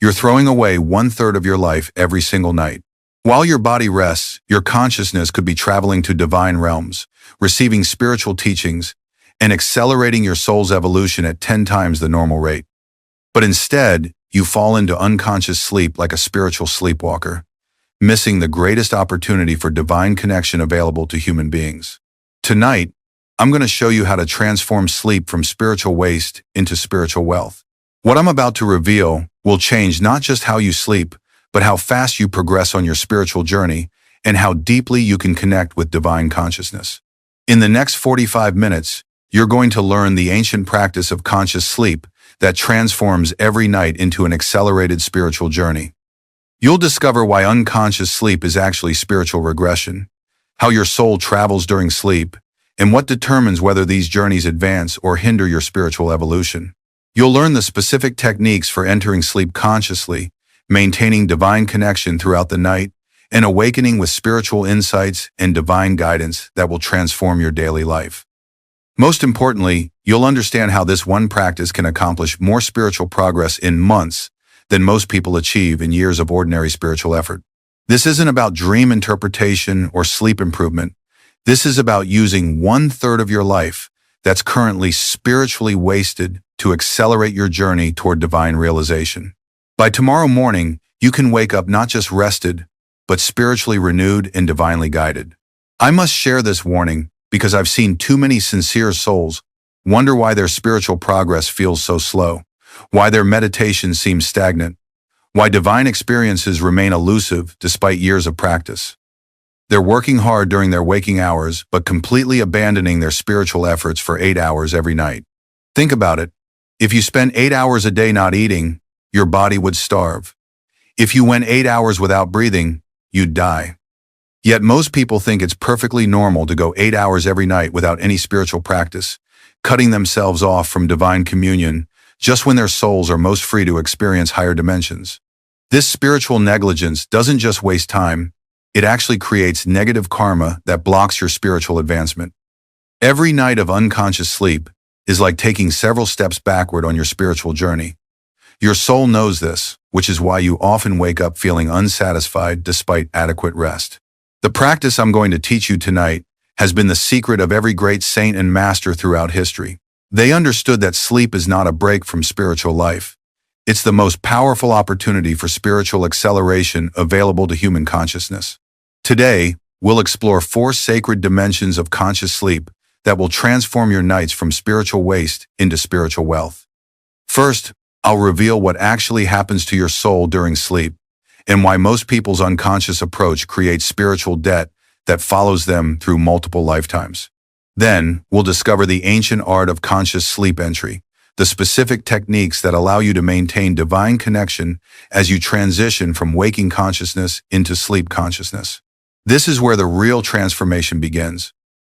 You're throwing away 1/3 of your life every single night. While your body rests, your consciousness could be traveling to divine realms, receiving spiritual teachings, and accelerating your soul's evolution at 10 times the normal rate. But instead, you fall into unconscious sleep like a spiritual sleepwalker, missing the greatest opportunity for divine connection available to human beings. Tonight, I'm going to show you how to transform sleep from spiritual waste into spiritual wealth. What I'm about to reveal will change not just how you sleep, but how fast you progress on your spiritual journey and how deeply you can connect with divine consciousness. In the next 45 minutes, you're going to learn the ancient practice of conscious sleep that transforms every night into an accelerated spiritual journey. You'll discover why unconscious sleep is actually spiritual regression, how your soul travels during sleep, and what determines whether these journeys advance or hinder your spiritual evolution. You'll learn the specific techniques for entering sleep consciously, maintaining divine connection throughout the night, and awakening with spiritual insights and divine guidance that will transform your daily life. Most importantly, you'll understand how this one practice can accomplish more spiritual progress in months than most people achieve in years of ordinary spiritual effort. This isn't about dream interpretation or sleep improvement. This is about using 1/3 of your life that's currently spiritually wasted to accelerate your journey toward divine realization. By tomorrow morning, you can wake up not just rested, but spiritually renewed and divinely guided. I must share this warning because I've seen too many sincere souls wonder why their spiritual progress feels so slow, why their meditation seems stagnant, why divine experiences remain elusive despite years of practice. They're working hard during their waking hours, but completely abandoning their spiritual efforts for 8 hours every night. Think about it. If you spent 8 hours a day not eating, your body would starve. If you went 8 hours without breathing, you'd die. Yet most people think it's perfectly normal to go 8 hours every night without any spiritual practice, cutting themselves off from divine communion just when their souls are most free to experience higher dimensions. This spiritual negligence doesn't just waste time, it actually creates negative karma that blocks your spiritual advancement. Every night of unconscious sleep is like taking several steps backward on your spiritual journey. Your soul knows this, which is why you often wake up feeling unsatisfied despite adequate rest. The practice I'm going to teach you tonight has been the secret of every great saint and master throughout history. They understood that sleep is not a break from spiritual life. It's the most powerful opportunity for spiritual acceleration available to human consciousness. Today, we'll explore 4 sacred dimensions of conscious sleep that will transform your nights from spiritual waste into spiritual wealth. First, I'll reveal what actually happens to your soul during sleep and why most people's unconscious approach creates spiritual debt that follows them through multiple lifetimes. Then, we'll discover the ancient art of conscious sleep entry, the specific techniques that allow you to maintain divine connection as you transition from waking consciousness into sleep consciousness. This is where the real transformation begins.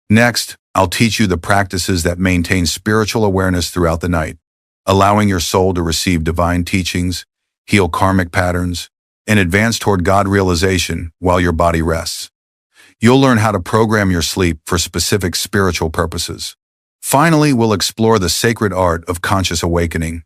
Next, I'll teach you the practices that maintain spiritual awareness throughout the night, allowing your soul to receive divine teachings, heal karmic patterns, and advance toward God realization while your body rests. You'll learn how to program your sleep for specific spiritual purposes. Finally, we'll explore the sacred art of conscious awakening,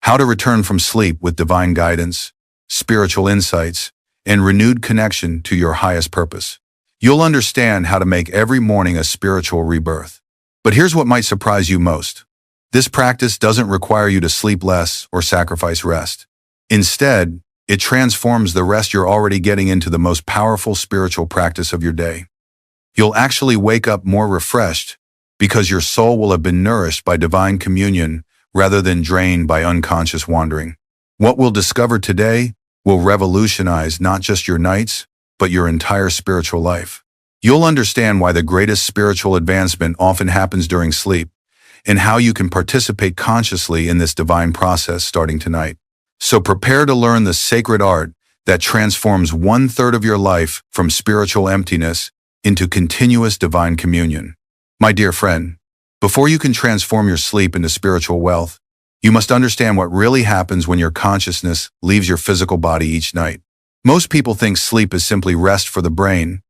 how to return from sleep with divine guidance, spiritual insights, and renewed connection to your highest purpose. You'll understand how to make every morning a spiritual rebirth. But here's what might surprise you most. This practice doesn't require you to sleep less or sacrifice rest. Instead, it transforms the rest you're already getting into the most powerful spiritual practice of your day. You'll actually wake up more refreshed because your soul will have been nourished by divine communion rather than drained by unconscious wandering. What we'll discover today will revolutionize not just your nights, but your entire spiritual life. You'll understand why the greatest spiritual advancement often happens during sleep, and how you can participate consciously in this divine process starting tonight. So prepare to learn the sacred art that transforms 1/3 of your life from spiritual emptiness into continuous divine communion. My dear friend, before you can transform your sleep into spiritual wealth, you must understand what really happens when your consciousness leaves your physical body each night. Most people think sleep is simply rest for the brain,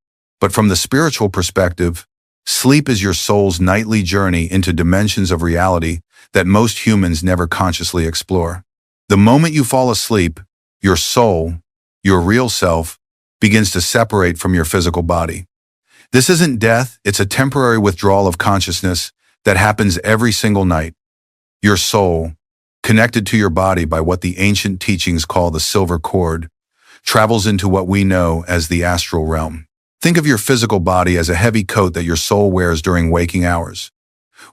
but from the spiritual perspective, sleep is your soul's nightly journey into dimensions of reality that most humans never consciously explore. The moment you fall asleep, your soul, your real self, begins to separate from your physical body. This isn't death, it's a temporary withdrawal of consciousness that happens every single night. Your soul, connected to your body by what the ancient teachings call the silver cord, travels into what we know as the astral realm. Think of your physical body as a heavy coat that your soul wears during waking hours.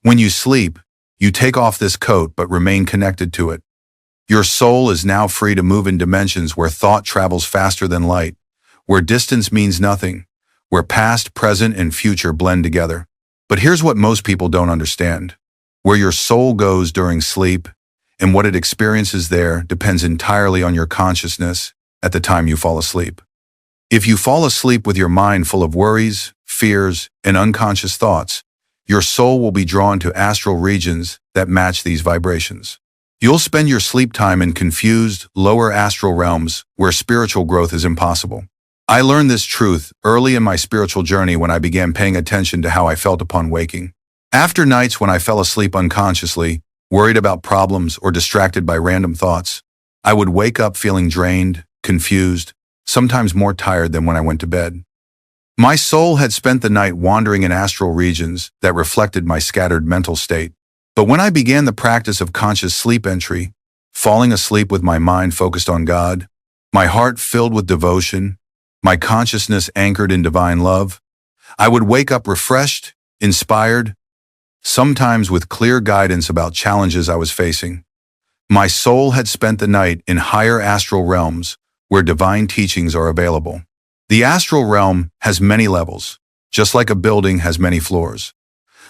When you sleep, you take off this coat but remain connected to it. Your soul is now free to move in dimensions where thought travels faster than light, where distance means nothing, where past, present, and future blend together. But here's what most people don't understand. Where your soul goes during sleep and what it experiences there depends entirely on your consciousness at the time you fall asleep. If you fall asleep with your mind full of worries, fears, and unconscious thoughts, your soul will be drawn to astral regions that match these vibrations. You'll spend your sleep time in confused, lower astral realms where spiritual growth is impossible. I learned this truth early in my spiritual journey when I began paying attention to how I felt upon waking. After nights when I fell asleep unconsciously, worried about problems or distracted by random thoughts, I would wake up feeling drained, confused, sometimes more tired than when I went to bed. My soul had spent the night wandering in astral regions that reflected my scattered mental state. But when I began the practice of conscious sleep entry, falling asleep with my mind focused on God, my heart filled with devotion, my consciousness anchored in divine love, I would wake up refreshed, inspired, sometimes with clear guidance about challenges I was facing. My soul had spent the night in higher astral realms where divine teachings are available. The astral realm has many levels, just like a building has many floors.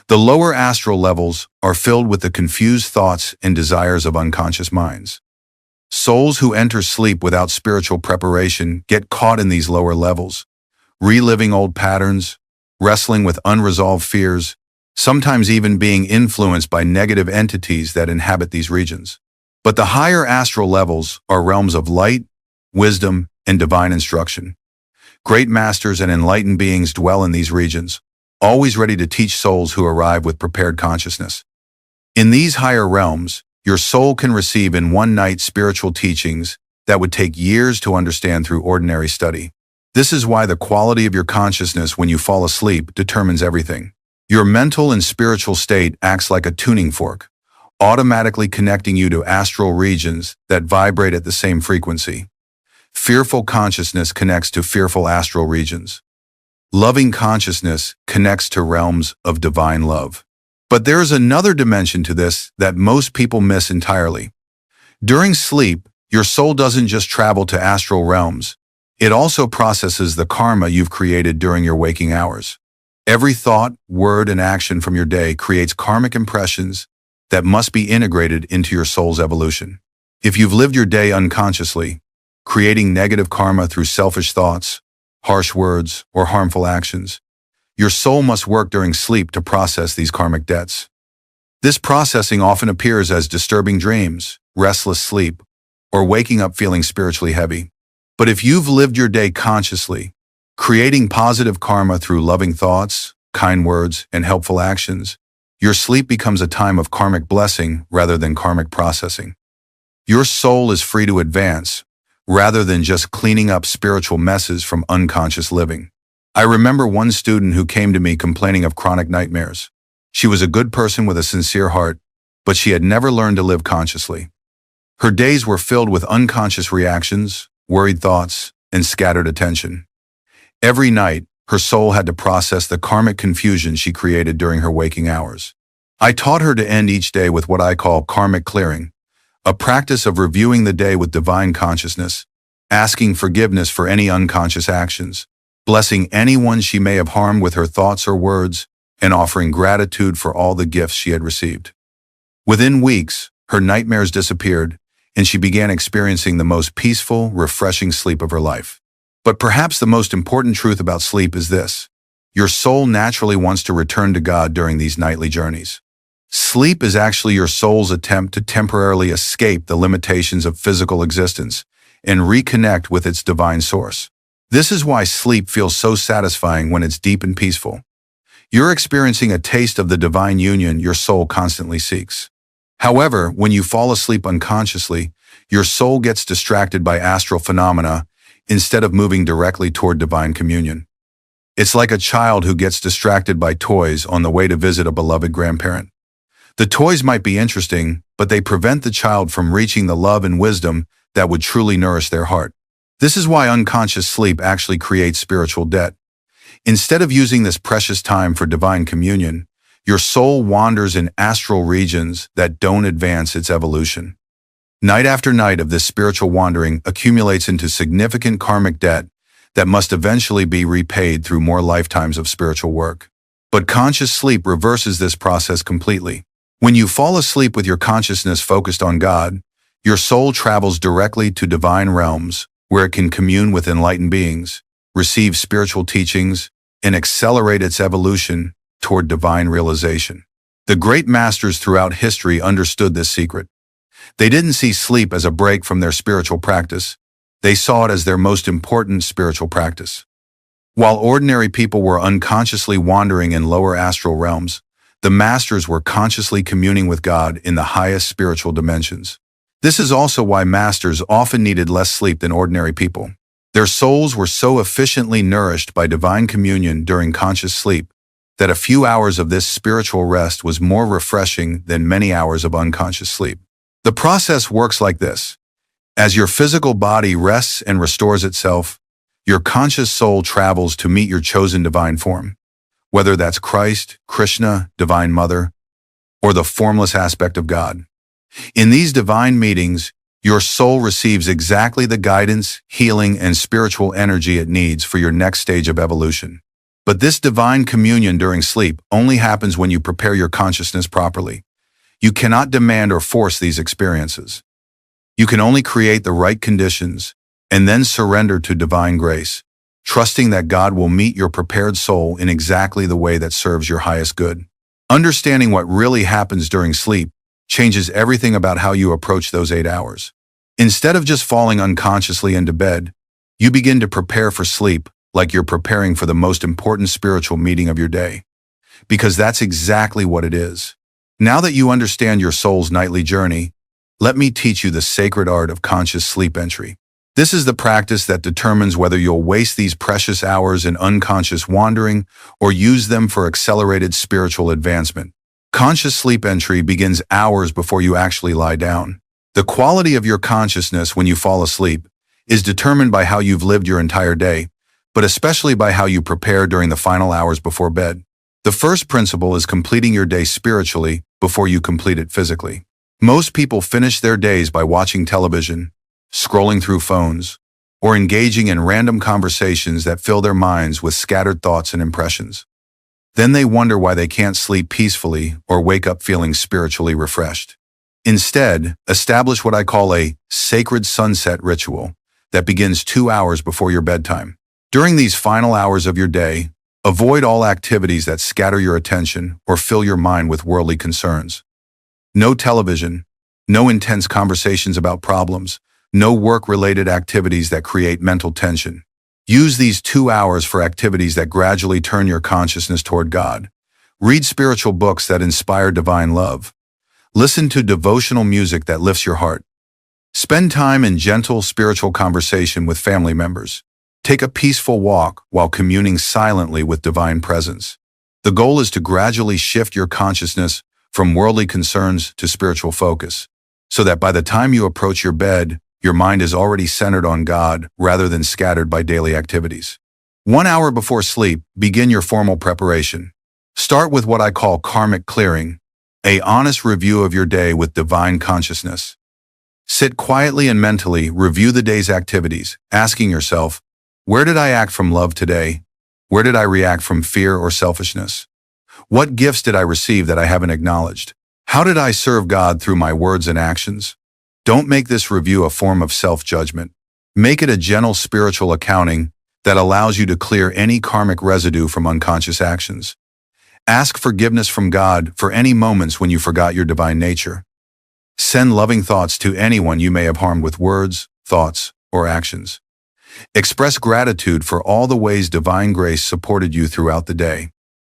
The lower astral levels are filled with the confused thoughts and desires of unconscious minds. Souls who enter sleep without spiritual preparation get caught in these lower levels, reliving old patterns, wrestling with unresolved fears, sometimes even being influenced by negative entities that inhabit these regions. But the higher astral levels are realms of light, wisdom, and divine instruction. Great masters and enlightened beings dwell in these regions, always ready to teach souls who arrive with prepared consciousness. In these higher realms, your soul can receive in one night spiritual teachings that would take years to understand through ordinary study. This is why the quality of your consciousness when you fall asleep determines everything. Your mental and spiritual state acts like a tuning fork, automatically connecting you to astral regions that vibrate at the same frequency. Fearful consciousness connects to fearful astral regions. Loving consciousness connects to realms of divine love. But there is another dimension to this that most people miss entirely. During sleep, your soul doesn't just travel to astral realms. It also processes the karma you've created during your waking hours. Every thought, word, and action from your day creates karmic impressions that must be integrated into your soul's evolution. If you've lived your day unconsciously, creating negative karma through selfish thoughts, harsh words, or harmful actions, your soul must work during sleep to process these karmic debts. This processing often appears as disturbing dreams, restless sleep, or waking up feeling spiritually heavy. But if you've lived your day consciously, creating positive karma through loving thoughts, kind words, and helpful actions, your sleep becomes a time of karmic blessing rather than karmic processing. Your soul is free to advance, rather than just cleaning up spiritual messes from unconscious living. I remember one student who came to me complaining of chronic nightmares. She was a good person with a sincere heart, but she had never learned to live consciously. Her days were filled with unconscious reactions, worried thoughts, and scattered attention. Every night, her soul had to process the karmic confusion she created during her waking hours. I taught her to end each day with what I call karmic clearing, a practice of reviewing the day with divine consciousness, asking forgiveness for any unconscious actions, blessing anyone she may have harmed with her thoughts or words, and offering gratitude for all the gifts she had received. Within weeks, her nightmares disappeared, and she began experiencing the most peaceful, refreshing sleep of her life. But perhaps the most important truth about sleep is this: your soul naturally wants to return to God during these nightly journeys. Sleep is actually your soul's attempt to temporarily escape the limitations of physical existence and reconnect with its divine source. This is why sleep feels so satisfying when it's deep and peaceful. You're experiencing a taste of the divine union your soul constantly seeks. However, when you fall asleep unconsciously, your soul gets distracted by astral phenomena instead of moving directly toward divine communion. It's like a child who gets distracted by toys on the way to visit a beloved grandparent. The toys might be interesting, but they prevent the child from reaching the love and wisdom that would truly nourish their heart. This is why unconscious sleep actually creates spiritual debt. Instead of using this precious time for divine communion, your soul wanders in astral regions that don't advance its evolution. Night after night of this spiritual wandering accumulates into significant karmic debt that must eventually be repaid through more lifetimes of spiritual work. But conscious sleep reverses this process completely. When you fall asleep with your consciousness focused on God, your soul travels directly to divine realms where it can commune with enlightened beings, receive spiritual teachings, and accelerate its evolution toward divine realization. The great masters throughout history understood this secret. They didn't see sleep as a break from their spiritual practice. They saw it as their most important spiritual practice. While ordinary people were unconsciously wandering in lower astral realms, the masters were consciously communing with God in the highest spiritual dimensions. This is also why masters often needed less sleep than ordinary people. Their souls were so efficiently nourished by divine communion during conscious sleep that a few hours of this spiritual rest was more refreshing than many hours of unconscious sleep. The process works like this. As your physical body rests and restores itself, your conscious soul travels to meet your chosen divine form, whether that's Christ, Krishna, Divine Mother, or the formless aspect of God. In these divine meetings, your soul receives exactly the guidance, healing, and spiritual energy it needs for your next stage of evolution. But this divine communion during sleep only happens when you prepare your consciousness properly. You cannot demand or force these experiences. You can only create the right conditions and then surrender to divine grace, trusting that God will meet your prepared soul in exactly the way that serves your highest good. Understanding what really happens during sleep changes everything about how you approach those 8 hours. Instead of just falling unconsciously into bed, you begin to prepare for sleep like you're preparing for the most important spiritual meeting of your day. Because that's exactly what it is. Now that you understand your soul's nightly journey, let me teach you the sacred art of conscious sleep entry. This is the practice that determines whether you'll waste these precious hours in unconscious wandering or use them for accelerated spiritual advancement. Conscious sleep entry begins hours before you actually lie down. The quality of your consciousness when you fall asleep is determined by how you've lived your entire day, but especially by how you prepare during the final hours before bed. The first principle is completing your day spiritually before you complete it physically. Most people finish their days by watching television, scrolling through phones, or engaging in random conversations that fill their minds with scattered thoughts and impressions. Then they wonder why they can't sleep peacefully or wake up feeling spiritually refreshed. Instead, establish what I call a sacred sunset ritual that begins 2 hours before your bedtime. During these final hours of your day, avoid all activities that scatter your attention or fill your mind with worldly concerns. No television, no intense conversations about problems, no work-related activities that create mental tension. Use these 2 hours for activities that gradually turn your consciousness toward God. Read spiritual books that inspire divine love. Listen to devotional music that lifts your heart. Spend time in gentle spiritual conversation with family members. Take a peaceful walk while communing silently with divine presence. The goal is to gradually shift your consciousness from worldly concerns to spiritual focus, so that by the time you approach your bed, your mind is already centered on God rather than scattered by daily activities. 1 hour before sleep, begin your formal preparation. Start with what I call karmic clearing, an honest review of your day with divine consciousness. Sit quietly and mentally review the day's activities, asking yourself, where did I act from love today? Where did I react from fear or selfishness? What gifts did I receive that I haven't acknowledged? How did I serve God through my words and actions? Don't make this review a form of self-judgment. Make it a gentle spiritual accounting that allows you to clear any karmic residue from unconscious actions. Ask forgiveness from God for any moments when you forgot your divine nature. Send loving thoughts to anyone you may have harmed with words, thoughts, or actions. Express gratitude for all the ways divine grace supported you throughout the day.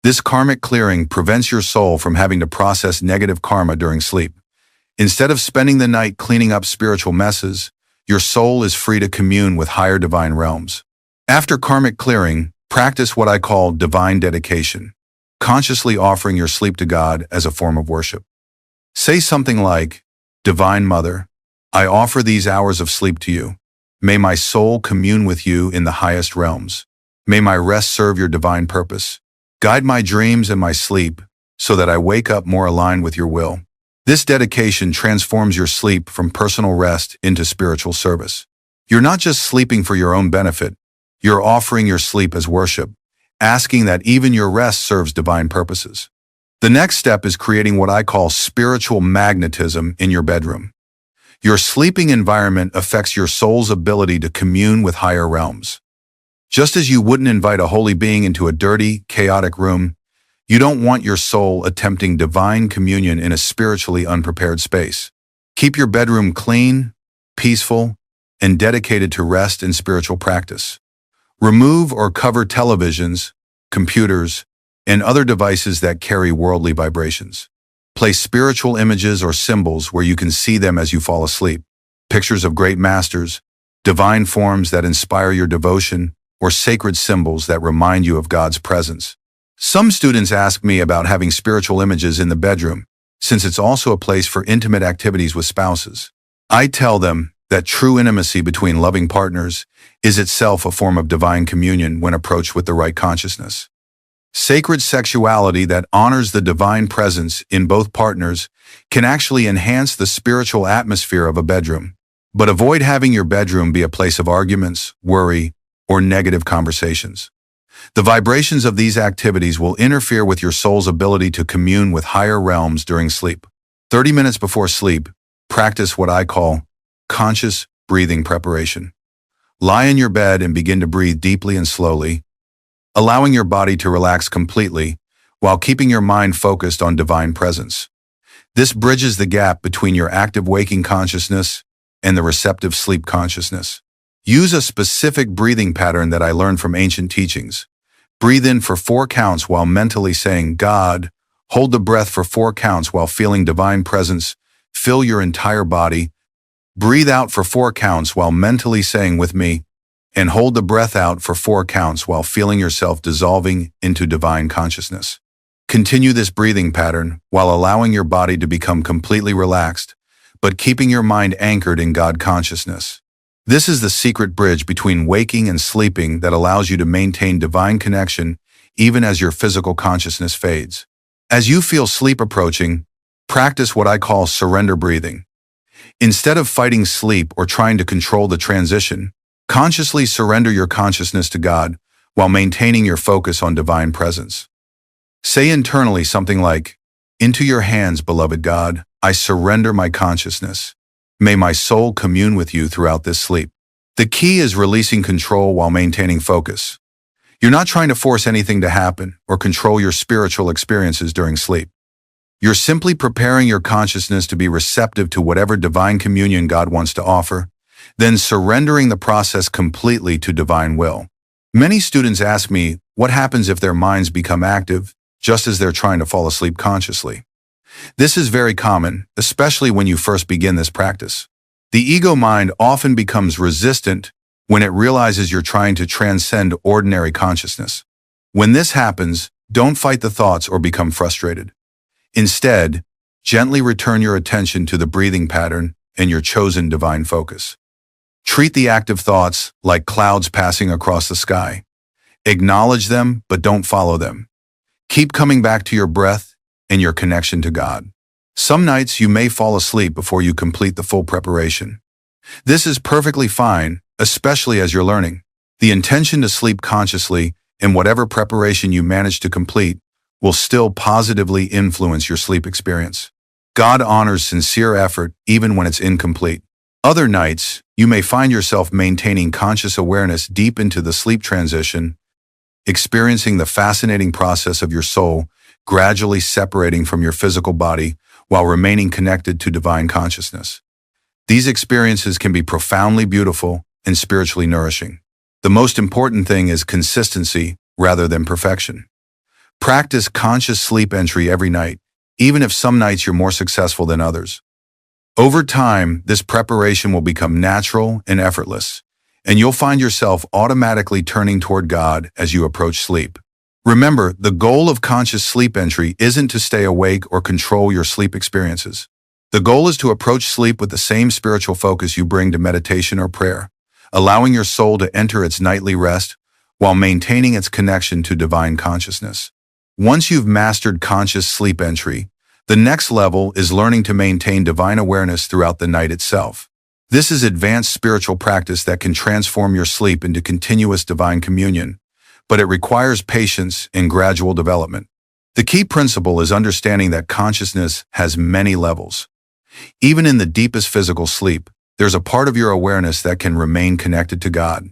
This karmic clearing prevents your soul from having to process negative karma during sleep. Instead of spending the night cleaning up spiritual messes, your soul is free to commune with higher divine realms. After karmic clearing, practice what I call divine dedication, consciously offering your sleep to God as a form of worship. Say something like, "Divine Mother, I offer these hours of sleep to you. May my soul commune with you in the highest realms. May my rest serve your divine purpose. Guide my dreams and my sleep so that I wake up more aligned with your will." This dedication transforms your sleep from personal rest into spiritual service. You're not just sleeping for your own benefit, you're offering your sleep as worship, asking that even your rest serves divine purposes. The next step is creating what I call spiritual magnetism in your bedroom. Your sleeping environment affects your soul's ability to commune with higher realms. Just as you wouldn't invite a holy being into a dirty, chaotic room, you don't want your soul attempting divine communion in a spiritually unprepared space. Keep your bedroom clean, peaceful, and dedicated to rest and spiritual practice. Remove or cover televisions, computers, and other devices that carry worldly vibrations. Place spiritual images or symbols where you can see them as you fall asleep. Pictures of great masters, divine forms that inspire your devotion, or sacred symbols that remind you of God's presence. Some students ask me about having spiritual images in the bedroom, since it's also a place for intimate activities with spouses. I tell them that true intimacy between loving partners is itself a form of divine communion when approached with the right consciousness. Sacred sexuality that honors the divine presence in both partners can actually enhance the spiritual atmosphere of a bedroom. But avoid having your bedroom be a place of arguments, worry, or negative conversations. The vibrations of these activities will interfere with your soul's ability to commune with higher realms during sleep. 30 minutes before sleep, practice what I call conscious breathing preparation. Lie in your bed and begin to breathe deeply and slowly, allowing your body to relax completely while keeping your mind focused on divine presence. This bridges the gap between your active waking consciousness and the receptive sleep consciousness. Use a specific breathing pattern that I learned from ancient teachings. Breathe in for 4 counts while mentally saying, "God." Hold the breath for 4 counts while feeling divine presence fill your entire body. Breathe out for 4 counts while mentally saying, "With me," and hold the breath out for 4 counts while feeling yourself dissolving into divine consciousness. Continue this breathing pattern while allowing your body to become completely relaxed, but keeping your mind anchored in God consciousness. This is the secret bridge between waking and sleeping that allows you to maintain divine connection even as your physical consciousness fades. As you feel sleep approaching, practice what I call surrender breathing. Instead of fighting sleep or trying to control the transition, consciously surrender your consciousness to God while maintaining your focus on divine presence. Say internally something like, "Into your hands, beloved God, I surrender my consciousness. May my soul commune with you throughout this sleep." The key is releasing control while maintaining focus. You're not trying to force anything to happen or control your spiritual experiences during sleep. You're simply preparing your consciousness to be receptive to whatever divine communion God wants to offer, then surrendering the process completely to divine will. Many students ask me what happens if their minds become active just as they're trying to fall asleep consciously. This is very common, especially when you first begin this practice. The ego mind often becomes resistant when it realizes you're trying to transcend ordinary consciousness. When this happens, don't fight the thoughts or become frustrated. Instead, gently return your attention to the breathing pattern and your chosen divine focus. Treat the active thoughts like clouds passing across the sky. Acknowledge them, but don't follow them. Keep coming back to your breath and your connection to God. Some nights you may fall asleep before you complete the full preparation. This is perfectly fine, especially as you're learning. The intention to sleep consciously in whatever preparation you manage to complete will still positively influence your sleep experience. God honors sincere effort even when it's incomplete. Other nights, you may find yourself maintaining conscious awareness deep into the sleep transition, experiencing the fascinating process of your soul gradually separating from your physical body while remaining connected to divine consciousness. These experiences can be profoundly beautiful and spiritually nourishing. The most important thing is consistency rather than perfection. Practice conscious sleep entry every night, even if some nights you're more successful than others. Over time, this preparation will become natural and effortless, and you'll find yourself automatically turning toward God as you approach sleep. Remember, the goal of conscious sleep entry isn't to stay awake or control your sleep experiences. The goal is to approach sleep with the same spiritual focus you bring to meditation or prayer, allowing your soul to enter its nightly rest while maintaining its connection to divine consciousness. Once you've mastered conscious sleep entry, the next level is learning to maintain divine awareness throughout the night itself. This is advanced spiritual practice that can transform your sleep into continuous divine communion, but it requires patience and gradual development. The key principle is understanding that consciousness has many levels. Even in the deepest physical sleep, there's a part of your awareness that can remain connected to God.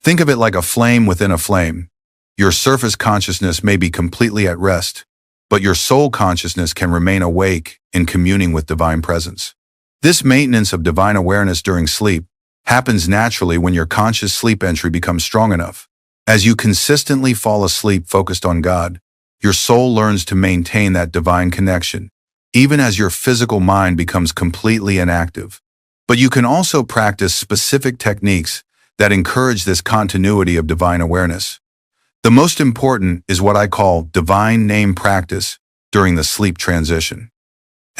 Think of it like a flame within a flame. Your surface consciousness may be completely at rest, but your soul consciousness can remain awake and communing with divine presence. This maintenance of divine awareness during sleep happens naturally when your conscious sleep entry becomes strong enough. As you consistently fall asleep focused on God, your soul learns to maintain that divine connection, even as your physical mind becomes completely inactive. But you can also practice specific techniques that encourage this continuity of divine awareness. The most important is what I call divine name practice during the sleep transition.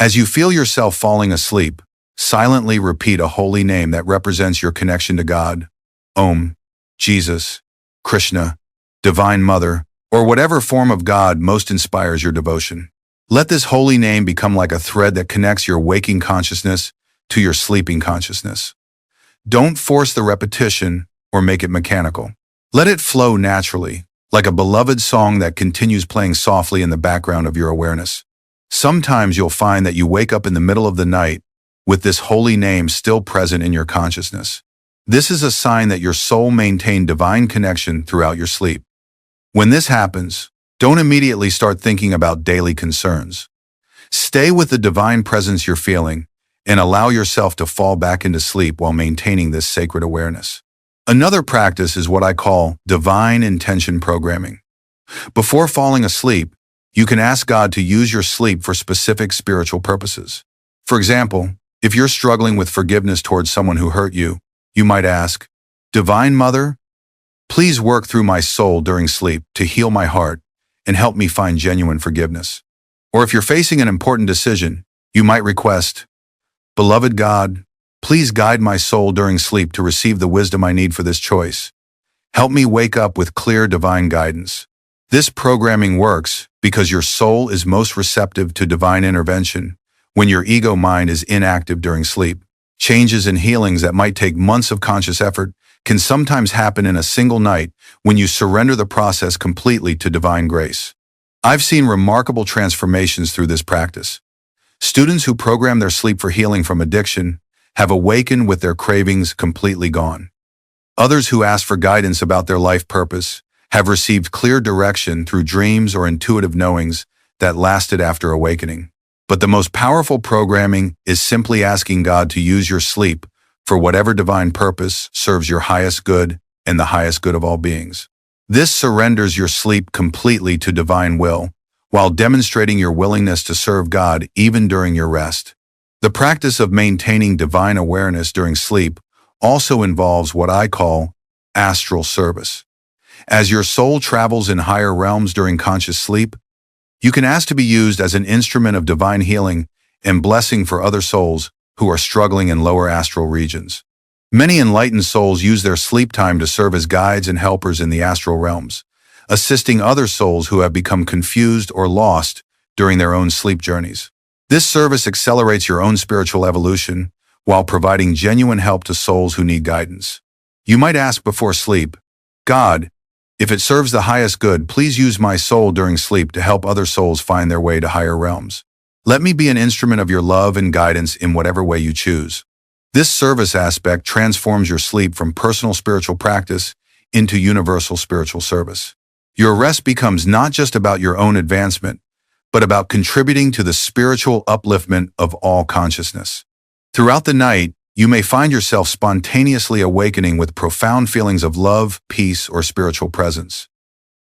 As you feel yourself falling asleep, silently repeat a holy name that represents your connection to God, Om, Jesus, Krishna, Divine Mother, or whatever form of God most inspires your devotion. Let this holy name become like a thread that connects your waking consciousness to your sleeping consciousness. Don't force the repetition or make it mechanical. Let it flow naturally, like a beloved song that continues playing softly in the background of your awareness. Sometimes you'll find that you wake up in the middle of the night with this holy name still present in your consciousness. This is a sign that your soul maintained divine connection throughout your sleep. When this happens, don't immediately start thinking about daily concerns. Stay with the divine presence you're feeling and allow yourself to fall back into sleep while maintaining this sacred awareness. Another practice is what I call divine intention programming. Before falling asleep, you can ask God to use your sleep for specific spiritual purposes. For example, if you're struggling with forgiveness towards someone who hurt you, you might ask, Divine Mother, please work through my soul during sleep to heal my heart and help me find genuine forgiveness. Or if you're facing an important decision, you might request, Beloved God, please guide my soul during sleep to receive the wisdom I need for this choice. Help me wake up with clear divine guidance. This programming works because your soul is most receptive to divine intervention when your ego mind is inactive during sleep. Changes and healings that might take months of conscious effort can sometimes happen in a single night when you surrender the process completely to divine grace. I've seen remarkable transformations through this practice. Students who program their sleep for healing from addiction have awakened with their cravings completely gone. Others who ask for guidance about their life purpose have received clear direction through dreams or intuitive knowings that lasted after awakening. But the most powerful programming is simply asking God to use your sleep for whatever divine purpose serves your highest good and the highest good of all beings. This surrenders your sleep completely to divine will, while demonstrating your willingness to serve God even during your rest. The practice of maintaining divine awareness during sleep also involves what I call astral service. As your soul travels in higher realms during conscious sleep, you can ask to be used as an instrument of divine healing and blessing for other souls who are struggling in lower astral regions. Many enlightened souls use their sleep time to serve as guides and helpers in the astral realms, assisting other souls who have become confused or lost during their own sleep journeys. This service accelerates your own spiritual evolution while providing genuine help to souls who need guidance. You might ask before sleep, God, if it serves the highest good, please use my soul during sleep to help other souls find their way to higher realms. Let me be an instrument of your love and guidance in whatever way you choose. This service aspect transforms your sleep from personal spiritual practice into universal spiritual service. Your rest becomes not just about your own advancement, but about contributing to the spiritual upliftment of all consciousness. Throughout the night, you may find yourself spontaneously awakening with profound feelings of love, peace, or spiritual presence.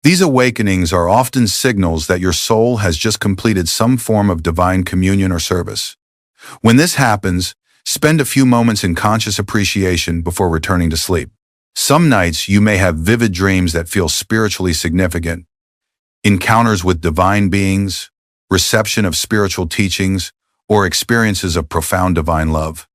These awakenings are often signals that your soul has just completed some form of divine communion or service. When this happens, spend a few moments in conscious appreciation before returning to sleep. Some nights you may have vivid dreams that feel spiritually significant, encounters with divine beings, reception of spiritual teachings, or experiences of profound divine love.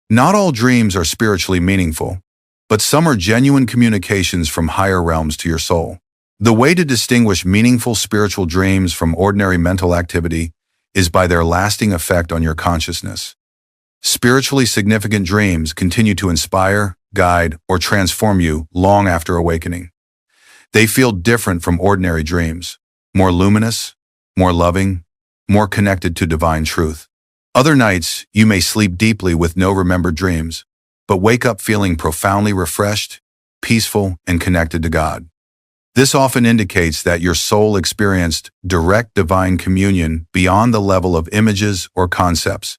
Not all dreams are spiritually meaningful, but some are genuine communications from higher realms to your soul. The way to distinguish meaningful spiritual dreams from ordinary mental activity is by their lasting effect on your consciousness. Spiritually significant dreams continue to inspire, guide, or transform you long after awakening. They feel different from ordinary dreams, more luminous, more loving, more connected to divine truth. Other nights, you may sleep deeply with no remembered dreams, but wake up feeling profoundly refreshed, peaceful, and connected to God. This often indicates that your soul experienced direct divine communion beyond the level of images or concepts,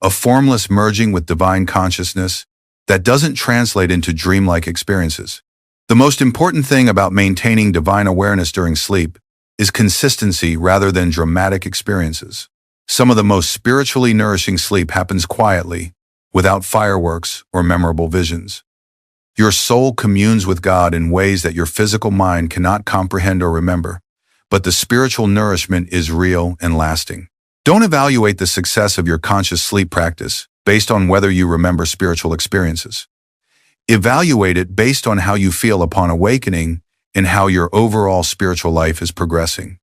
a formless merging with divine consciousness that doesn't translate into dreamlike experiences. The most important thing about maintaining divine awareness during sleep is consistency rather than dramatic experiences. Some of the most spiritually nourishing sleep happens quietly, without fireworks or memorable visions. Your soul communes with God in ways that your physical mind cannot comprehend or remember, but the spiritual nourishment is real and lasting. Don't evaluate the success of your conscious sleep practice based on whether you remember spiritual experiences. Evaluate it based on how you feel upon awakening and how your overall spiritual life is progressing.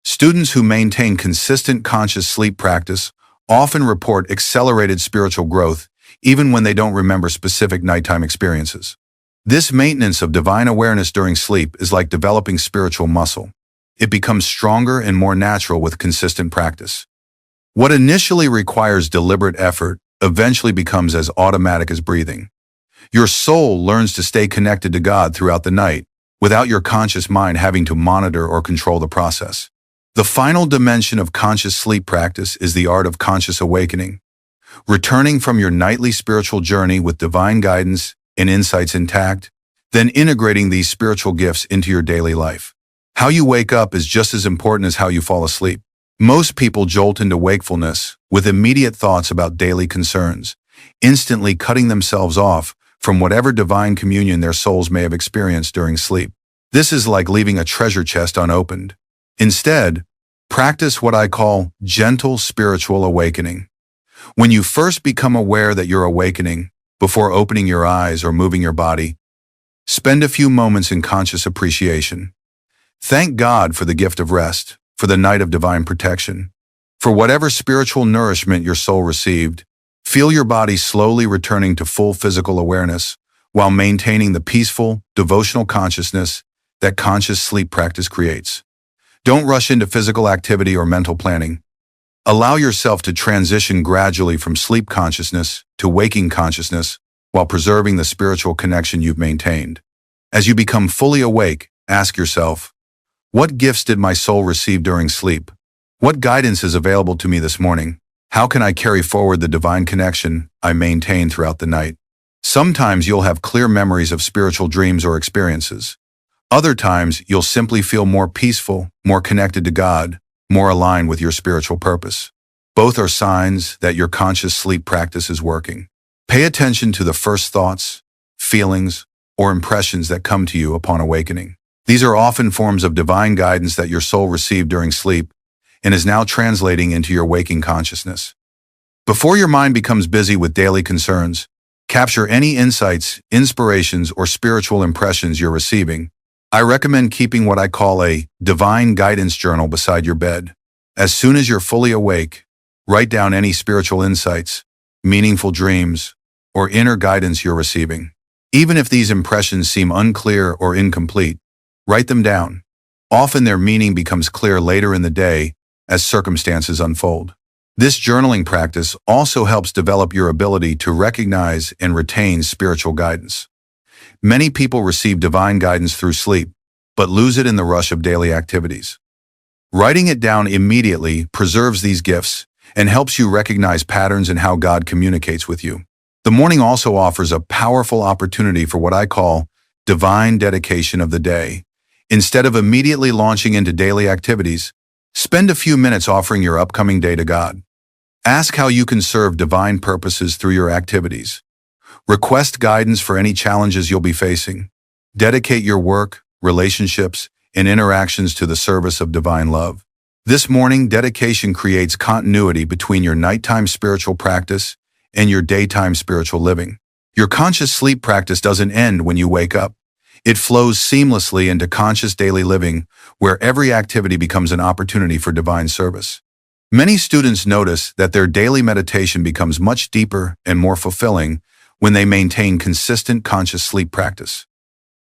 Students who maintain consistent conscious sleep practice often report accelerated spiritual growth even when they don't remember specific nighttime experiences. This maintenance of divine awareness during sleep is like developing spiritual muscle. It becomes stronger and more natural with consistent practice. What initially requires deliberate effort eventually becomes as automatic as breathing. Your soul learns to stay connected to God throughout the night, without your conscious mind having to monitor or control the process. The final dimension of conscious sleep practice is the art of conscious awakening. Returning from your nightly spiritual journey with divine guidance and insights intact, then integrating these spiritual gifts into your daily life. How you wake up is just as important as how you fall asleep. Most people jolt into wakefulness with immediate thoughts about daily concerns, instantly cutting themselves off from whatever divine communion their souls may have experienced during sleep. This is like leaving a treasure chest unopened. Instead, practice what I call gentle spiritual awakening. When you first become aware that you're awakening, before opening your eyes or moving your body, spend a few moments in conscious appreciation. Thank God for the gift of rest, for the night of divine protection, for whatever spiritual nourishment your soul received. Feel your body slowly returning to full physical awareness while maintaining the peaceful, devotional consciousness that conscious sleep practice creates. Don't rush into physical activity or mental planning. Allow yourself to transition gradually from sleep consciousness to waking consciousness while preserving the spiritual connection you've maintained. As you become fully awake, ask yourself, what gifts did my soul receive during sleep? What guidance is available to me this morning? How can I carry forward the divine connection I maintain throughout the night? Sometimes you'll have clear memories of spiritual dreams or experiences. Other times, you'll simply feel more peaceful, more connected to God, more aligned with your spiritual purpose. Both are signs that your conscious sleep practice is working. Pay attention to the first thoughts, feelings, or impressions that come to you upon awakening. These are often forms of divine guidance that your soul received during sleep and is now translating into your waking consciousness. Before your mind becomes busy with daily concerns, capture any insights, inspirations, or spiritual impressions you're receiving. I recommend keeping what I call a divine guidance journal beside your bed. As soon as you're fully awake, write down any spiritual insights, meaningful dreams, or inner guidance you're receiving. Even if these impressions seem unclear or incomplete, write them down. Often their meaning becomes clear later in the day as circumstances unfold. This journaling practice also helps develop your ability to recognize and retain spiritual guidance. Many people receive divine guidance through sleep, but lose it in the rush of daily activities. Writing it down immediately preserves these gifts and helps you recognize patterns in how God communicates with you. The morning also offers a powerful opportunity for what I call divine dedication of the day. Instead of immediately launching into daily activities, spend a few minutes offering your upcoming day to God. Ask how you can serve divine purposes through your activities. Request guidance for any challenges you'll be facing. Dedicate your work, relationships, and interactions to the service of divine love. This morning dedication creates continuity between your nighttime spiritual practice and your daytime spiritual living. Your conscious sleep practice doesn't end when you wake up. It flows seamlessly into conscious daily living, where every activity becomes an opportunity for divine service. Many students notice that their daily meditation becomes much deeper and more fulfilling when they maintain consistent conscious sleep practice.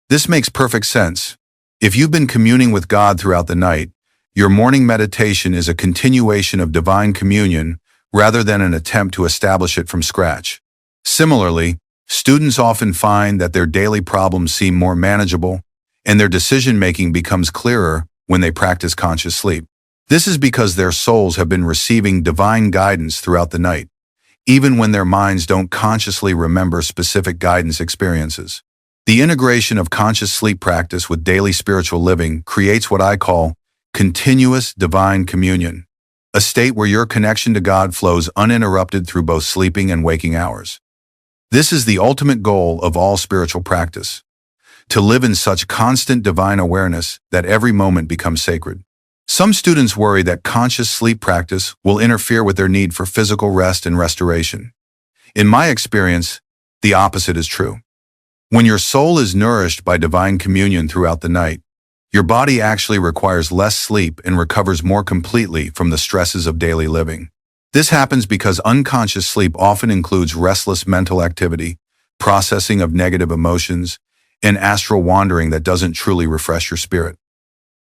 This makes perfect sense. If you've been communing with God throughout the night, your morning meditation is a continuation of divine communion rather than an attempt to establish it from scratch. Similarly, students often find that their daily problems seem more manageable and their decision-making becomes clearer when they practice conscious sleep. This is because their souls have been receiving divine guidance throughout the night, even when their minds don't consciously remember specific guidance experiences. The integration of conscious sleep practice with daily spiritual living creates what I call continuous divine communion, a state where your connection to God flows uninterrupted through both sleeping and waking hours. This is the ultimate goal of all spiritual practice, to live in such constant divine awareness that every moment becomes sacred. Some students worry that conscious sleep practice will interfere with their need for physical rest and restoration. In my experience, the opposite is true. When your soul is nourished by divine communion throughout the night, your body actually requires less sleep and recovers more completely from the stresses of daily living. This happens because unconscious sleep often includes restless mental activity, processing of negative emotions, and astral wandering that doesn't truly refresh your spirit.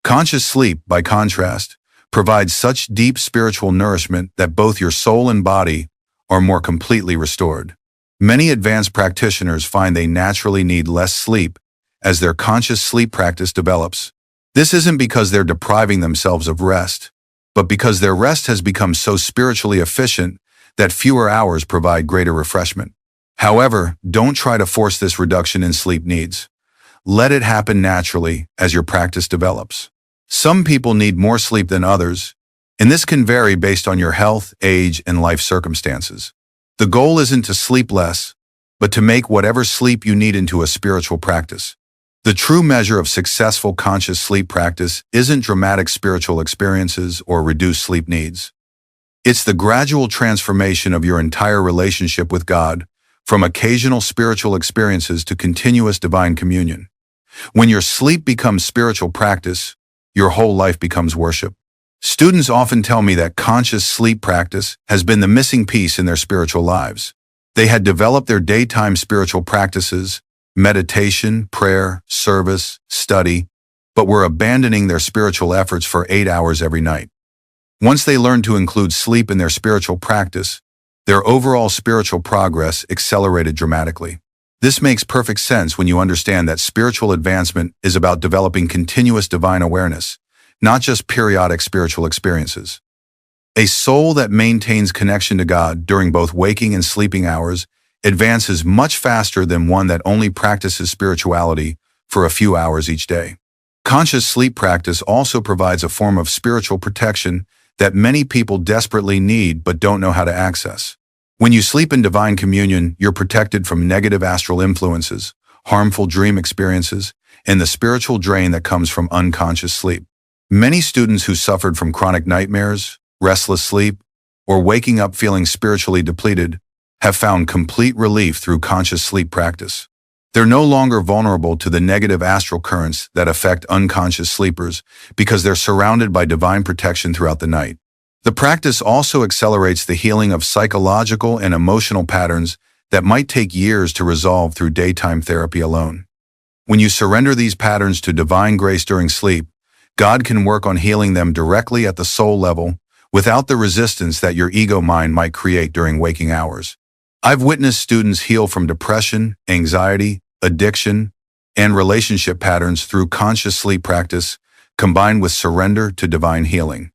Conscious sleep, by contrast, provides such deep spiritual nourishment that both your soul and body are more completely restored. Many advanced practitioners find they naturally need less sleep as their conscious sleep practice develops. This isn't because they're depriving themselves of rest, but because their rest has become so spiritually efficient that fewer hours provide greater refreshment. However, don't try to force this reduction in sleep needs. Let it happen naturally as your practice develops. Some people need more sleep than others, and this can vary based on your health, age, and life circumstances. The goal isn't to sleep less, but to make whatever sleep you need into a spiritual practice. The true measure of successful conscious sleep practice isn't dramatic spiritual experiences or reduced sleep needs. It's the gradual transformation of your entire relationship with God, from occasional spiritual experiences to continuous divine communion. When your sleep becomes spiritual practice, your whole life becomes worship. Students often tell me that conscious sleep practice has been the missing piece in their spiritual lives. They had developed their daytime spiritual practices, meditation, prayer, service, study, but were abandoning their spiritual efforts for 8 hours every night. Once they learned to include sleep in their spiritual practice, their overall spiritual progress accelerated dramatically. This makes perfect sense when you understand that spiritual advancement is about developing continuous divine awareness, not just periodic spiritual experiences. A soul that maintains connection to God during both waking and sleeping hours advances much faster than one that only practices spirituality for a few hours each day. Conscious sleep practice also provides a form of spiritual protection that many people desperately need but don't know how to access. When you sleep in divine communion, you're protected from negative astral influences, harmful dream experiences, and the spiritual drain that comes from unconscious sleep. Many students who suffered from chronic nightmares, restless sleep, or waking up feeling spiritually depleted have found complete relief through conscious sleep practice. They're no longer vulnerable to the negative astral currents that affect unconscious sleepers because they're surrounded by divine protection throughout the night. The practice also accelerates the healing of psychological and emotional patterns that might take years to resolve through daytime therapy alone. When you surrender these patterns to divine grace during sleep, God can work on healing them directly at the soul level without the resistance that your ego mind might create during waking hours. I've witnessed students heal from depression, anxiety, addiction, and relationship patterns through conscious sleep practice combined with surrender to divine healing.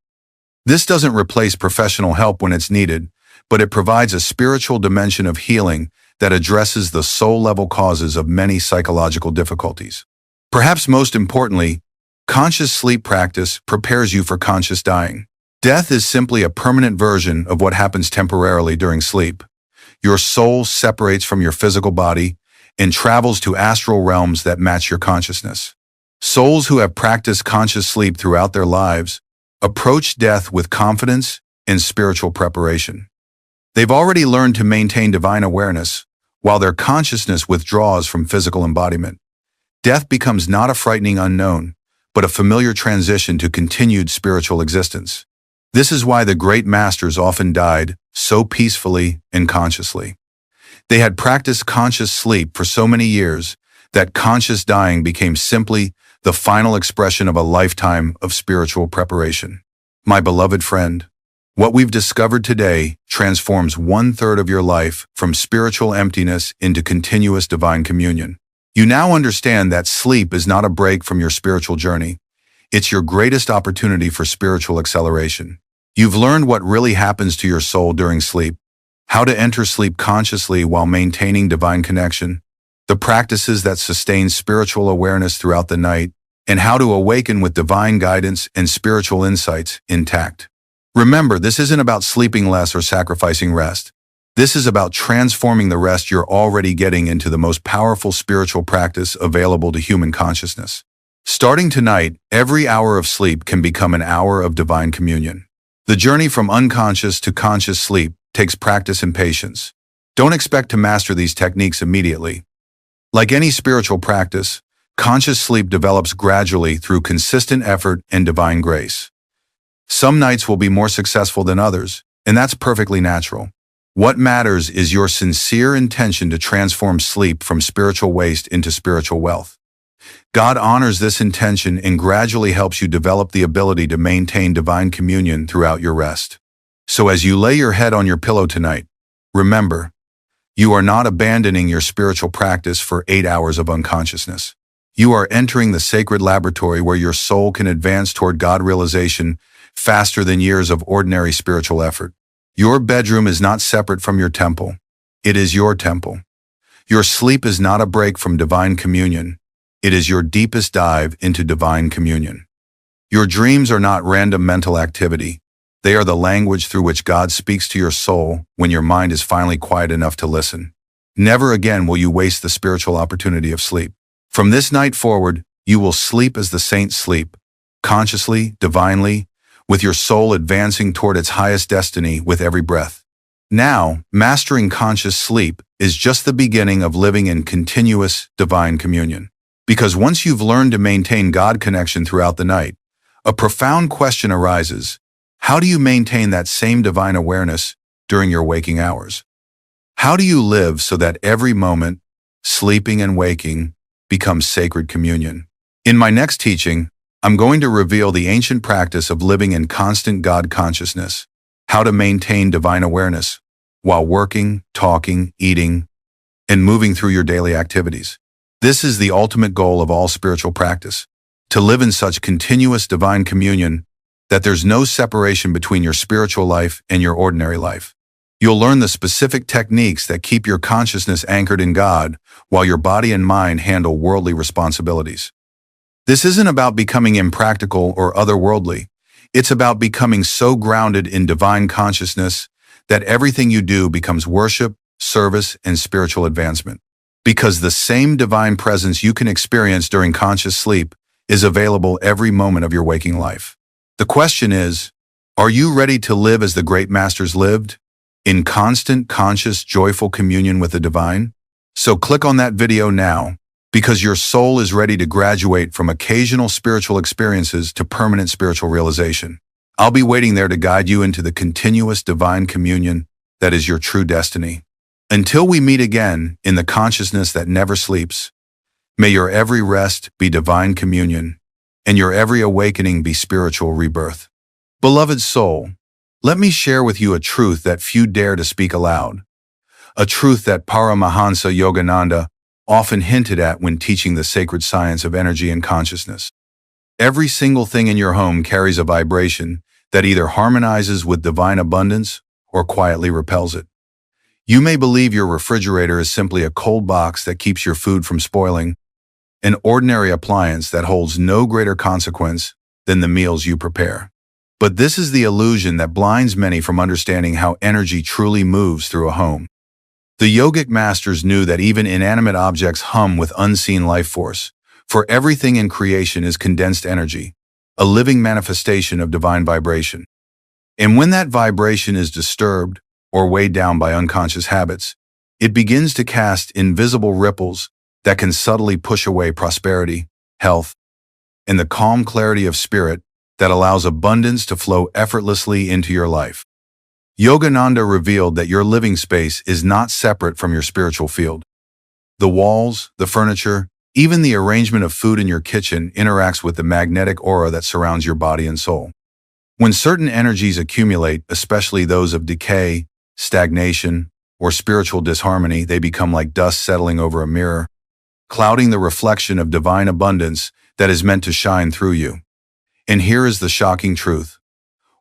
This doesn't replace professional help when it's needed, but it provides a spiritual dimension of healing that addresses the soul-level causes of many psychological difficulties. Perhaps most importantly, conscious sleep practice prepares you for conscious dying. Death is simply a permanent version of what happens temporarily during sleep. Your soul separates from your physical body and travels to astral realms that match your consciousness. Souls who have practiced conscious sleep throughout their lives approach death with confidence and spiritual preparation. They've already learned to maintain divine awareness while their consciousness withdraws from physical embodiment. Death becomes not a frightening unknown, but a familiar transition to continued spiritual existence. This is why the great masters often died so peacefully and consciously. They had practiced conscious sleep for so many years that conscious dying became simply the final expression of a lifetime of spiritual preparation. My beloved friend, what we've discovered today transforms 1/3 of your life from spiritual emptiness into continuous divine communion. You now understand that sleep is not a break from your spiritual journey. It's your greatest opportunity for spiritual acceleration. You've learned what really happens to your soul during sleep, how to enter sleep consciously while maintaining divine connection, the practices that sustain spiritual awareness throughout the night, and how to awaken with divine guidance and spiritual insights intact. Remember, this isn't about sleeping less or sacrificing rest. This is about transforming the rest you're already getting into the most powerful spiritual practice available to human consciousness. Starting tonight, every hour of sleep can become an hour of divine communion. The journey from unconscious to conscious sleep takes practice and patience. Don't expect to master these techniques immediately. Like any spiritual practice, conscious sleep develops gradually through consistent effort and divine grace. Some nights will be more successful than others, and that's perfectly natural. What matters is your sincere intention to transform sleep from spiritual waste into spiritual wealth. God honors this intention and gradually helps you develop the ability to maintain divine communion throughout your rest. So as you lay your head on your pillow tonight, remember, you are not abandoning your spiritual practice for 8 hours of unconsciousness. You are entering the sacred laboratory where your soul can advance toward God realization faster than years of ordinary spiritual effort. Your bedroom is not separate from your temple. It is your temple. Your sleep is not a break from divine communion. It is your deepest dive into divine communion. Your dreams are not random mental activity. They are the language through which God speaks to your soul when your mind is finally quiet enough to listen. Never again will you waste the spiritual opportunity of sleep. From this night forward, you will sleep as the saints sleep, consciously, divinely, with your soul advancing toward its highest destiny with every breath. Now, mastering conscious sleep is just the beginning of living in continuous divine communion. Because once you've learned to maintain God connection throughout the night, a profound question arises. How do you maintain that same divine awareness during your waking hours? How do you live so that every moment, sleeping and waking, becomes sacred communion? In my next teaching, I'm going to reveal the ancient practice of living in constant God consciousness, how to maintain divine awareness while working, talking, eating, and moving through your daily activities. This is the ultimate goal of all spiritual practice, to live in such continuous divine communion that there's no separation between your spiritual life and your ordinary life. You'll learn the specific techniques that keep your consciousness anchored in God while your body and mind handle worldly responsibilities. This isn't about becoming impractical or otherworldly. It's about becoming so grounded in divine consciousness that everything you do becomes worship, service, and spiritual advancement. Because the same divine presence you can experience during conscious sleep is available every moment of your waking life. The question is, are you ready to live as the great masters lived, in constant, conscious, joyful communion with the divine? So click on that video now, because your soul is ready to graduate from occasional spiritual experiences to permanent spiritual realization. I'll be waiting there to guide you into the continuous divine communion that is your true destiny. Until we meet again in the consciousness that never sleeps, may your every rest be divine communion, and your every awakening be spiritual rebirth. Beloved soul, let me share with you a truth that few dare to speak aloud, a truth that Paramahansa Yogananda often hinted at when teaching the sacred science of energy and consciousness. Every single thing in your home carries a vibration that either harmonizes with divine abundance or quietly repels it. You may believe your refrigerator is simply a cold box that keeps your food from spoiling, an ordinary appliance that holds no greater consequence than the meals you prepare. But this is the illusion that blinds many from understanding how energy truly moves through a home. The yogic masters knew that even inanimate objects hum with unseen life force, for everything in creation is condensed energy, a living manifestation of divine vibration. And when that vibration is disturbed or weighed down by unconscious habits, it begins to cast invisible ripples that can subtly push away prosperity, health, and the calm clarity of spirit that allows abundance to flow effortlessly into your life. Yogananda revealed that your living space is not separate from your spiritual field. The walls, the furniture, even the arrangement of food in your kitchen interacts with the magnetic aura that surrounds your body and soul. When certain energies accumulate, especially those of decay, stagnation, or spiritual disharmony, they become like dust settling over a mirror, clouding the reflection of divine abundance that is meant to shine through you. And here is the shocking truth.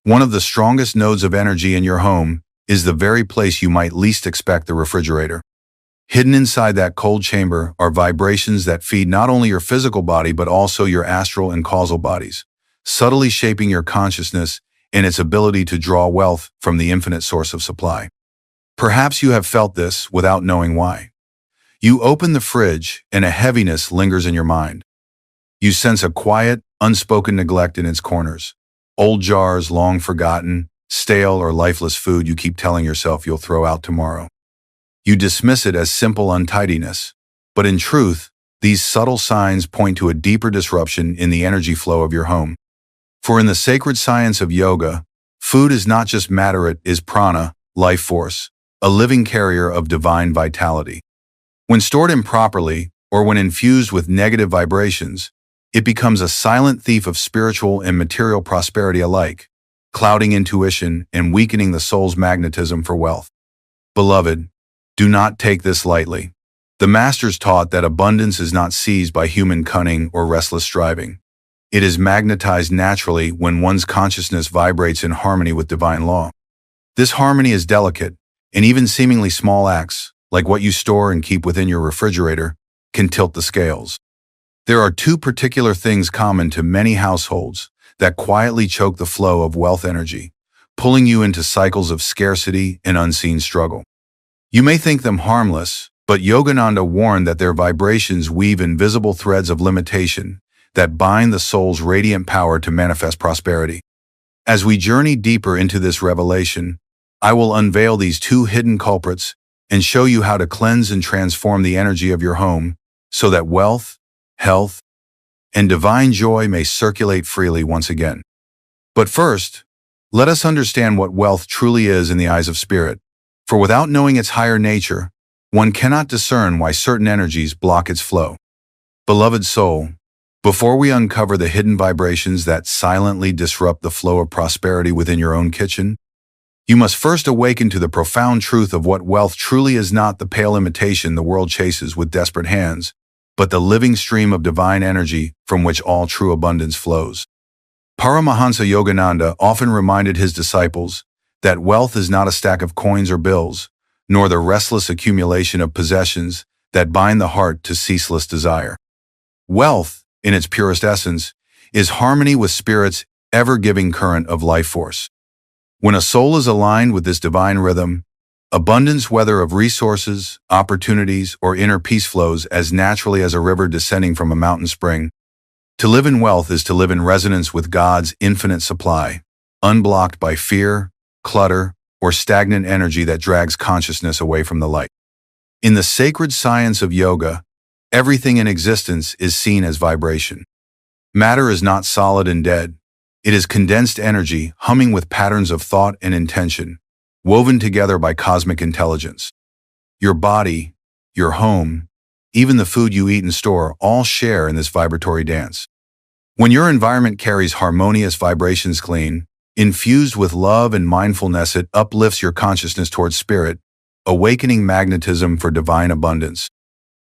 One of the strongest nodes of energy in your home is the very place you might least expect, the refrigerator. Hidden inside that cold chamber are vibrations that feed not only your physical body but also your astral and causal bodies, subtly shaping your consciousness and its ability to draw wealth from the infinite source of supply. Perhaps you have felt this without knowing why. You open the fridge and a heaviness lingers in your mind. You sense a quiet, unspoken neglect in its corners. Old jars, long forgotten, stale or lifeless food you keep telling yourself you'll throw out tomorrow. You dismiss it as simple untidiness, but in truth, these subtle signs point to a deeper disruption in the energy flow of your home. For in the sacred science of yoga, food is not just matter, it is prana, life force, a living carrier of divine vitality. When stored improperly, or when infused with negative vibrations, it becomes a silent thief of spiritual and material prosperity alike, clouding intuition and weakening the soul's magnetism for wealth. Beloved, do not take this lightly. The masters taught that abundance is not seized by human cunning or restless striving. It is magnetized naturally when one's consciousness vibrates in harmony with divine law. This harmony is delicate, and even seemingly small acts, like what you store and keep within your refrigerator, can tilt the scales. There are two particular things common to many households that quietly choke the flow of wealth energy, pulling you into cycles of scarcity and unseen struggle. You may think them harmless, but Yogananda warned that their vibrations weave invisible threads of limitation that bind the soul's radiant power to manifest prosperity. As we journey deeper into this revelation, I will unveil these two hidden culprits and show you how to cleanse and transform the energy of your home so that wealth, health, and divine joy may circulate freely once again. But first, let us understand what wealth truly is in the eyes of spirit, for without knowing its higher nature, one cannot discern why certain energies block its flow. Beloved soul, before we uncover the hidden vibrations that silently disrupt the flow of prosperity within your own kitchen, you must first awaken to the profound truth of what wealth truly is: not the pale imitation the world chases with desperate hands, but the living stream of divine energy from which all true abundance flows. Paramahansa Yogananda often reminded his disciples that wealth is not a stack of coins or bills, nor the restless accumulation of possessions that bind the heart to ceaseless desire. Wealth, in its purest essence, is harmony with spirit's ever-giving current of life force. When a soul is aligned with this divine rhythm, abundance, whether of resources, opportunities, or inner peace, flows as naturally as a river descending from a mountain spring. To live in wealth is to live in resonance with God's infinite supply, unblocked by fear, clutter, or stagnant energy that drags consciousness away from the light. In the sacred science of yoga, everything in existence is seen as vibration. Matter is not solid and dead. It is condensed energy humming with patterns of thought and intention, woven together by cosmic intelligence. Your body, your home, even the food you eat and store all share in this vibratory dance. When your environment carries harmonious vibrations, clean, infused with love and mindfulness, it uplifts your consciousness towards spirit, awakening magnetism for divine abundance.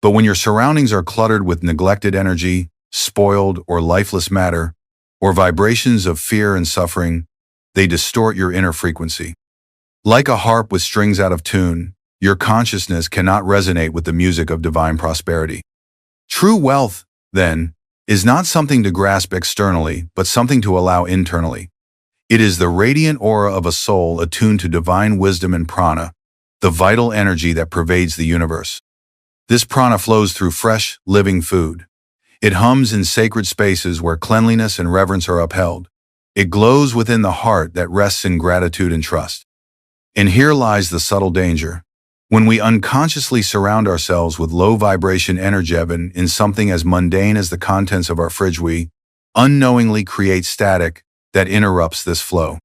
But when your surroundings are cluttered with neglected energy, spoiled or lifeless matter, or vibrations of fear and suffering, they distort your inner frequency. Like a harp with strings out of tune, your consciousness cannot resonate with the music of divine prosperity. True wealth, then, is not something to grasp externally, but something to allow internally. It is the radiant aura of a soul attuned to divine wisdom and prana, the vital energy that pervades the universe. This prana flows through fresh, living food. It hums in sacred spaces where cleanliness and reverence are upheld. It glows within the heart that rests in gratitude and trust. And here lies the subtle danger. When we unconsciously surround ourselves with low-vibration energy in something as mundane as the contents of our fridge, we unknowingly create static that interrupts this flow.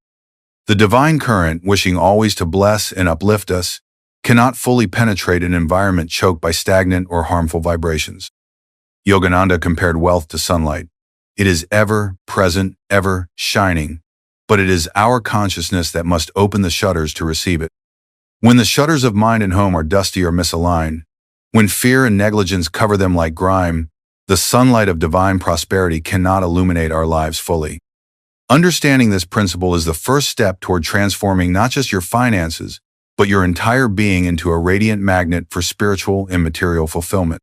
The divine current, wishing always to bless and uplift us, cannot fully penetrate an environment choked by stagnant or harmful vibrations. Yogananda compared wealth to sunlight. It is ever present, ever shining, but it is our consciousness that must open the shutters to receive it. When the shutters of mind and home are dusty or misaligned, when fear and negligence cover them like grime, the sunlight of divine prosperity cannot illuminate our lives fully. Understanding this principle is the first step toward transforming not just your finances, but your entire being into a radiant magnet for spiritual and material fulfillment.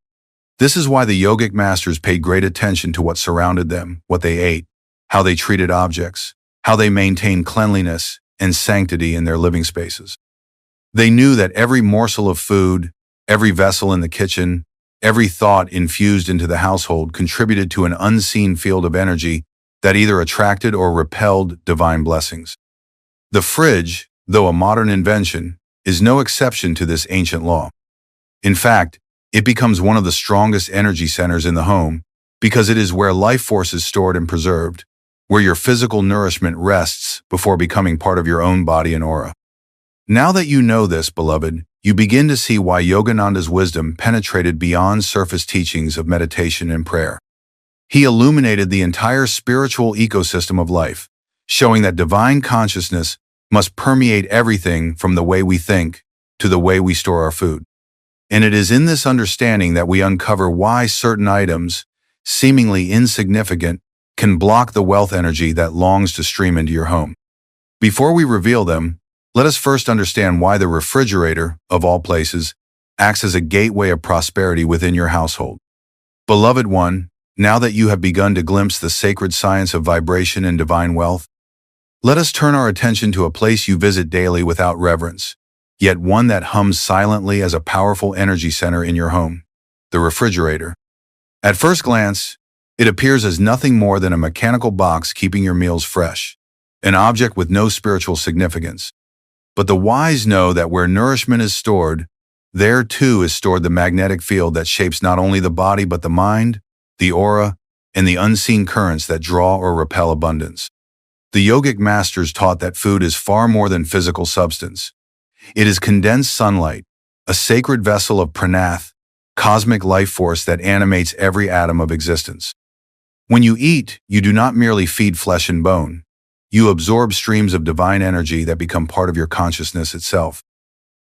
This is why the yogic masters paid great attention to what surrounded them, what they ate, how they treated objects, how they maintained cleanliness and sanctity in their living spaces. They knew that every morsel of food, every vessel in the kitchen, every thought infused into the household contributed to an unseen field of energy that either attracted or repelled divine blessings. The fridge, though a modern invention, is no exception to this ancient law. In fact, it becomes one of the strongest energy centers in the home because it is where life force is stored and preserved, where your physical nourishment rests before becoming part of your own body and aura. Now that you know this, beloved, you begin to see why Yogananda's wisdom penetrated beyond surface teachings of meditation and prayer. He illuminated the entire spiritual ecosystem of life, showing that divine consciousness must permeate everything from the way we think to the way we store our food. And it is in this understanding that we uncover why certain items, seemingly insignificant, can block the wealth energy that longs to stream into your home. Before we reveal them, let us first understand why the refrigerator, of all places, acts as a gateway of prosperity within your household. Beloved one, now that you have begun to glimpse the sacred science of vibration and divine wealth, let us turn our attention to a place you visit daily without reverence, yet one that hums silently as a powerful energy center in your home, the refrigerator. At first glance, it appears as nothing more than a mechanical box keeping your meals fresh, an object with no spiritual significance. But the wise know that where nourishment is stored, there too is stored the magnetic field that shapes not only the body but the mind, the aura, and the unseen currents that draw or repel abundance. The yogic masters taught that food is far more than physical substance. It is condensed sunlight, a sacred vessel of pranath, cosmic life force that animates every atom of existence. When you eat, you do not merely feed flesh and bone. You absorb streams of divine energy that become part of your consciousness itself.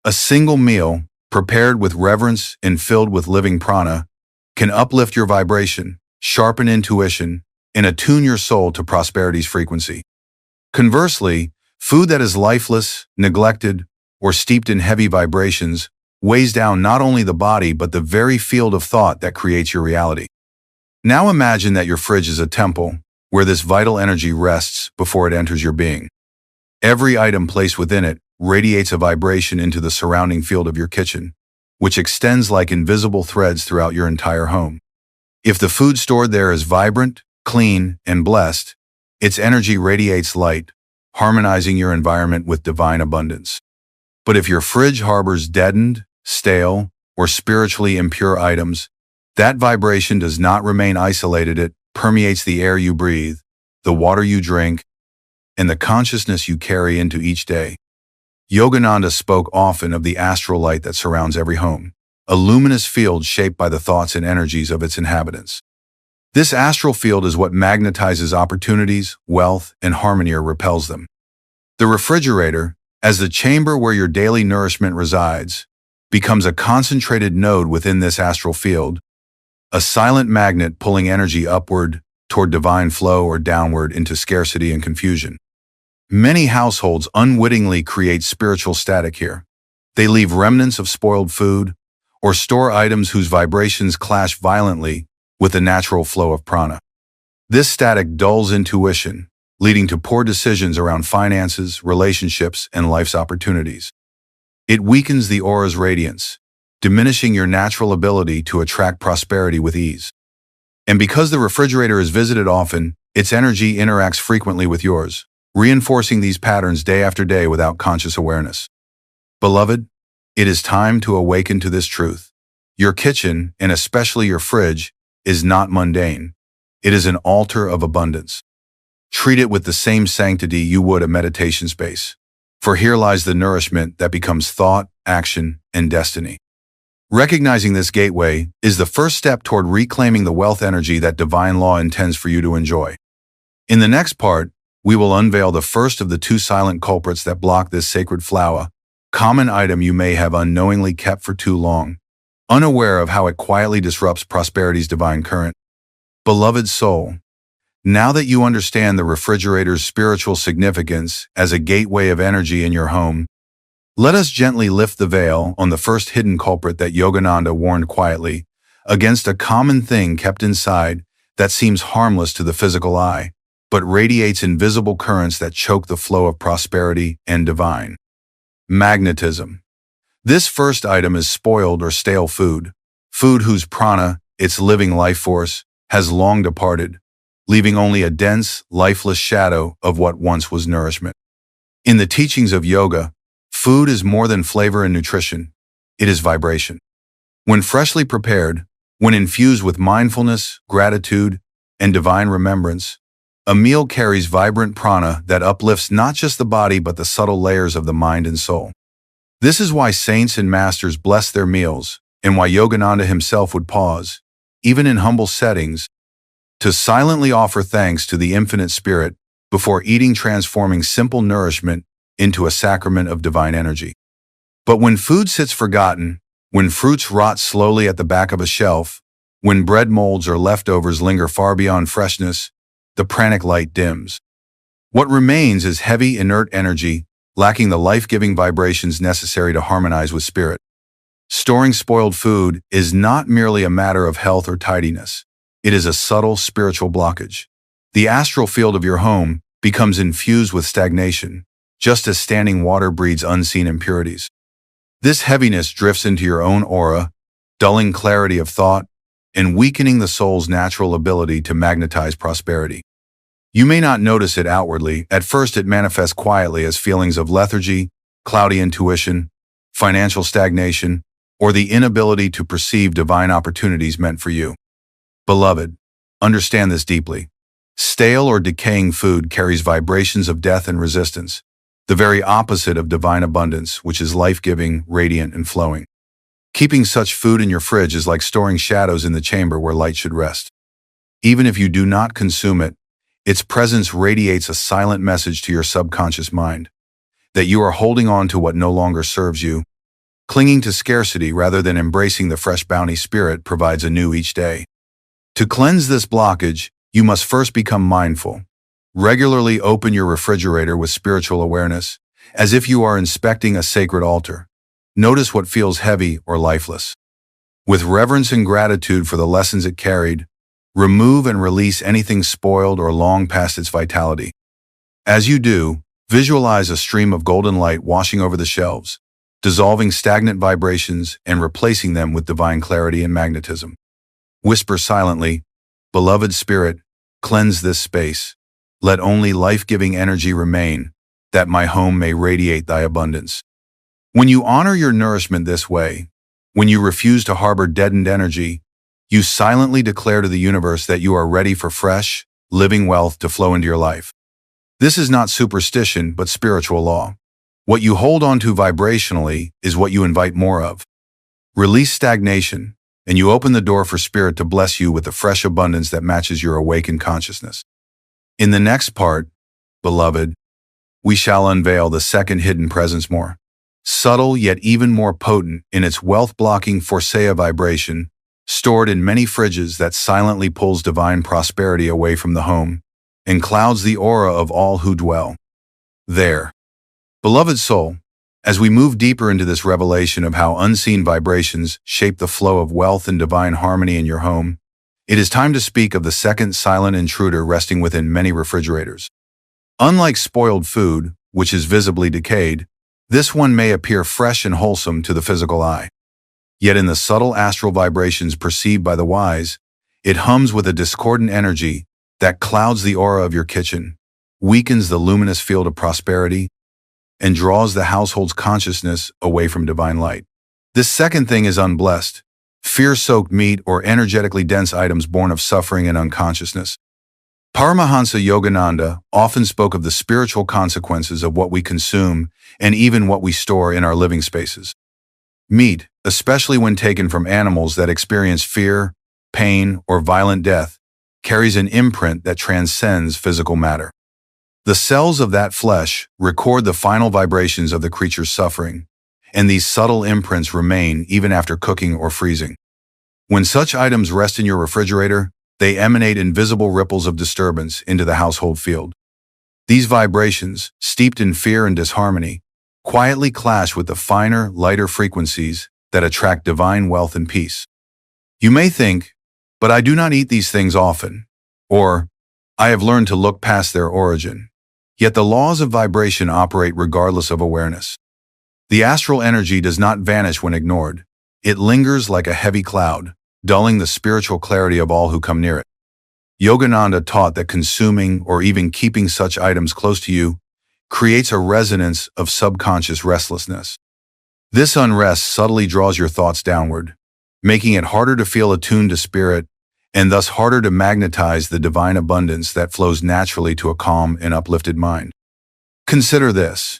A single meal, prepared with reverence and filled with living prana, can uplift your vibration, sharpen intuition, and attune your soul to prosperity's frequency. Conversely, food that is lifeless, neglected, or steeped in heavy vibrations weighs down not only the body but the very field of thought that creates your reality. Now imagine that your fridge is a temple, where this vital energy rests before it enters your being. Every item placed within it radiates a vibration into the surrounding field of your kitchen, which extends like invisible threads throughout your entire home. If the food stored there is vibrant, clean, and blessed, its energy radiates light, harmonizing your environment with divine abundance. But if your fridge harbors deadened, stale, or spiritually impure items, that vibration does not remain isolated. It permeates the air you breathe, the water you drink, and the consciousness you carry into each day. Yogananda spoke often of the astral light that surrounds every home, a luminous field shaped by the thoughts and energies of its inhabitants. This astral field is what magnetizes opportunities, wealth, and harmony or repels them. The refrigerator, as the chamber where your daily nourishment resides, becomes a concentrated node within this astral field, a silent magnet pulling energy upward toward divine flow or downward into scarcity and confusion. Many households unwittingly create spiritual static here. They leave remnants of spoiled food or store items whose vibrations clash violently with the natural flow of prana. This static dulls intuition, leading to poor decisions around finances, relationships, and life's opportunities. It weakens the aura's radiance, diminishing your natural ability to attract prosperity with ease. And because the refrigerator is visited often, its energy interacts frequently with yours, reinforcing these patterns day after day without conscious awareness. Beloved, it is time to awaken to this truth. Your kitchen, and especially your fridge, is not mundane. It is an altar of abundance. Treat it with the same sanctity you would a meditation space, for here lies the nourishment that becomes thought, action, and destiny. Recognizing this gateway is the first step toward reclaiming the wealth energy that divine law intends for you to enjoy. In the next part, we will unveil the first of the two silent culprits that block this sacred flower, common item you may have unknowingly kept for too long, unaware of how it quietly disrupts prosperity's divine current. Beloved soul, now that you understand the refrigerator's spiritual significance as a gateway of energy in your home, let us gently lift the veil on the first hidden culprit that Yogananda warned quietly against, a common thing kept inside that seems harmless to the physical eye, but radiates invisible currents that choke the flow of prosperity and divine. Magnetism. This first item is spoiled or stale food, food whose prana, its living life force, has long departed, leaving only a dense, lifeless shadow of what once was nourishment. In the teachings of yoga, food is more than flavor and nutrition. It is vibration. When freshly prepared, when infused with mindfulness, gratitude, and divine remembrance, a meal carries vibrant prana that uplifts not just the body but the subtle layers of the mind and soul. This is why saints and masters bless their meals, and why Yogananda himself would pause, even in humble settings, to silently offer thanks to the infinite spirit before eating, transforming simple nourishment into a sacrament of divine energy. But when food sits forgotten, when fruits rot slowly at the back of a shelf, when bread molds or leftovers linger far beyond freshness, the pranic light dims. What remains is heavy, inert energy, lacking the life-giving vibrations necessary to harmonize with spirit. Storing spoiled food is not merely a matter of health or tidiness. It is a subtle spiritual blockage. The astral field of your home becomes infused with stagnation, just as standing water breeds unseen impurities. This heaviness drifts into your own aura, dulling clarity of thought and weakening the soul's natural ability to magnetize prosperity. You may not notice it outwardly. At first, it manifests quietly as feelings of lethargy, cloudy intuition, financial stagnation, or the inability to perceive divine opportunities meant for you. Beloved, understand this deeply. Stale or decaying food carries vibrations of death and resistance, the very opposite of divine abundance, which is life-giving, radiant, and flowing. Keeping such food in your fridge is like storing shadows in the chamber where light should rest. Even if you do not consume it, its presence radiates a silent message to your subconscious mind that you are holding on to what no longer serves you. Clinging to scarcity rather than embracing the fresh bounty spirit provides anew each day. To cleanse this blockage, you must first become mindful. Regularly open your refrigerator with spiritual awareness, as if you are inspecting a sacred altar. Notice what feels heavy or lifeless. With reverence and gratitude for the lessons it carried, remove and release anything spoiled or long past its vitality. As you do, visualize a stream of golden light washing over the shelves, dissolving stagnant vibrations and replacing them with divine clarity and magnetism. Whisper silently, "Beloved Spirit, cleanse this space. Let only life-giving energy remain, that my home may radiate thy abundance." When you honor your nourishment this way, when you refuse to harbor deadened energy, you silently declare to the universe that you are ready for fresh, living wealth to flow into your life. This is not superstition, but spiritual law. What you hold on to vibrationally is what you invite more of. Release stagnation, and you open the door for spirit to bless you with the fresh abundance that matches your awakened consciousness. In the next part, beloved, we shall unveil the second hidden presence, more subtle yet even more potent in its wealth-blocking Forcea vibration, stored in many fridges that silently pulls divine prosperity away from the home and clouds the aura of all who dwell there. Beloved soul, as we move deeper into this revelation of how unseen vibrations shape the flow of wealth and divine harmony in your home, it is time to speak of the second silent intruder resting within many refrigerators. Unlike spoiled food, which is visibly decayed, this one may appear fresh and wholesome to the physical eye. Yet in the subtle astral vibrations perceived by the wise, it hums with a discordant energy that clouds the aura of your kitchen, weakens the luminous field of prosperity, and draws the household's consciousness away from divine light. This second thing is unblessed, fear-soaked meat or energetically dense items born of suffering and unconsciousness. Paramahansa Yogananda often spoke of the spiritual consequences of what we consume and even what we store in our living spaces. Meat, especially when taken from animals that experience fear, pain, or violent death, carries an imprint that transcends physical matter. The cells of that flesh record the final vibrations of the creature's suffering, and these subtle imprints remain even after cooking or freezing. When such items rest in your refrigerator, they emanate invisible ripples of disturbance into the household field. These vibrations, steeped in fear and disharmony, quietly clash with the finer, lighter frequencies that attract divine wealth and peace. You may think, "But I do not eat these things often," or "I have learned to look past their origin." Yet the laws of vibration operate regardless of awareness. The astral energy does not vanish when ignored. It lingers like a heavy cloud, dulling the spiritual clarity of all who come near it. Yogananda taught that consuming or even keeping such items close to you creates a resonance of subconscious restlessness. This unrest subtly draws your thoughts downward, making it harder to feel attuned to spirit and thus harder to magnetize the divine abundance that flows naturally to a calm and uplifted mind. Consider this.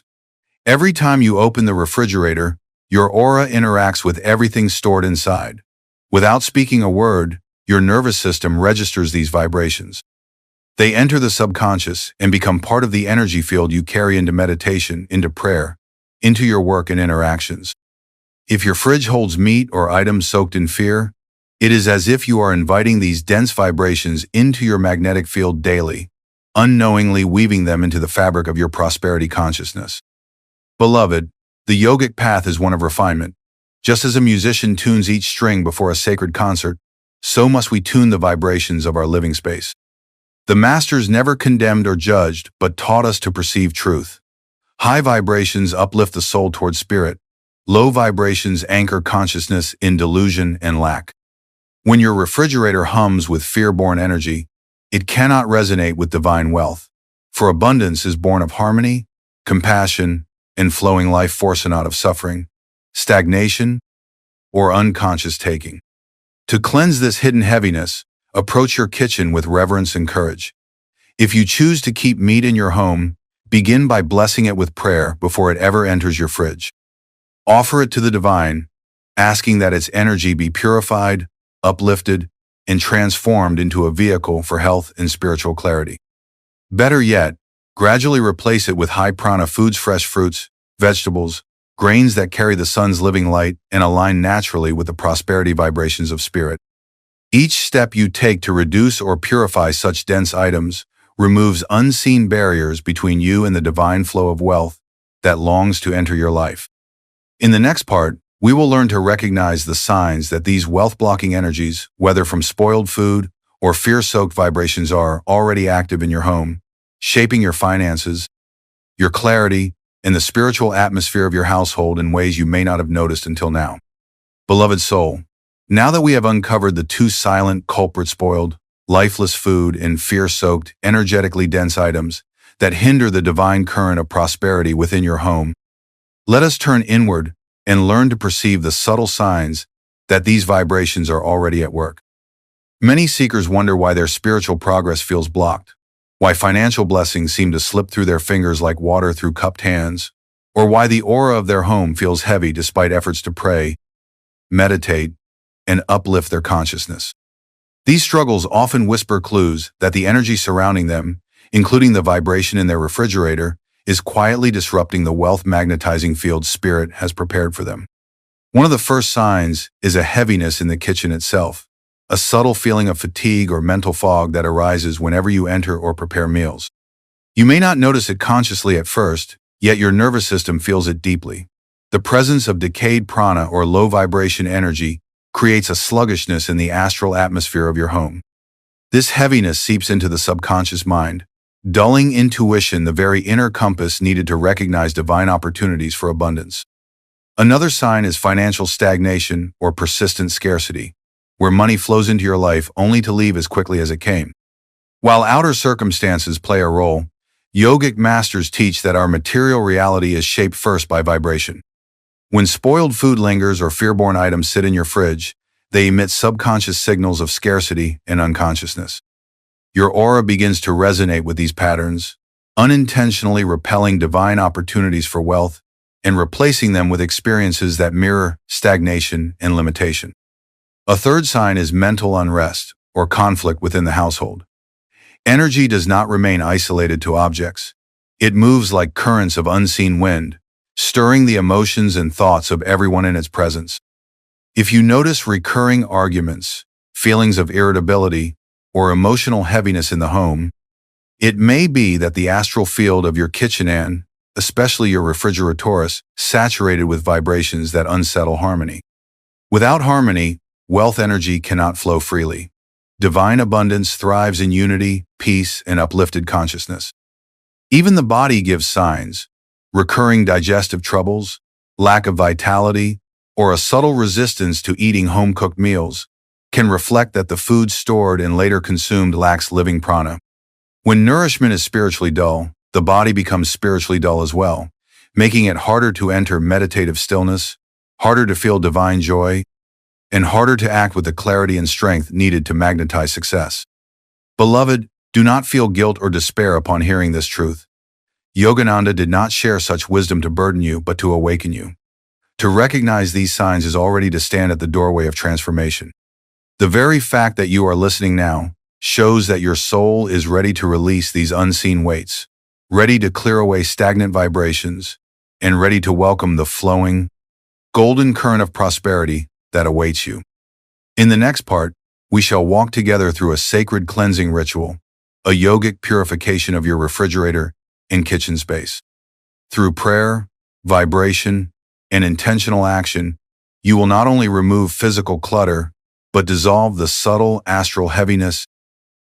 Every time you open the refrigerator, your aura interacts with everything stored inside. Without speaking a word, your nervous system registers these vibrations. They enter the subconscious and become part of the energy field you carry into meditation, into prayer, into your work and interactions. If your fridge holds meat or items soaked in fear, it is as if you are inviting these dense vibrations into your magnetic field daily, unknowingly weaving them into the fabric of your prosperity consciousness. Beloved, the yogic path is one of refinement. Just as a musician tunes each string before a sacred concert, so must we tune the vibrations of our living space. The masters never condemned or judged, but taught us to perceive truth. High vibrations uplift the soul toward spirit. Low vibrations anchor consciousness in delusion and lack. When your refrigerator hums with fear-born energy, it cannot resonate with divine wealth, for abundance is born of harmony, compassion, and flowing life force, and not of suffering, stagnation, or unconscious taking. To cleanse this hidden heaviness, approach your kitchen with reverence and courage. If you choose to keep meat in your home, begin by blessing it with prayer before it ever enters your fridge. Offer it to the divine, asking that its energy be purified, uplifted, and transformed into a vehicle for health and spiritual clarity. Better yet, gradually replace it with high prana foods, fresh fruits, vegetables, grains that carry the sun's living light and align naturally with the prosperity vibrations of spirit. Each step you take to reduce or purify such dense items removes unseen barriers between you and the divine flow of wealth that longs to enter your life. In the next part, we will learn to recognize the signs that these wealth-blocking energies, whether from spoiled food or fear-soaked vibrations, are already active in your home, shaping your finances, your clarity, and the spiritual atmosphere of your household in ways you may not have noticed until now. Beloved soul, now that we have uncovered the two silent culprits, spoiled, lifeless food and fear-soaked, energetically dense items that hinder the divine current of prosperity within your home, let us turn inward and learn to perceive the subtle signs that these vibrations are already at work. Many seekers wonder why their spiritual progress feels blocked, why financial blessings seem to slip through their fingers like water through cupped hands, or why the aura of their home feels heavy despite efforts to pray, meditate, and uplift their consciousness. These struggles often whisper clues that the energy surrounding them, including the vibration in their refrigerator, is quietly disrupting the wealth magnetizing field spirit has prepared for them. One of the first signs is a heaviness in the kitchen itself, a subtle feeling of fatigue or mental fog that arises whenever you enter or prepare meals. You may not notice it consciously at first, yet your nervous system feels it deeply. The presence of decayed prana or low vibration energy creates a sluggishness in the astral atmosphere of your home. This heaviness seeps into the subconscious mind, dulling intuition, the very inner compass needed to recognize divine opportunities for abundance. Another sign is financial stagnation or persistent scarcity, where money flows into your life only to leave as quickly as it came. While outer circumstances play a role, yogic masters teach that our material reality is shaped first by vibration. When spoiled food lingers or fear-born items sit in your fridge, they emit subconscious signals of scarcity and unconsciousness. Your aura begins to resonate with these patterns, unintentionally repelling divine opportunities for wealth and replacing them with experiences that mirror stagnation and limitation. A third sign is mental unrest or conflict within the household. Energy does not remain isolated to objects. It moves like currents of unseen wind, stirring the emotions and thoughts of everyone in its presence. If you notice recurring arguments, feelings of irritability, or emotional heaviness in the home, it may be that the astral field of your kitchen, and especially your refrigerator, is saturated with vibrations that unsettle harmony. Without harmony, wealth energy cannot flow freely. Divine abundance thrives in unity, peace, and uplifted consciousness. Even the body gives signs. Recurring digestive troubles, lack of vitality, or a subtle resistance to eating home-cooked meals can reflect that the food stored and later consumed lacks living prana. When nourishment is spiritually dull, the body becomes spiritually dull as well, making it harder to enter meditative stillness, harder to feel divine joy, and harder to act with the clarity and strength needed to magnetize success. Beloved, do not feel guilt or despair upon hearing this truth. Yogananda did not share such wisdom to burden you, but to awaken you. To recognize these signs is already to stand at the doorway of transformation. The very fact that you are listening now shows that your soul is ready to release these unseen weights, ready to clear away stagnant vibrations, and ready to welcome the flowing, golden current of prosperity that awaits you. In the next part, we shall walk together through a sacred cleansing ritual, a yogic purification of your refrigerator and kitchen space. Through prayer, vibration, and intentional action, you will not only remove physical clutter, but dissolve the subtle astral heaviness,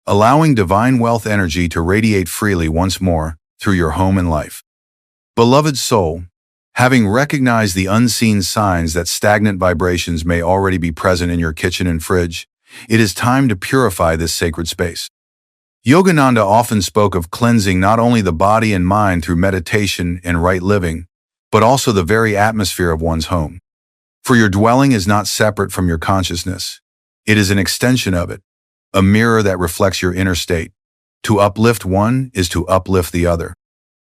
allowing divine wealth energy to radiate freely once more through your home and life. Beloved soul, having recognized the unseen signs that stagnant vibrations may already be present in your kitchen and fridge, it is time to purify this sacred space. Yogananda often spoke of cleansing not only the body and mind through meditation and right living, but also the very atmosphere of one's home. For your dwelling is not separate from your consciousness. It is an extension of it, a mirror that reflects your inner state. To uplift one is to uplift the other.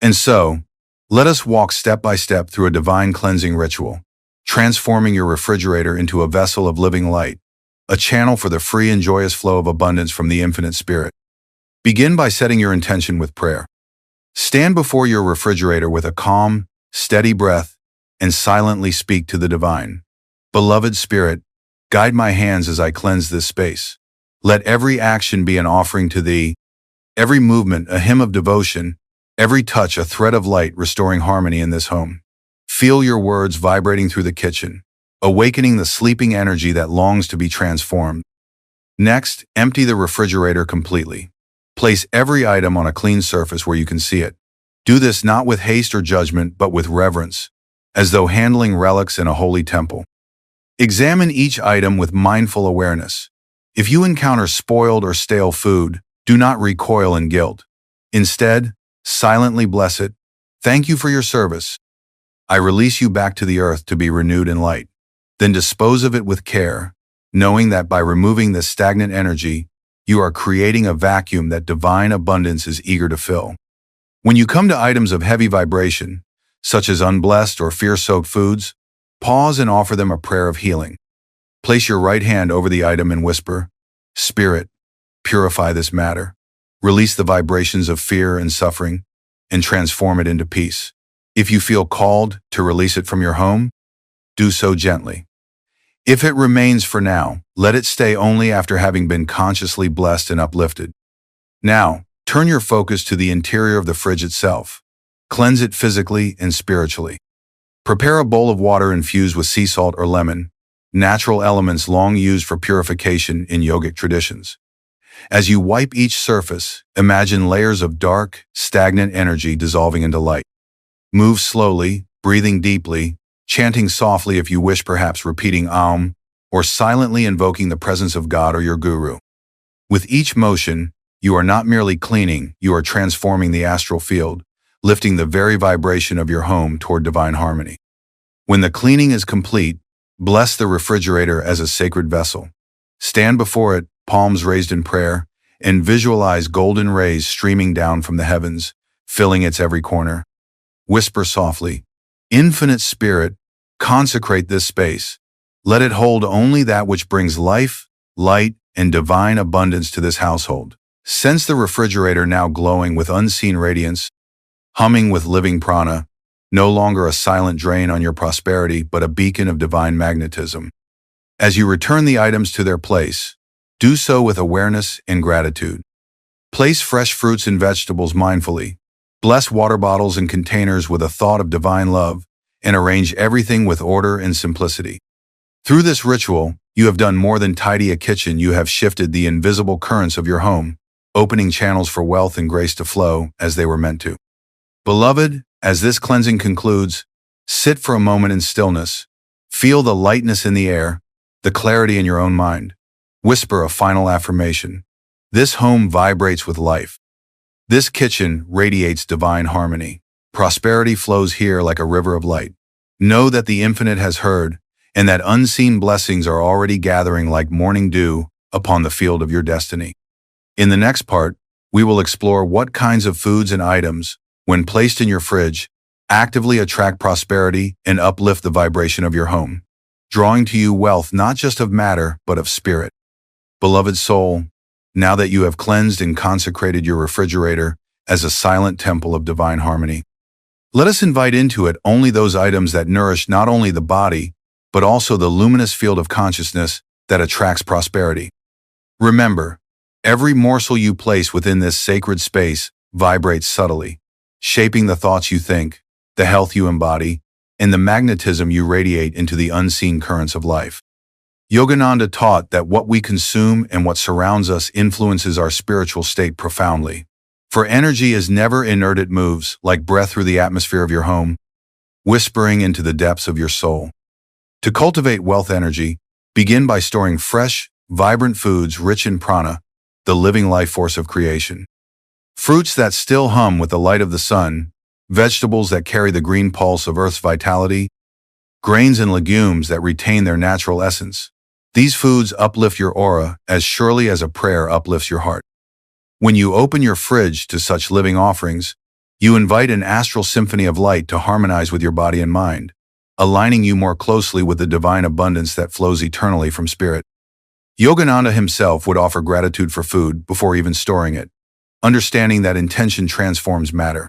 And so, let us walk step by step through a divine cleansing ritual, transforming your refrigerator into a vessel of living light, a channel for the free and joyous flow of abundance from the infinite spirit. Begin by setting your intention with prayer. Stand before your refrigerator with a calm, steady breath and silently speak to the divine. Beloved Spirit, guide my hands as I cleanse this space. Let every action be an offering to Thee, every movement a hymn of devotion, every touch a thread of light restoring harmony in this home. Feel your words vibrating through the kitchen, awakening the sleeping energy that longs to be transformed. Next, empty the refrigerator completely. Place every item on a clean surface where you can see it. Do this not with haste or judgment, but with reverence, as though handling relics in a holy temple. Examine each item with mindful awareness. If you encounter spoiled or stale food, do not recoil in guilt. Instead, silently bless it. Thank you for your service. I release you back to the earth to be renewed in light. Then dispose of it with care, knowing that by removing this stagnant energy, you are creating a vacuum that divine abundance is eager to fill. When you come to items of heavy vibration, such as unblessed or fear-soaked foods, pause and offer them a prayer of healing. Place your right hand over the item and whisper, Spirit, purify this matter. Release the vibrations of fear and suffering, and transform it into peace. If you feel called to release it from your home, do so gently. If it remains for now, let it stay only after having been consciously blessed and uplifted. Now, turn your focus to the interior of the fridge itself. Cleanse it physically and spiritually. Prepare a bowl of water infused with sea salt or lemon, natural elements long used for purification in yogic traditions. As you wipe each surface, imagine layers of dark, stagnant energy dissolving into light. Move slowly, breathing deeply, chanting softly if you wish, perhaps repeating Om, or silently invoking the presence of God or your guru. With each motion, you are not merely cleaning, you are transforming the astral field, lifting the very vibration of your home toward divine harmony. When the cleaning is complete, bless the refrigerator as a sacred vessel. Stand before it, palms raised in prayer, and visualize golden rays streaming down from the heavens, filling its every corner. Whisper softly, "Infinite Spirit, consecrate this space. Let it hold only that which brings life, light, and divine abundance to this household." Sense the refrigerator now glowing with unseen radiance, humming with living prana, no longer a silent drain on your prosperity, but a beacon of divine magnetism. As you return the items to their place, do so with awareness and gratitude. Place fresh fruits and vegetables mindfully. Bless water bottles and containers with a thought of divine love, and arrange everything with order and simplicity. Through this ritual, you have done more than tidy a kitchen. You have shifted the invisible currents of your home, opening channels for wealth and grace to flow as they were meant to. Beloved, as this cleansing concludes, sit for a moment in stillness. Feel the lightness in the air, the clarity in your own mind. Whisper a final affirmation. This home vibrates with life. This kitchen radiates divine harmony. Prosperity flows here like a river of light. Know that the infinite has heard, and that unseen blessings are already gathering like morning dew upon the field of your destiny. In the next part, we will explore what kinds of foods and items, when placed in your fridge, actively attract prosperity and uplift the vibration of your home, drawing to you wealth not just of matter, but of spirit. Beloved soul, now that you have cleansed and consecrated your refrigerator as a silent temple of divine harmony, let us invite into it only those items that nourish not only the body, but also the luminous field of consciousness that attracts prosperity. Remember, every morsel you place within this sacred space vibrates subtly, shaping the thoughts you think, the health you embody, and the magnetism you radiate into the unseen currents of life. Yogananda taught that what we consume and what surrounds us influences our spiritual state profoundly. For energy is never inert, it moves, like breath through the atmosphere of your home, whispering into the depths of your soul. To cultivate wealth energy, begin by storing fresh, vibrant foods rich in prana, the living life force of creation. Fruits that still hum with the light of the sun, vegetables that carry the green pulse of Earth's vitality, grains and legumes that retain their natural essence. These foods uplift your aura as surely as a prayer uplifts your heart. When you open your fridge to such living offerings, you invite an astral symphony of light to harmonize with your body and mind, aligning you more closely with the divine abundance that flows eternally from spirit. Yogananda himself would offer gratitude for food before even storing it, understanding that intention transforms matter.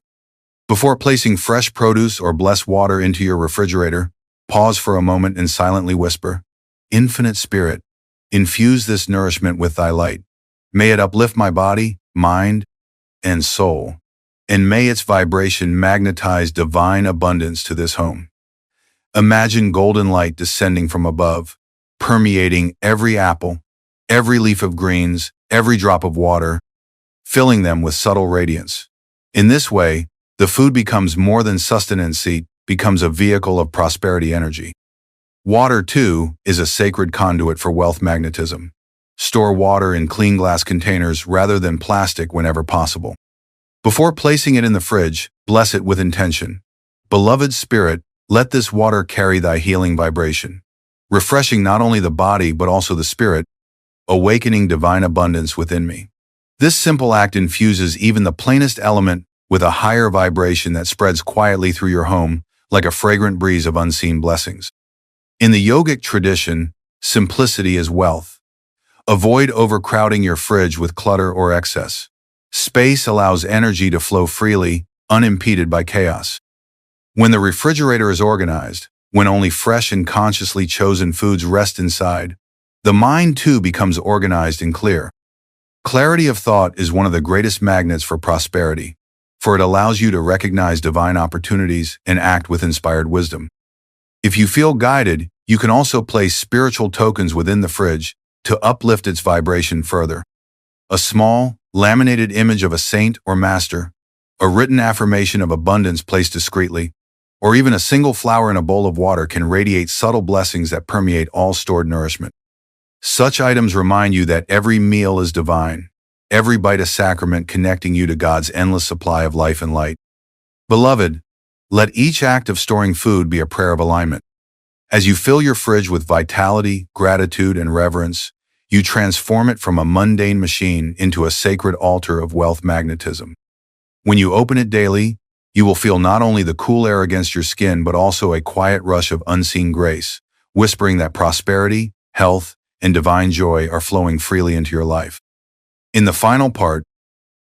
Before placing fresh produce or blessed water into your refrigerator, pause for a moment and silently whisper, "Infinite Spirit, infuse this nourishment with thy light. May it uplift my body, mind, and soul, and may its vibration magnetize divine abundance to this home." Imagine golden light descending from above, permeating every apple, every leaf of greens, every drop of water, filling them with subtle radiance. In this way, the food becomes more than sustenance, it becomes a vehicle of prosperity energy. Water, too, is a sacred conduit for wealth magnetism. Store water in clean glass containers rather than plastic whenever possible. Before placing it in the fridge, bless it with intention. Beloved Spirit, let this water carry thy healing vibration, refreshing not only the body but also the spirit, awakening divine abundance within me. This simple act infuses even the plainest element with a higher vibration that spreads quietly through your home like a fragrant breeze of unseen blessings. In the yogic tradition, simplicity is wealth. Avoid overcrowding your fridge with clutter or excess. Space allows energy to flow freely, unimpeded by chaos. When the refrigerator is organized, when only fresh and consciously chosen foods rest inside, the mind too becomes organized and clear. Clarity of thought is one of the greatest magnets for prosperity, for it allows you to recognize divine opportunities and act with inspired wisdom. If you feel guided, you can also place spiritual tokens within the fridge to uplift its vibration further. A small, laminated image of a saint or master, a written affirmation of abundance placed discreetly, or even a single flower in a bowl of water can radiate subtle blessings that permeate all stored nourishment. Such items remind you that every meal is divine, every bite a sacrament connecting you to God's endless supply of life and light. Beloved, let each act of storing food be a prayer of alignment. As you fill your fridge with vitality, gratitude, and reverence, you transform it from a mundane machine into a sacred altar of wealth magnetism. When you open it daily, you will feel not only the cool air against your skin, but also a quiet rush of unseen grace, whispering that prosperity, health, and divine joy are flowing freely into your life. In the final part,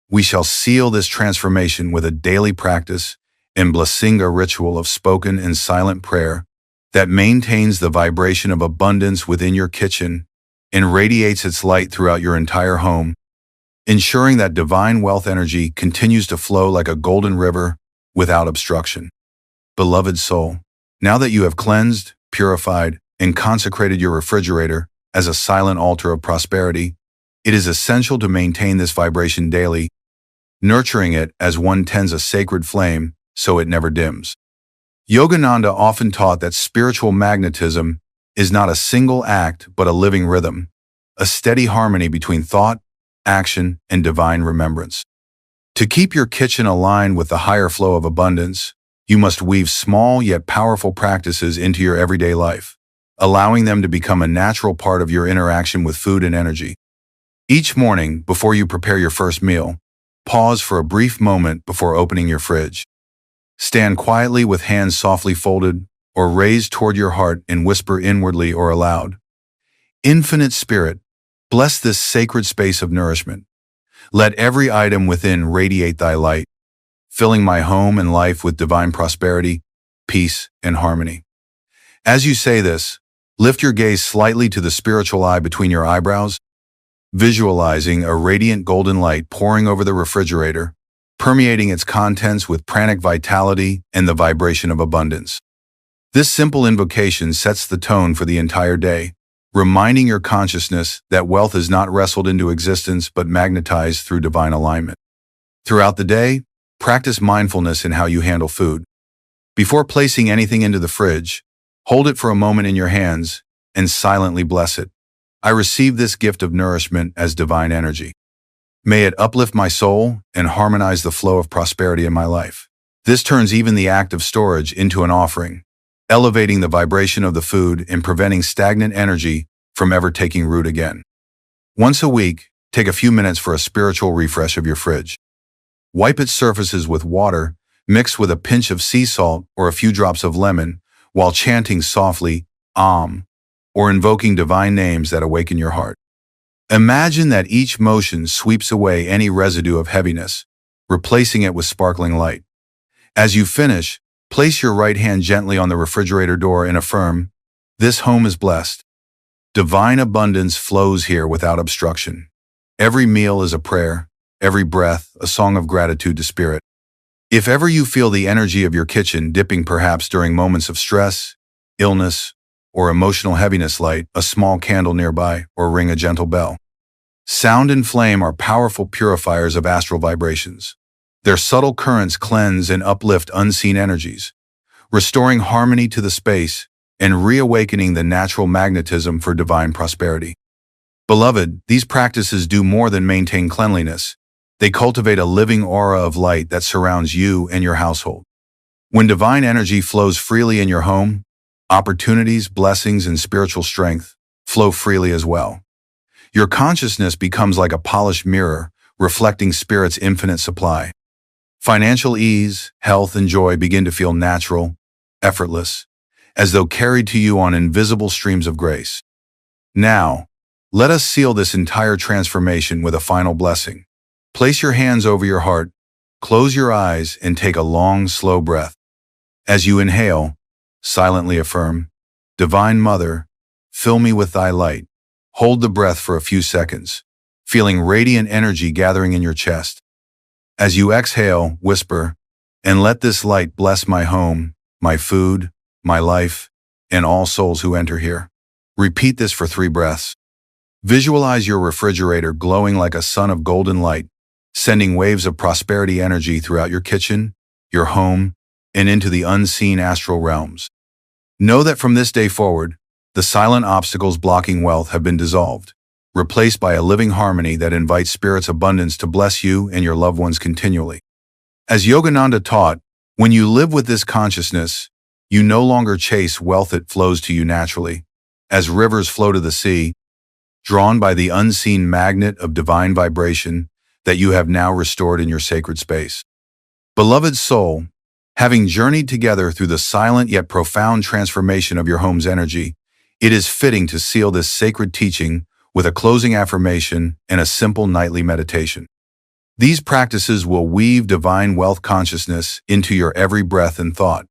we shall seal this transformation with a daily practice and blessinga ritual of spoken and silent prayer that maintains the vibration of abundance within your kitchen and radiates its light throughout your entire home, ensuring that divine wealth energy continues to flow like a golden river without obstruction. Beloved soul, now that you have cleansed, purified, and consecrated your refrigerator as a silent altar of prosperity, it is essential to maintain this vibration daily, nurturing it as one tends a sacred flame so it never dims. Yogananda often taught that spiritual magnetism is not a single act but a living rhythm, a steady harmony between thought, action, and divine remembrance. To keep your kitchen aligned with the higher flow of abundance, you must weave small yet powerful practices into your everyday life, allowing them to become a natural part of your interaction with food and energy. Each morning, before you prepare your first meal, pause for a brief moment before opening your fridge. Stand quietly with hands softly folded or raised toward your heart and whisper inwardly or aloud, "Infinite Spirit, bless this sacred space of nourishment. Let every item within radiate thy light, filling my home and life with divine prosperity, peace, and harmony." As you say this, lift your gaze slightly to the spiritual eye between your eyebrows, visualizing a radiant golden light pouring over the refrigerator, permeating its contents with pranic vitality and the vibration of abundance. This simple invocation sets the tone for the entire day, reminding your consciousness that wealth is not wrestled into existence but magnetized through divine alignment. Throughout the day, practice mindfulness in how you handle food. Before placing anything into the fridge, hold it for a moment in your hands and silently bless it. I receive this gift of nourishment as divine energy. May it uplift my soul and harmonize the flow of prosperity in my life. This turns even the act of storage into an offering, elevating the vibration of the food and preventing stagnant energy from ever taking root again. Once a week, take a few minutes for a spiritual refresh of your fridge. Wipe its surfaces with water, mixed with a pinch of sea salt or a few drops of lemon, while chanting softly, Om, or invoking divine names that awaken your heart. Imagine that each motion sweeps away any residue of heaviness, replacing it with sparkling light. As you finish, place your right hand gently on the refrigerator door and affirm, "This home is blessed. Divine abundance flows here without obstruction." Every meal is a prayer, every breath a song of gratitude to Spirit. If ever you feel the energy of your kitchen dipping, perhaps during moments of stress, illness, or emotional heaviness, light a small candle nearby or ring a gentle bell. Sound and flame are powerful purifiers of astral vibrations. Their subtle currents cleanse and uplift unseen energies, restoring harmony to the space and reawakening the natural magnetism for divine prosperity. Beloved, these practices do more than maintain cleanliness. They cultivate a living aura of light that surrounds you and your household. When divine energy flows freely in your home, opportunities, blessings, and spiritual strength flow freely as well. Your consciousness becomes like a polished mirror, reflecting Spirit's infinite supply. Financial ease, health, and joy begin to feel natural, effortless, as though carried to you on invisible streams of grace. Now, let us seal this entire transformation with a final blessing. Place your hands over your heart, close your eyes, and take a long, slow breath. As you inhale, silently affirm, "Divine Mother, fill me with thy light." Hold the breath for a few seconds, feeling radiant energy gathering in your chest. As you exhale, whisper, "And let this light bless my home, my food, my life, and all souls who enter here." Repeat this for 3 breaths. Visualize your refrigerator glowing like a sun of golden light, sending waves of prosperity energy throughout your kitchen, your home, and into the unseen astral realms. Know that from this day forward, the silent obstacles blocking wealth have been dissolved, replaced by a living harmony that invites Spirit's abundance to bless you and your loved ones continually. As Yogananda taught, when you live with this consciousness, you no longer chase wealth, it flows to you naturally, as rivers flow to the sea, drawn by the unseen magnet of divine vibration that you have now restored in your sacred space. Beloved soul, having journeyed together through the silent yet profound transformation of your home's energy, it is fitting to seal this sacred teaching with a closing affirmation and a simple nightly meditation. These practices will weave divine wealth consciousness into your every breath and thought,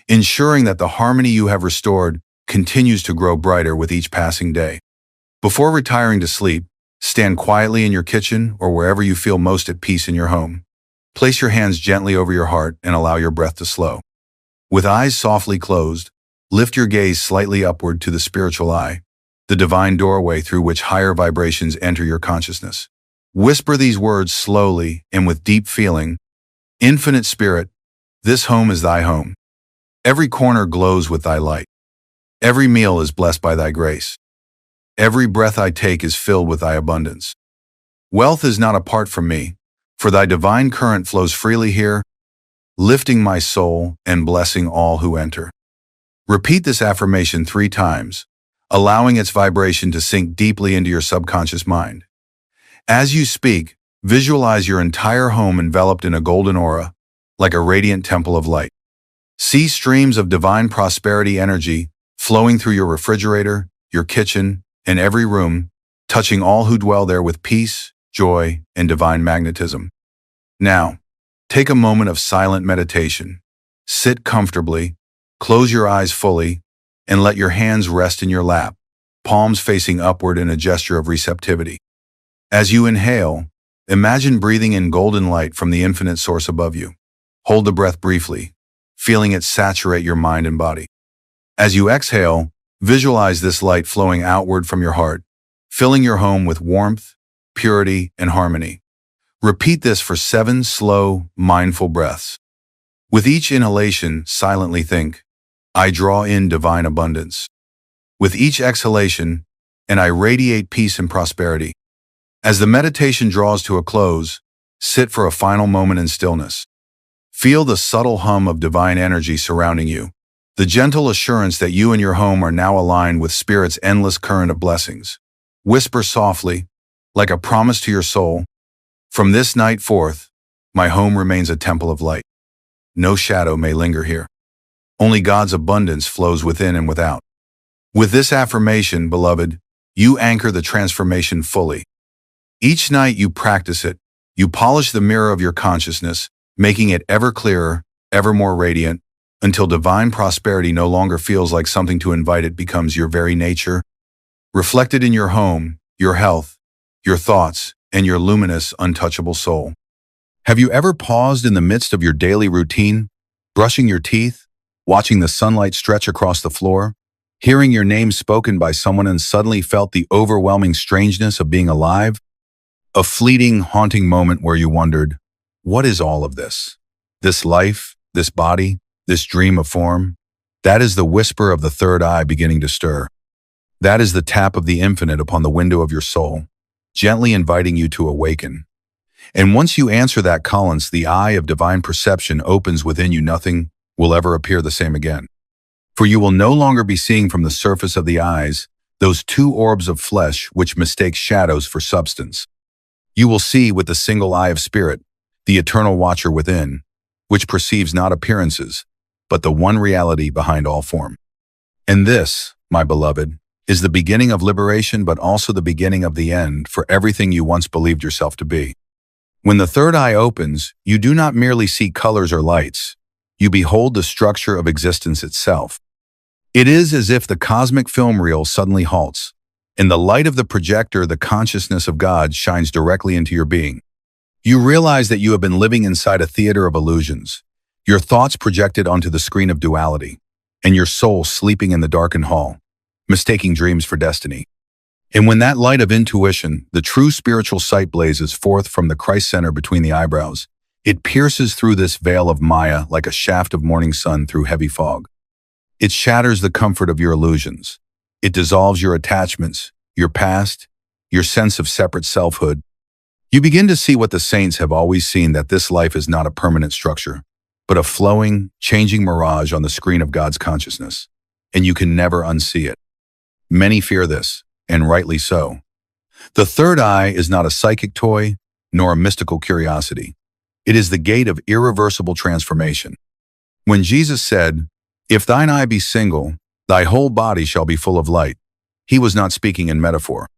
ensuring that the harmony you have restored continues to grow brighter with each passing day. Before retiring to sleep, stand quietly in your kitchen or wherever you feel most at peace in your home. Place your hands gently over your heart and allow your breath to slow. With eyes softly closed, lift your gaze slightly upward to the spiritual eye, the divine doorway through which higher vibrations enter your consciousness. Whisper these words slowly and with deep feeling. Infinite Spirit, this home is thy home. Every corner glows with thy light. Every meal is blessed by thy grace. Every breath I take is filled with thy abundance. Wealth is not apart from me, for thy divine current flows freely here, lifting my soul and blessing all who enter. Repeat this affirmation 3 times, allowing its vibration to sink deeply into your subconscious mind. As you speak, visualize your entire home enveloped in a golden aura, like a radiant temple of light. See streams of divine prosperity energy flowing through your refrigerator, your kitchen, and every room, touching all who dwell there with peace, joy, and divine magnetism. Now, take a moment of silent meditation. Sit comfortably, close your eyes fully, and let your hands rest in your lap, palms facing upward in a gesture of receptivity. As you inhale, imagine breathing in golden light from the infinite source above you. Hold the breath briefly, feeling it saturate your mind and body. As you exhale, visualize this light flowing outward from your heart, filling your home with warmth, purity, and harmony. Repeat this for 7 slow, mindful breaths. With each inhalation, silently think, I draw in divine abundance. With each exhalation, and I radiate peace and prosperity. As the meditation draws to a close, sit for a final moment in stillness. Feel the subtle hum of divine energy surrounding you, the gentle assurance that you and your home are now aligned with Spirit's endless current of blessings. Whisper softly, like a promise to your soul, from this night forth, my home remains a temple of light. No shadow may linger here. Only God's abundance flows within and without. With this affirmation, beloved, you anchor the transformation fully. Each night you practice it, you polish the mirror of your consciousness, making it ever clearer, ever more radiant, until divine prosperity no longer feels like something to invite, it becomes your very nature, reflected in your home, your health, your thoughts, and your luminous, untouchable soul. Have you ever paused in the midst of your daily routine, brushing your teeth, watching the sunlight stretch across the floor, hearing your name spoken by someone and suddenly felt the overwhelming strangeness of being alive? A fleeting, haunting moment where you wondered, what is all of this? This life, this body, this dream of form? That is the whisper of the third eye beginning to stir. That is the tap of the infinite upon the window of your soul, gently inviting you to awaken. And once you answer that callance, the eye of divine perception opens within you. Nothing will ever appear the same again. For you will no longer be seeing from the surface of the eyes those 2 orbs of flesh which mistake shadows for substance. You will see with the single eye of Spirit, the eternal watcher within, which perceives not appearances, but the one reality behind all form. And this, my beloved, is the beginning of liberation, but also the beginning of the end for everything you once believed yourself to be. When the third eye opens, you do not merely see colors or lights. You behold the structure of existence itself. It is as if the cosmic film reel suddenly halts. In the light of the projector, the consciousness of God shines directly into your being. You realize that you have been living inside a theater of illusions, your thoughts projected onto the screen of duality, and your soul sleeping in the darkened hall, mistaking dreams for destiny. And when that light of intuition, the true spiritual sight blazes forth from the Christ center between the eyebrows, it pierces through this veil of Maya like a shaft of morning sun through heavy fog. It shatters the comfort of your illusions. It dissolves your attachments, your past, your sense of separate selfhood. You begin to see what the saints have always seen, that this life is not a permanent structure, but a flowing, changing mirage on the screen of God's consciousness, and you can never unsee it. Many fear this, and rightly so. The third eye is not a psychic toy, nor a mystical curiosity. It is the gate of irreversible transformation. When Jesus said, "If thine eye be single, thy whole body shall be full of light," he was not speaking in metaphor.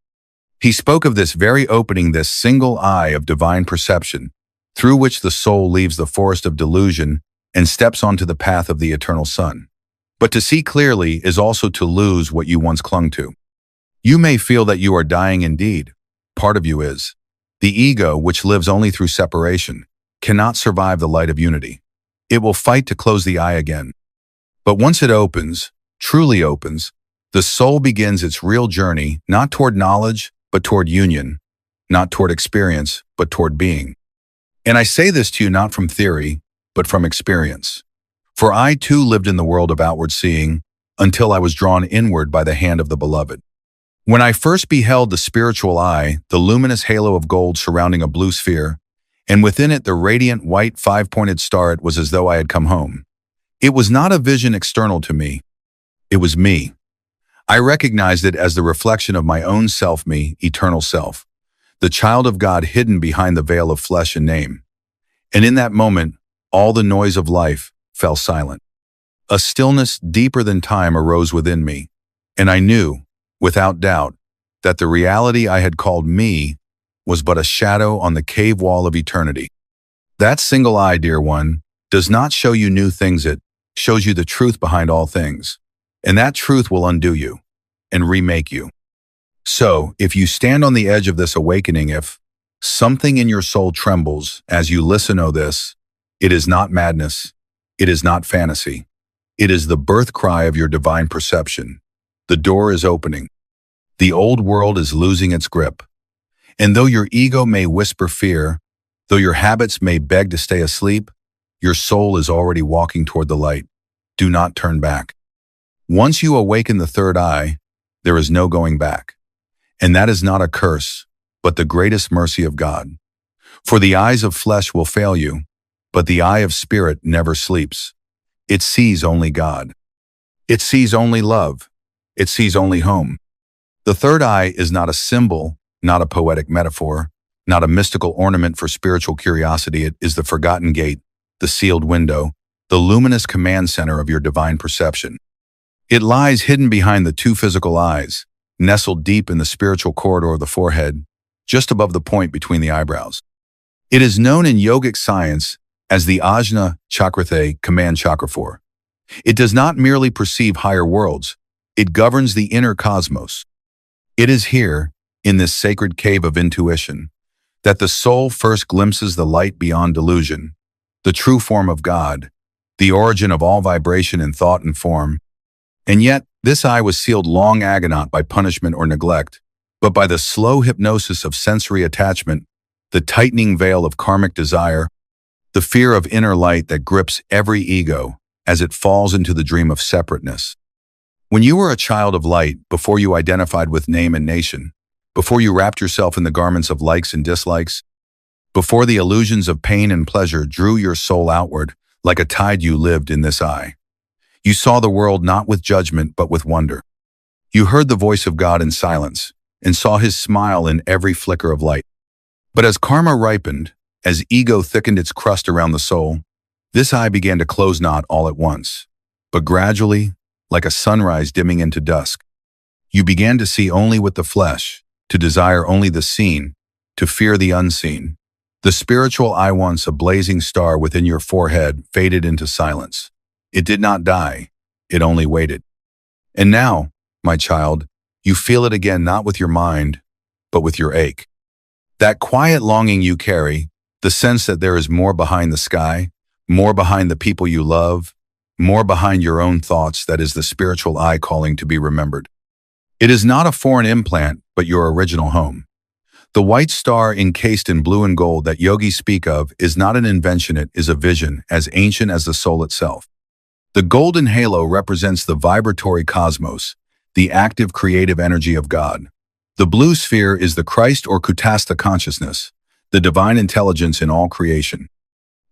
He spoke of this very opening, this single eye of divine perception, through which the soul leaves the forest of delusion and steps onto the path of the eternal sun. But to see clearly is also to lose what you once clung to. You may feel that you are dying indeed. Part of you is. The ego, which lives only through separation, cannot survive the light of unity. It will fight to close the eye again. But once it opens, truly opens, the soul begins its real journey, not toward knowledge, but toward union, not toward experience, but toward being. And I say this to you not from theory, but from experience. For I too lived in the world of outward seeing until I was drawn inward by the hand of the beloved. When I first beheld the spiritual eye, the luminous halo of gold surrounding a blue sphere, and within it the radiant white five-pointed star, it was as though I had come home. It was not a vision external to me. It was me. I recognized it as the reflection of my own self, me, eternal self, the child of God hidden behind the veil of flesh and name. And in that moment, all the noise of life fell silent. A stillness deeper than time arose within me, and I knew, without doubt, that the reality I had called me was but a shadow on the cave wall of eternity. That single eye, dear one, does not show you new things, it shows you the truth behind all things. And that truth will undo you and remake you. So, if you stand on the edge of this awakening, if something in your soul trembles as you listen, know this: it is not madness, it is not fantasy. It is the birth cry of your divine perception. The door is opening. The old world is losing its grip. And though your ego may whisper fear, though your habits may beg to stay asleep, your soul is already walking toward the light. Do not turn back. Once you awaken the third eye, there is no going back. And that is not a curse, but the greatest mercy of God. For the eyes of flesh will fail you, but the eye of spirit never sleeps. It sees only God. It sees only love. It sees only home. The third eye is not a symbol, not a poetic metaphor, not a mystical ornament for spiritual curiosity. It is the forgotten gate, the sealed window, the luminous command center of your divine perception. It lies hidden behind the two physical eyes, nestled deep in the spiritual corridor of the forehead, just above the point between the eyebrows. It is known in yogic science as the Ajna Chakrathe command chakra 4. It does not merely perceive higher worlds, it governs the inner cosmos. It is here, in this sacred cave of intuition, that the soul first glimpses the light beyond delusion, the true form of God, the origin of all vibration in thought and form. And yet, this eye was sealed long ago not by punishment or neglect, but by the slow hypnosis of sensory attachment, the tightening veil of karmic desire, the fear of inner light that grips every ego as it falls into the dream of separateness. When you were a child of light, before you identified with name and nation, before you wrapped yourself in the garments of likes and dislikes, before the illusions of pain and pleasure drew your soul outward, like a tide, you lived in this eye. You saw the world not with judgment, but with wonder. You heard the voice of God in silence and saw his smile in every flicker of light. But as karma ripened, as ego thickened its crust around the soul, this eye began to close, not all at once, but gradually, like a sunrise dimming into dusk. You began to see only with the flesh, to desire only the seen, to fear the unseen. The spiritual eye, once a blazing star within your forehead, faded into silence. It did not die, it only waited. And now, my child, you feel it again, not with your mind, but with your ache. That quiet longing you carry, the sense that there is more behind the sky, more behind the people you love, more behind your own thoughts, that is the spiritual eye calling to be remembered. It is not a foreign implant, but your original home. The white star encased in blue and gold that yogis speak of is not an invention, it is a vision as ancient as the soul itself. The golden halo represents the vibratory cosmos, the active creative energy of God. The blue sphere is the Christ or Kutastha consciousness, the divine intelligence in all creation.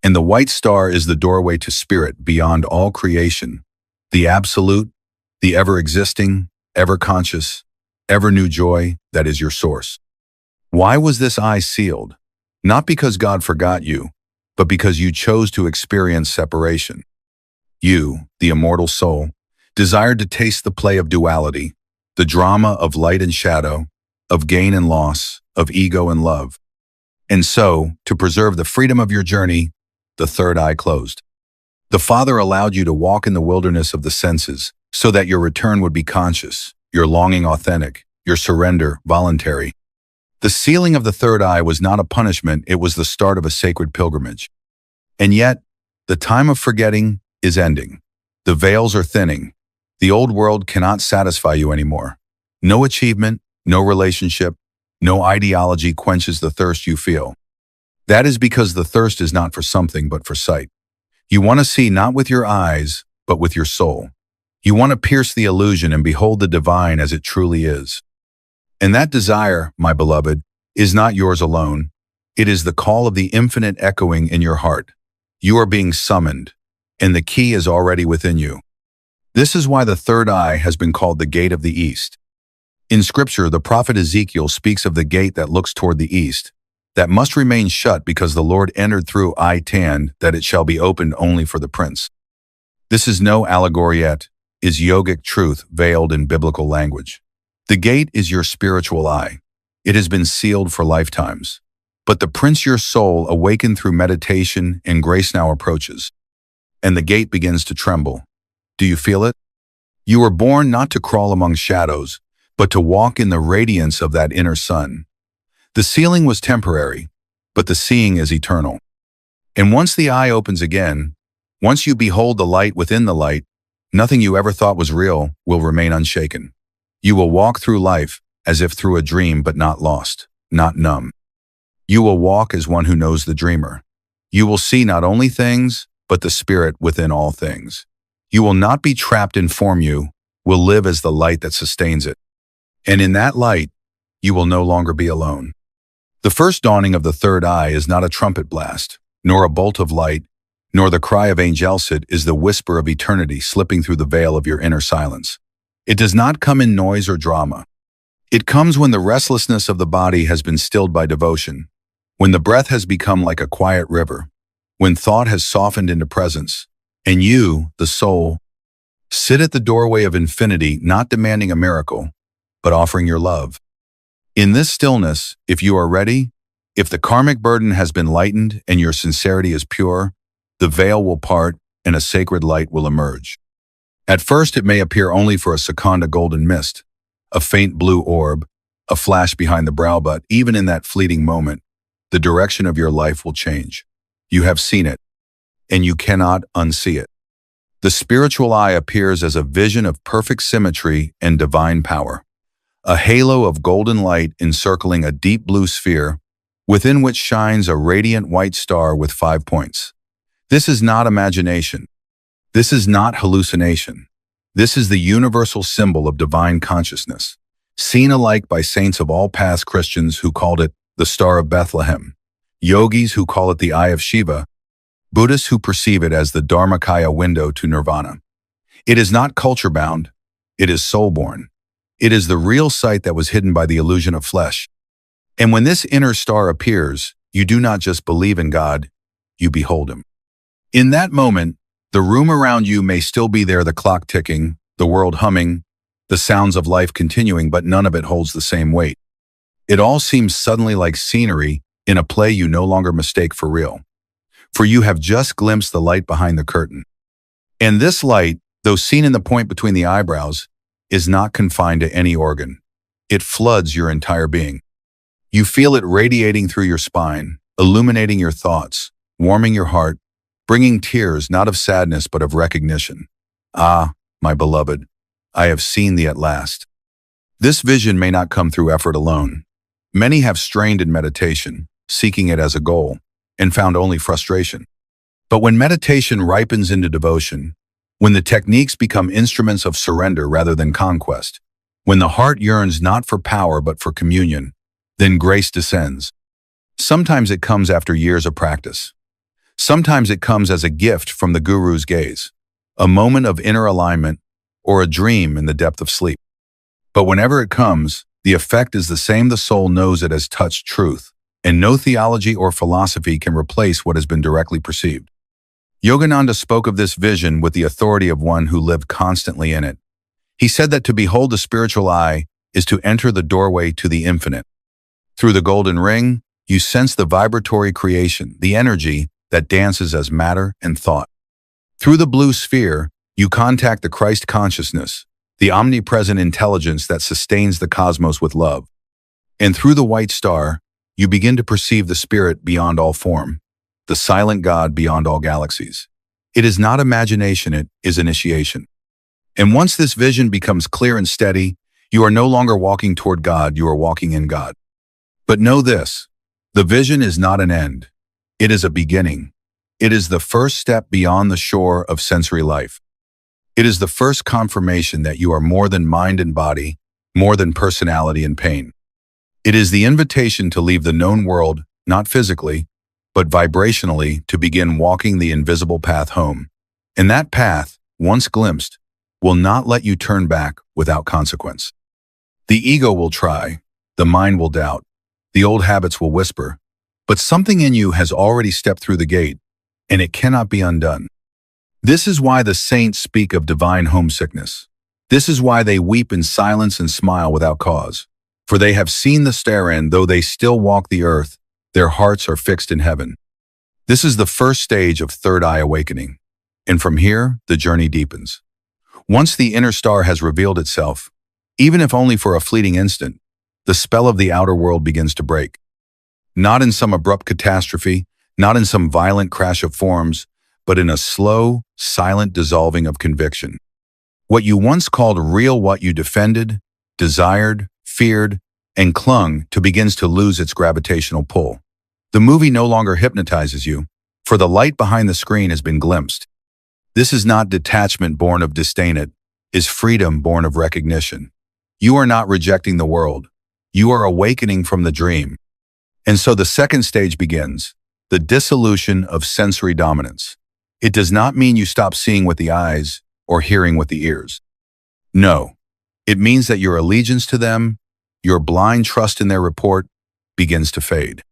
And the white star is the doorway to spirit beyond all creation, the absolute, the ever-existing, ever-conscious, ever-new joy that is your source. Why was this eye sealed? Not because God forgot you, but because you chose to experience separation. You, the immortal soul, desired to taste the play of duality, the drama of light and shadow, of gain and loss, of ego and love. And so, to preserve the freedom of your journey, the third eye closed. The Father allowed you to walk in the wilderness of the senses so that your return would be conscious, your longing authentic, your surrender voluntary. The sealing of the third eye was not a punishment, it was the start of a sacred pilgrimage. And yet, the time of forgetting is ending. The veils are thinning. The old world cannot satisfy you anymore. No achievement, no relationship, no ideology quenches the thirst you feel. That is because the thirst is not for something but for sight. You want to see not with your eyes, but with your soul. You want to pierce the illusion and behold the divine as it truly is. And that desire, my beloved, is not yours alone. It is the call of the infinite echoing in your heart. You are being summoned, and the key is already within you. This is why the third eye has been called the gate of the east. In Scripture, the prophet Ezekiel speaks of the gate that looks toward the east, that must remain shut because the Lord entered through eye tan, that it shall be opened only for the prince. This is no allegoriette, is yogic truth veiled in biblical language. The gate is your spiritual eye. It has been sealed for lifetimes. But the prince, your soul, awakened through meditation and grace now approaches. And the gate begins to tremble. Do you feel it? You were born not to crawl among shadows, but to walk in the radiance of that inner sun. The sealing was temporary, but the seeing is eternal. And once the eye opens again, once you behold the light within the light, nothing you ever thought was real will remain unshaken. You will walk through life as if through a dream, but not lost, not numb. You will walk as one who knows the dreamer. You will see not only things, but the spirit within all things. You will not be trapped in form, you will live as the light that sustains it. And in that light, you will no longer be alone. The first dawning of the third eye is not a trumpet blast, nor a bolt of light, nor the cry of angels. It is the whisper of eternity slipping through the veil of your inner silence. It does not come in noise or drama. It comes when the restlessness of the body has been stilled by devotion, when the breath has become like a quiet river, when thought has softened into presence, and you, the soul, sit at the doorway of infinity, not demanding a miracle, but offering your love. In this stillness, if you are ready, if the karmic burden has been lightened and your sincerity is pure, the veil will part and a sacred light will emerge. At first, it may appear only for a second, a golden mist, a faint blue orb, a flash behind the brow, but even in that fleeting moment, the direction of your life will change. You have seen it, and you cannot unsee it. The spiritual eye appears as a vision of perfect symmetry and divine power, a halo of golden light encircling a deep blue sphere, within which shines a radiant white star with 5 points. This is not imagination. This is not hallucination. This is the universal symbol of divine consciousness, seen alike by saints of all paths, Christians who called it the Star of Bethlehem, yogis who call it the Eye of Shiva, Buddhists who perceive it as the Dharmakaya window to nirvana. It is not culture-bound. It is soul-born. It is the real sight that was hidden by the illusion of flesh. And when this inner star appears, you do not just believe in God, you behold Him. In that moment, the room around you may still be there, the clock ticking, the world humming, the sounds of life continuing, but none of it holds the same weight. It all seems suddenly like scenery in a play you no longer mistake for real. For you have just glimpsed the light behind the curtain. And this light, though seen in the point between the eyebrows, is not confined to any organ. It floods your entire being. You feel it radiating through your spine, illuminating your thoughts, warming your heart, bringing tears not of sadness but of recognition. Ah, my beloved, I have seen thee at last. This vision may not come through effort alone. Many have strained in meditation, seeking it as a goal, and found only frustration. But when meditation ripens into devotion, when the techniques become instruments of surrender rather than conquest, when the heart yearns not for power but for communion, then grace descends. Sometimes it comes after years of practice. Sometimes it comes as a gift from the guru's gaze, a moment of inner alignment, or a dream in the depth of sleep. But whenever it comes, the effect is the same. The soul knows it has touched truth, and no theology or philosophy can replace what has been directly perceived. Yogananda spoke of this vision with the authority of one who lived constantly in it. He said that to behold the spiritual eye is to enter the doorway to the infinite. Through the golden ring, you sense the vibratory creation, the energy that dances as matter and thought. Through the blue sphere, you contact the Christ consciousness, the omnipresent intelligence that sustains the cosmos with love. And through the white star, you begin to perceive the spirit beyond all form, the silent God beyond all galaxies. It is not imagination, it is initiation. And once this vision becomes clear and steady, you are no longer walking toward God, you are walking in God. But know this, the vision is not an end. It is a beginning. It is the first step beyond the shore of sensory life. It is the first confirmation that you are more than mind and body, more than personality and pain. It is the invitation to leave the known world, not physically, but vibrationally, to begin walking the invisible path home. And that path, once glimpsed, will not let you turn back without consequence. The ego will try, the mind will doubt, the old habits will whisper, but something in you has already stepped through the gate, and it cannot be undone. This is why the saints speak of divine homesickness. This is why they weep in silence and smile without cause. For they have seen the stair end, though they still walk the earth, their hearts are fixed in heaven. This is the first stage of third eye awakening, and from here, the journey deepens. Once the inner star has revealed itself, even if only for a fleeting instant, the spell of the outer world begins to break. Not in some abrupt catastrophe, not in some violent crash of forms, but in a slow, silent dissolving of conviction. What you once called real, what you defended, desired, feared, and clung to begins to lose its gravitational pull. The movie no longer hypnotizes you, for the light behind the screen has been glimpsed. This is not detachment born of disdain, it is freedom born of recognition. You are not rejecting the world. You are awakening from the dream. And so the second stage begins, the dissolution of sensory dominance. It does not mean you stop seeing with the eyes or hearing with the ears. No, it means that your allegiance to them, your blind trust in their report, begins to fade.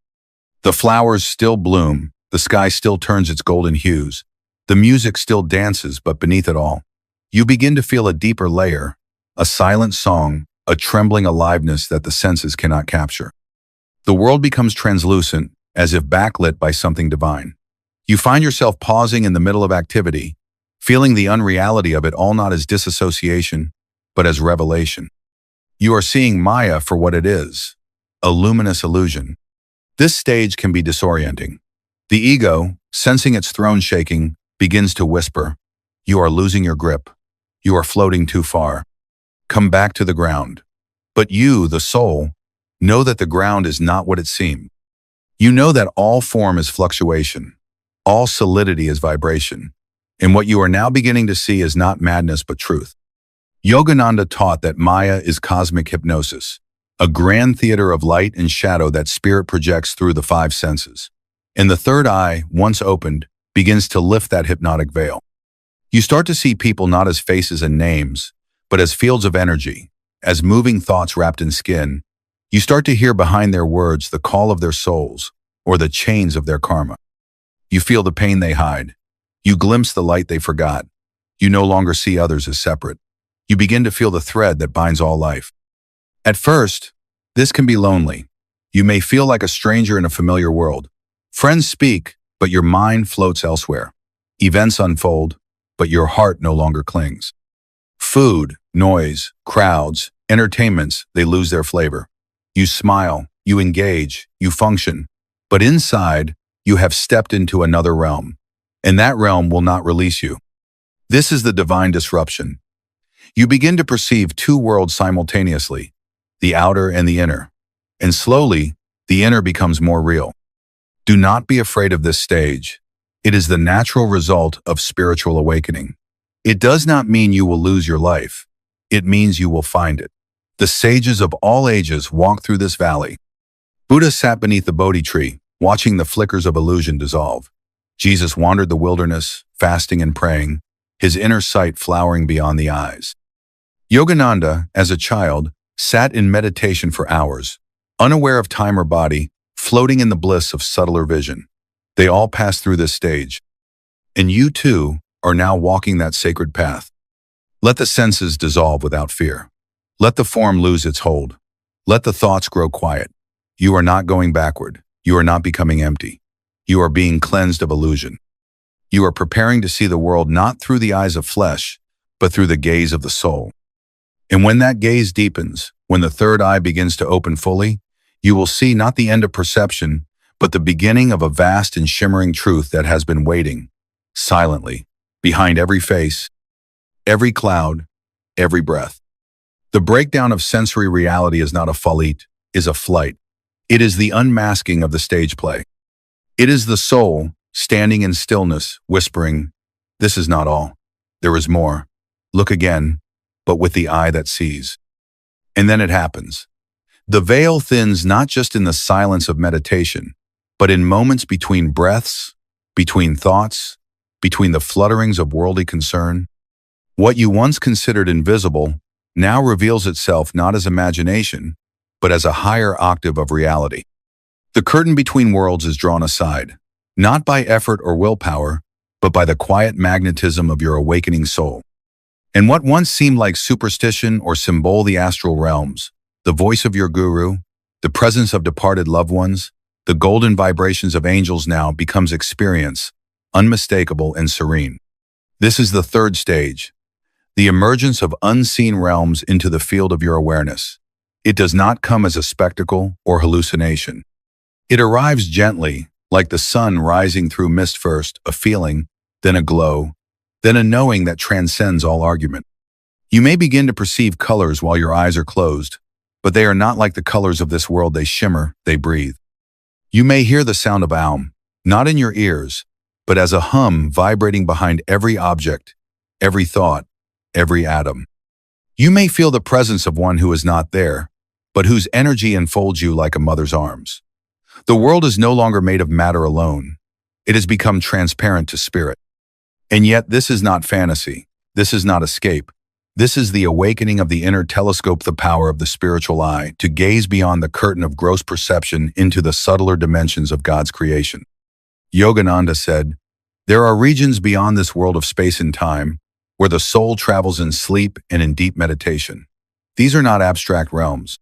The flowers still bloom, the sky still turns its golden hues, the music still dances, but beneath it all, you begin to feel a deeper layer, a silent song, a trembling aliveness that the senses cannot capture. The world becomes translucent, as if backlit by something divine. You find yourself pausing in the middle of activity, feeling the unreality of it all, not as disassociation, but as revelation. You are seeing Maya for what it is, a luminous illusion. This stage can be disorienting. The ego, sensing its throne shaking, begins to whisper, "You are losing your grip. You are floating too far. Come back to the ground." But you, the soul, know that the ground is not what it seemed. You know that all form is fluctuation, all solidity is vibration, and what you are now beginning to see is not madness but truth. Yogananda taught that Maya is cosmic hypnosis, a grand theater of light and shadow that spirit projects through the five senses. And the third eye, once opened, begins to lift that hypnotic veil. You start to see people not as faces and names, but as fields of energy, as moving thoughts wrapped in skin. You start to hear behind their words the call of their souls, or the chains of their karma. You feel the pain they hide. You glimpse the light they forgot. You no longer see others as separate. You begin to feel the thread that binds all life. At first, this can be lonely. You may feel like a stranger in a familiar world. Friends speak, but your mind floats elsewhere. Events unfold, but your heart no longer clings. Food, noise, crowds, entertainments, they lose their flavor. You smile, you engage, you function, but inside, you have stepped into another realm, and that realm will not release you. This is the divine disruption. You begin to perceive two worlds simultaneously, the outer and the inner. And slowly, the inner becomes more real. Do not be afraid of this stage. It is the natural result of spiritual awakening. It does not mean you will lose your life. It means you will find it. The sages of all ages walked through this valley. Buddha sat beneath the Bodhi tree, watching the flickers of illusion dissolve. Jesus wandered the wilderness, fasting and praying, his inner sight flowering beyond the eyes. Yogananda, as a child, sat in meditation for hours, unaware of time or body, floating in the bliss of subtler vision. They all passed through this stage. And you too are now walking that sacred path. Let the senses dissolve without fear. Let the form lose its hold. Let the thoughts grow quiet. You are not going backward. You are not becoming empty. You are being cleansed of illusion. You are preparing to see the world not through the eyes of flesh, but through the gaze of the soul. And when that gaze deepens, when the third eye begins to open fully, you will see not the end of perception, but the beginning of a vast and shimmering truth that has been waiting, silently, behind every face, every cloud, every breath. The breakdown of sensory reality is not a falit, is a flight. It is the unmasking of the stage play. It is the soul, standing in stillness, whispering, "This is not all. There is more. Look again, but with the eye that sees." And then it happens. The veil thins not just in the silence of meditation, but in moments between breaths, between thoughts, between the flutterings of worldly concern. What you once considered invisible now reveals itself not as imagination, but as a higher octave of reality. The curtain between worlds is drawn aside, not by effort or willpower, but by the quiet magnetism of your awakening soul. And what once seemed like superstition or symbol the astral realms, the voice of your guru, the presence of departed loved ones, the golden vibrations of angels now becomes experience, unmistakable and serene. This is the third stage, the emergence of unseen realms into the field of your awareness. It does not come as a spectacle or hallucination. It arrives gently, like the sun rising through mist, first a feeling, then a glow, then a knowing that transcends all argument. You may begin to perceive colors while your eyes are closed, but they are not like the colors of this world. They shimmer, they breathe. You may hear the sound of Aum, not in your ears, but as a hum vibrating behind every object, every thought, every atom. You may feel the presence of one who is not there, but whose energy enfolds you like a mother's arms. The world is no longer made of matter alone. It has become transparent to spirit. And yet this is not fantasy. This is not escape. This is the awakening of the inner telescope, the power of the spiritual eye, to gaze beyond the curtain of gross perception into the subtler dimensions of God's creation. Yogananda said, "There are regions beyond this world of space and time, where the soul travels in sleep and in deep meditation. These are not abstract realms.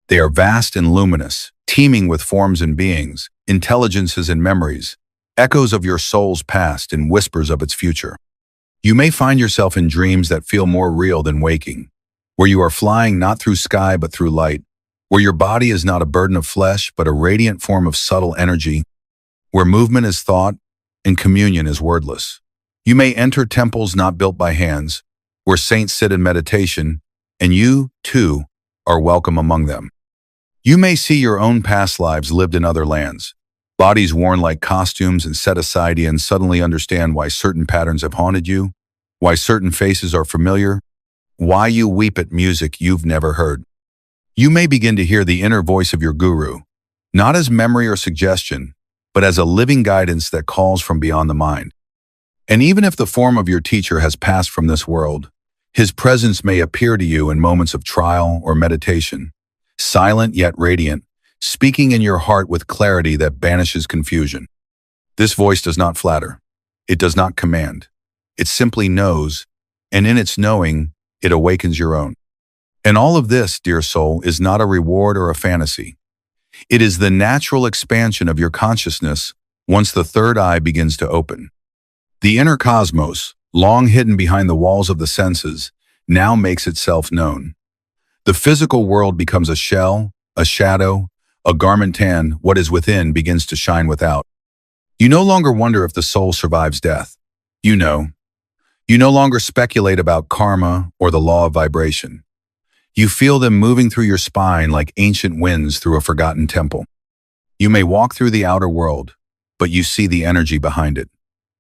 They are vast and luminous, teeming with forms and beings, intelligences and memories, echoes of your soul's past and whispers of its future. You may find yourself in dreams that feel more real than waking, where you are flying not through sky but through light, where your body is not a burden of flesh but a radiant form of subtle energy, where movement is thought and communion is wordless. You may enter temples not built by hands, where saints sit in meditation, and you, too, are welcome among them. You may see your own past lives lived in other lands, bodies worn like costumes and set aside, and suddenly understand why certain patterns have haunted you, why certain faces are familiar, why you weep at music you've never heard. You may begin to hear the inner voice of your guru, not as memory or suggestion, but as a living guidance that calls from beyond the mind. And even if the form of your teacher has passed from this world, his presence may appear to you in moments of trial or meditation, silent yet radiant, speaking in your heart with clarity that banishes confusion. This voice does not flatter. It does not command. It simply knows, and in its knowing, it awakens your own. And all of this, dear soul, is not a reward or a fantasy. It is the natural expansion of your consciousness once the third eye begins to open. The inner cosmos, long hidden behind the walls of the senses, now makes itself known. The physical world becomes a shell, a shadow, a garment tan. What is within begins to shine without. You no longer wonder if the soul survives death. You know. You no longer speculate about karma or the law of vibration. You feel them moving through your spine like ancient winds through a forgotten temple. You may walk through the outer world, but you see the energy behind it.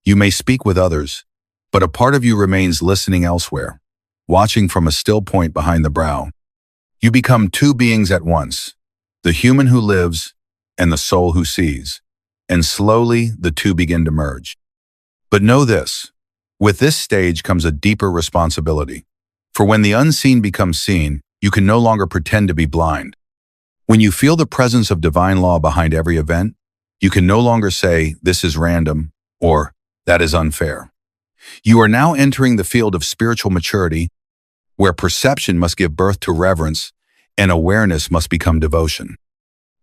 You may speak with others, but a part of you remains listening elsewhere, watching from a still point behind the brow. You become two beings at once, the human who lives and the soul who sees, and slowly the two begin to merge. But know this, with this stage comes a deeper responsibility. For when the unseen becomes seen, you can no longer pretend to be blind. When you feel the presence of divine law behind every event, you can no longer say, "This is random," or "That is unfair." You are now entering the field of spiritual maturity, where perception must give birth to reverence and awareness must become devotion.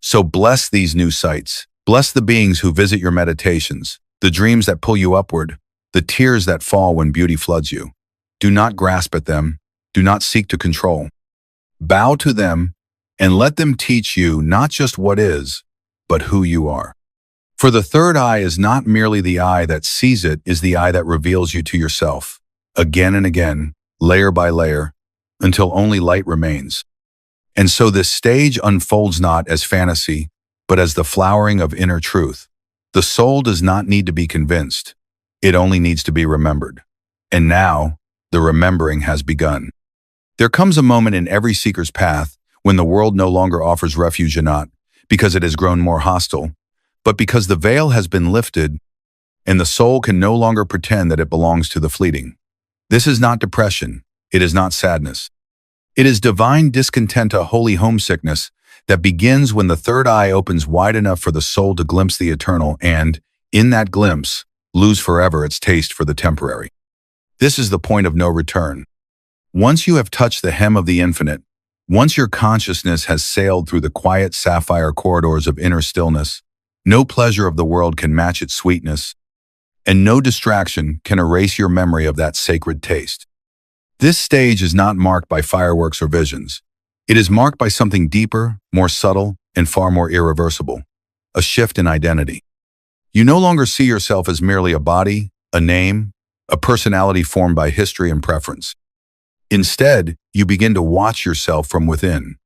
So bless these new sights. Bless the beings who visit your meditations, the dreams that pull you upward, the tears that fall when beauty floods you. Do not grasp at them. Do not seek to control. Bow to them and let them teach you not just what is, but who you are. For the third eye is not merely the eye that sees, it is the eye that reveals you to yourself, again and again, layer by layer, until only light remains. And so this stage unfolds not as fantasy, but as the flowering of inner truth. The soul does not need to be convinced. It only needs to be remembered. And now, the remembering has begun. There comes a moment in every seeker's path when the world no longer offers refuge, and not because it has grown more hostile, but because the veil has been lifted and the soul can no longer pretend that it belongs to the fleeting. This is not depression. It is not sadness. It is divine discontent, a holy homesickness that begins when the third eye opens wide enough for the soul to glimpse the eternal and, in that glimpse, lose forever its taste for the temporary. This is the point of no return. Once you have touched the hem of the infinite, once your consciousness has sailed through the quiet sapphire corridors of inner stillness, no pleasure of the world can match its sweetness, and no distraction can erase your memory of that sacred taste. This stage is not marked by fireworks or visions. It is marked by something deeper, more subtle, and far more irreversible, a shift in identity. You no longer see yourself as merely a body, a name, a personality formed by history and preference. Instead, you begin to watch yourself from within,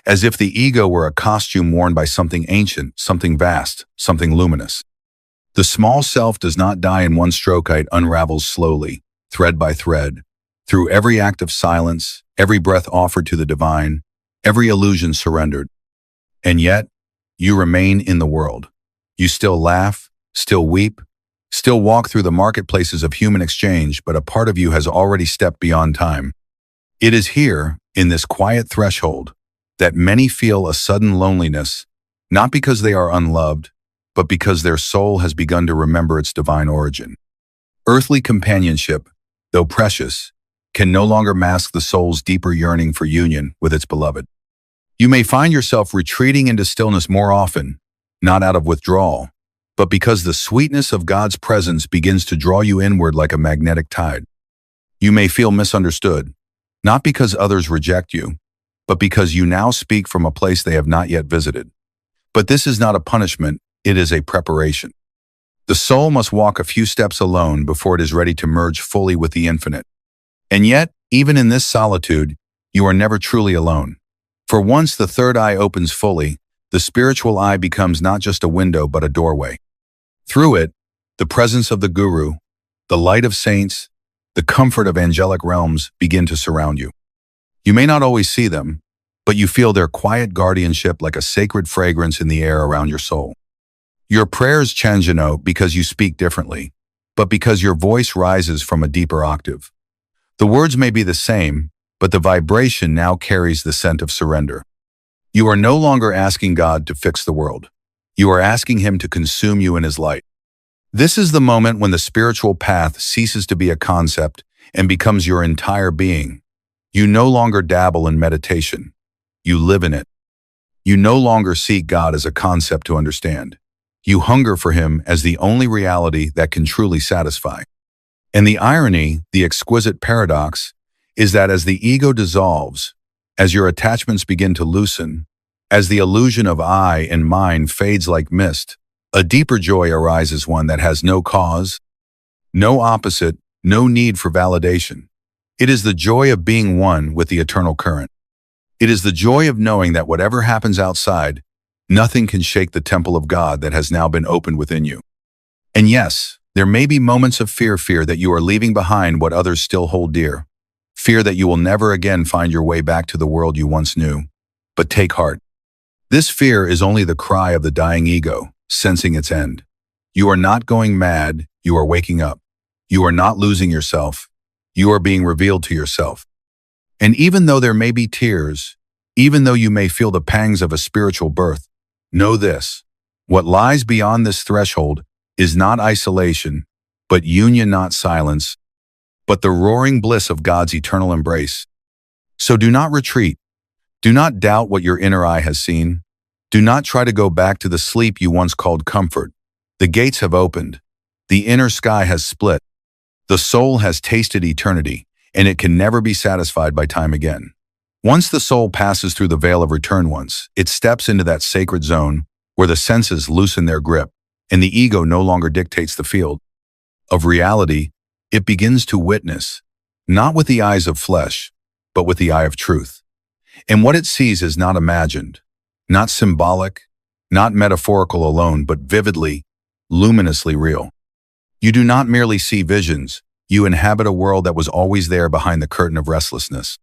as if the ego were a costume worn by something ancient, something vast, something luminous. The small self does not die in one stroke. It unravels slowly, thread by thread, through every act of silence, every breath offered to the divine, every illusion surrendered. And yet, you remain in the world. You still laugh, still weep, still walk through the marketplaces of human exchange, but a part of you has already stepped beyond time. It is here, in this quiet threshold, that many feel a sudden loneliness, not because they are unloved, but because their soul has begun to remember its divine origin. Earthly companionship, though precious, can no longer mask the soul's deeper yearning for union with its beloved. You may find yourself retreating into stillness more often, not out of withdrawal, but because the sweetness of God's presence begins to draw you inward like a magnetic tide. You may feel misunderstood, not because others reject you, but because you now speak from a place they have not yet visited. But this is not a punishment, it is a preparation. The soul must walk a few steps alone before it is ready to merge fully with the infinite. And yet, even in this solitude, you are never truly alone. For once the third eye opens fully, the spiritual eye becomes not just a window but a doorway. Through it, the presence of the Guru, the light of saints, the comfort of angelic realms begin to surround you. You may not always see them, but you feel their quiet guardianship like a sacred fragrance in the air around your soul. Your prayers change in note because you speak differently, but because your voice rises from a deeper octave. The words may be the same, but the vibration now carries the scent of surrender. You are no longer asking God to fix the world. You are asking Him to consume you in His light. This is the moment when the spiritual path ceases to be a concept and becomes your entire being. You no longer dabble in meditation. You live in it. You no longer seek God as a concept to understand. You hunger for Him as the only reality that can truly satisfy. And the irony, the exquisite paradox, is that as the ego dissolves, as your attachments begin to loosen, as the illusion of I and mine fades like mist, a deeper joy arises, one that has no cause, no opposite, no need for validation. It is the joy of being one with the eternal current. It is the joy of knowing that whatever happens outside, nothing can shake the temple of God that has now been opened within you. And yes, there may be moments of fear that you are leaving behind what others still hold dear. Fear that you will never again find your way back to the world you once knew. But take heart. This fear is only the cry of the dying ego, sensing its end. You are not going mad, you are waking up. You are not losing yourself. You are being revealed to yourself. And even though there may be tears, even though you may feel the pangs of a spiritual birth, know this: what lies beyond this threshold is not isolation, but union, not silence, but the roaring bliss of God's eternal embrace. So do not retreat. Do not doubt what your inner eye has seen. Do not try to go back to the sleep you once called comfort. The gates have opened. The inner sky has split. The soul has tasted eternity, and it can never be satisfied by time again. Once the soul passes through the veil of return once, it steps into that sacred zone where the senses loosen their grip, and the ego no longer dictates the field of reality. It begins to witness, not with the eyes of flesh, but with the eye of truth. And what it sees is not imagined, not symbolic, not metaphorical alone, but vividly, luminously real. You do not merely see visions, you inhabit a world that was always there behind the curtain of restlessness.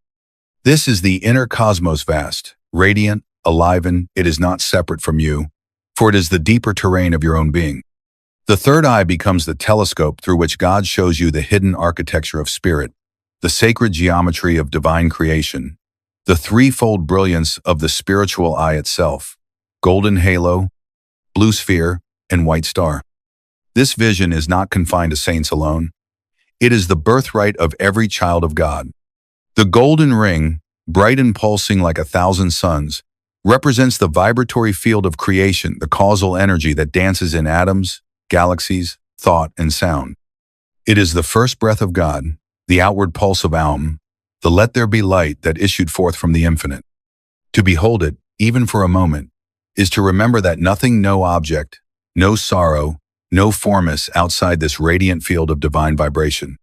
This is the inner cosmos, vast, radiant, alive, and it is not separate from you, for it is the deeper terrain of your own being. The third eye becomes the telescope through which God shows you the hidden architecture of spirit, the sacred geometry of divine creation, the threefold brilliance of the spiritual eye itself: golden halo, blue sphere, and white star. This vision is not confined to saints alone. It is the birthright of every child of God. The golden ring, bright and pulsing like 1,000 suns, represents the vibratory field of creation, the causal energy that dances in atoms, galaxies, thought, and sound. It is the first breath of God, the outward pulse of Aum, the let there be light that issued forth from the infinite. To behold it, even for a moment, is to remember that nothing, no object, no sorrow, no form is outside this radiant field of divine vibration.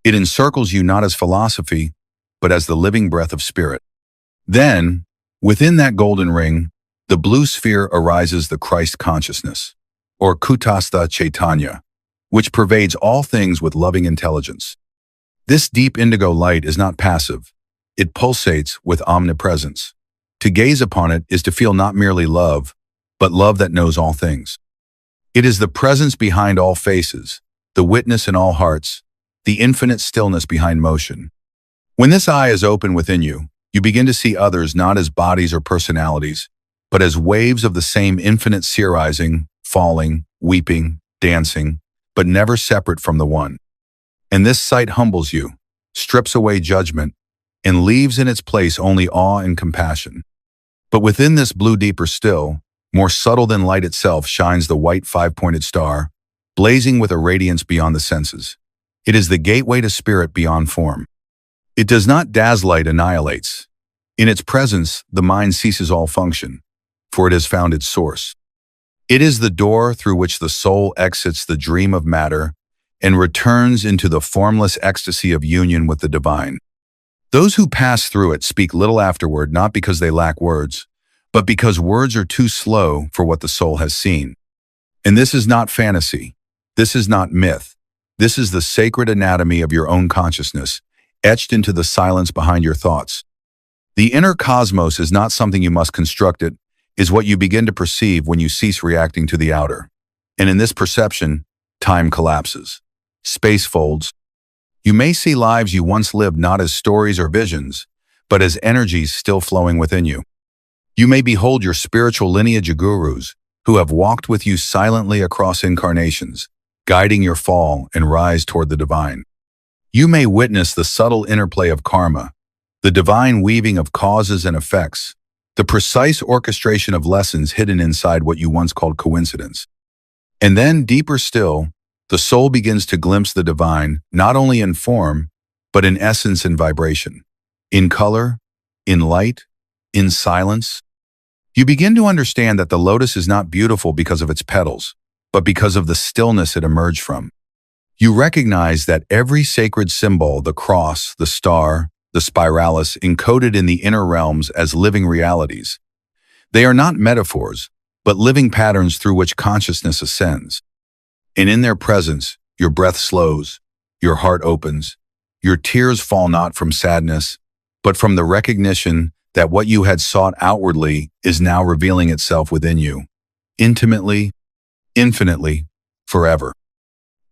It encircles you not as philosophy, but as the living breath of spirit. Then, within that golden ring, the blue sphere arises the Christ consciousness, or Kutastha Chaitanya, which pervades all things with loving intelligence. This deep indigo light is not passive. It pulsates with omnipresence. To gaze upon it is to feel not merely love, but love that knows all things. It is the presence behind all faces, the witness in all hearts, the infinite stillness behind motion. When this eye is open within you, you begin to see others not as bodies or personalities, but as waves of the same infinite sea rising, falling, weeping, dancing, but never separate from the one. And this sight humbles you, strips away judgment, and leaves in its place only awe and compassion. But within this blue deeper still, more subtle than light itself, shines the white five-pointed star, blazing with a radiance beyond the senses. It is the gateway to spirit beyond form. It does not dazzle, it annihilates. In its presence, the mind ceases all function, for it has found its source. It is the door through which the soul exits the dream of matter and returns into the formless ecstasy of union with the divine. Those who pass through it speak little afterward, not because they lack words, but because words are too slow for what the soul has seen. And this is not fantasy. This is not myth. This is the sacred anatomy of your own consciousness, etched into the silence behind your thoughts. The inner cosmos is not something you must construct. It is what you begin to perceive when you cease reacting to the outer. And in this perception, time collapses. Space folds. You may see lives you once lived not as stories or visions, but as energies still flowing within you. You may behold your spiritual lineage of gurus who have walked with you silently across incarnations, guiding your fall and rise toward the divine. You may witness the subtle interplay of karma, the divine weaving of causes and effects, the precise orchestration of lessons hidden inside what you once called coincidence. And then, deeper still, the soul begins to glimpse the divine, not only in form, but in essence and vibration, in color, in light, in silence. You begin to understand that the lotus is not beautiful because of its petals, but because of the stillness it emerged from. You recognize that every sacred symbol, the cross, the star, the spiralis, encoded in the inner realms as living realities. They are not metaphors, but living patterns through which consciousness ascends. And in their presence, your breath slows, your heart opens, your tears fall not from sadness, but from the recognition that what you had sought outwardly is now revealing itself within you, intimately, infinitely, forever.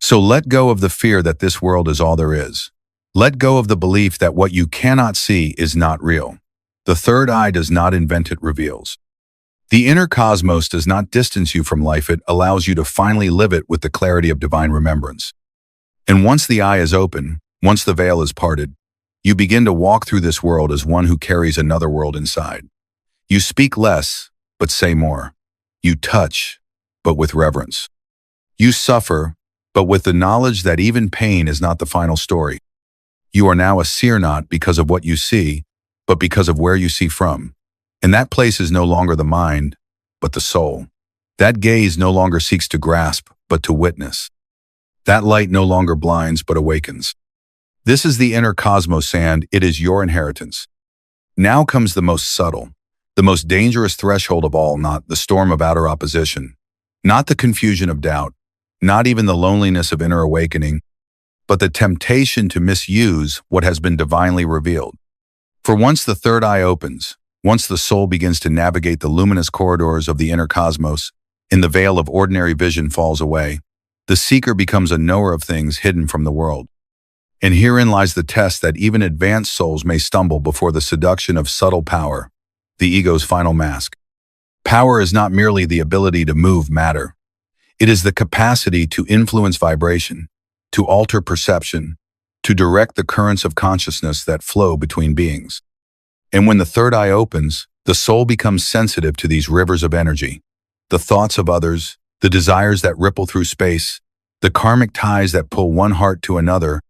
So let go of the fear that this world is all there is. Let go of the belief that what you cannot see is not real. The third eye does not invent, it reveals. The inner cosmos does not distance you from life, it allows you to finally live it with the clarity of divine remembrance. And once the eye is open, once the veil is parted, you begin to walk through this world as one who carries another world inside. You speak less, but say more. You touch, but with reverence. You suffer, but with the knowledge that even pain is not the final story. You are now a seer not because of what you see, but because of where you see from. And that place is no longer the mind, but the soul. That gaze no longer seeks to grasp, but to witness. That light no longer blinds, but awakens. This is the inner cosmos, and it is your inheritance. Now comes the most subtle, the most dangerous threshold of all, not the storm of outer opposition, not the confusion of doubt, not even the loneliness of inner awakening, but the temptation to misuse what has been divinely revealed. For once the third eye opens, once the soul begins to navigate the luminous corridors of the inner cosmos, and the veil of ordinary vision falls away, the seeker becomes a knower of things hidden from the world. And herein lies the test that even advanced souls may stumble before the seduction of subtle power, the ego's final mask. Power is not merely the ability to move matter. It is the capacity to influence vibration, to alter perception, to direct the currents of consciousness that flow between beings. And when the third eye opens, the soul becomes sensitive to these rivers of energy, the thoughts of others, the desires that ripple through space, the karmic ties that pull one heart to another,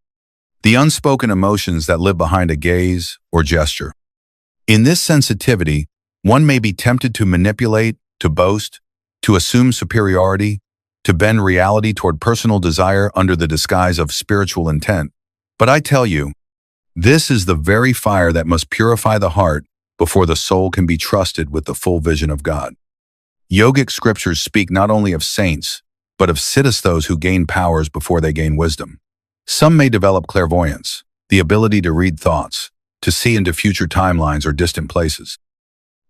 the unspoken emotions that live behind a gaze or gesture. In this sensitivity, one may be tempted to manipulate, to boast, to assume superiority, to bend reality toward personal desire under the disguise of spiritual intent. But I tell you, this is the very fire that must purify the heart before the soul can be trusted with the full vision of God. Yogic scriptures speak not only of saints, but of siddhasthas who gain powers before they gain wisdom. Some may develop clairvoyance, the ability to read thoughts, to see into future timelines or distant places.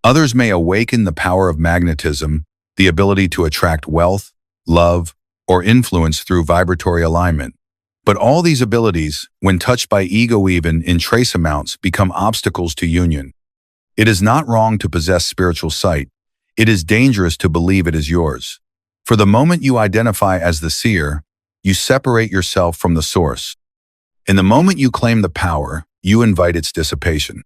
Others may awaken the power of magnetism, the ability to attract wealth, love, or influence through vibratory alignment. But all these abilities, when touched by ego even in trace amounts, become obstacles to union. It is not wrong to possess spiritual sight. It is dangerous to believe it is yours. For the moment you identify as the seer, you separate yourself from the source. In the moment you claim the power, you invite its dissipation.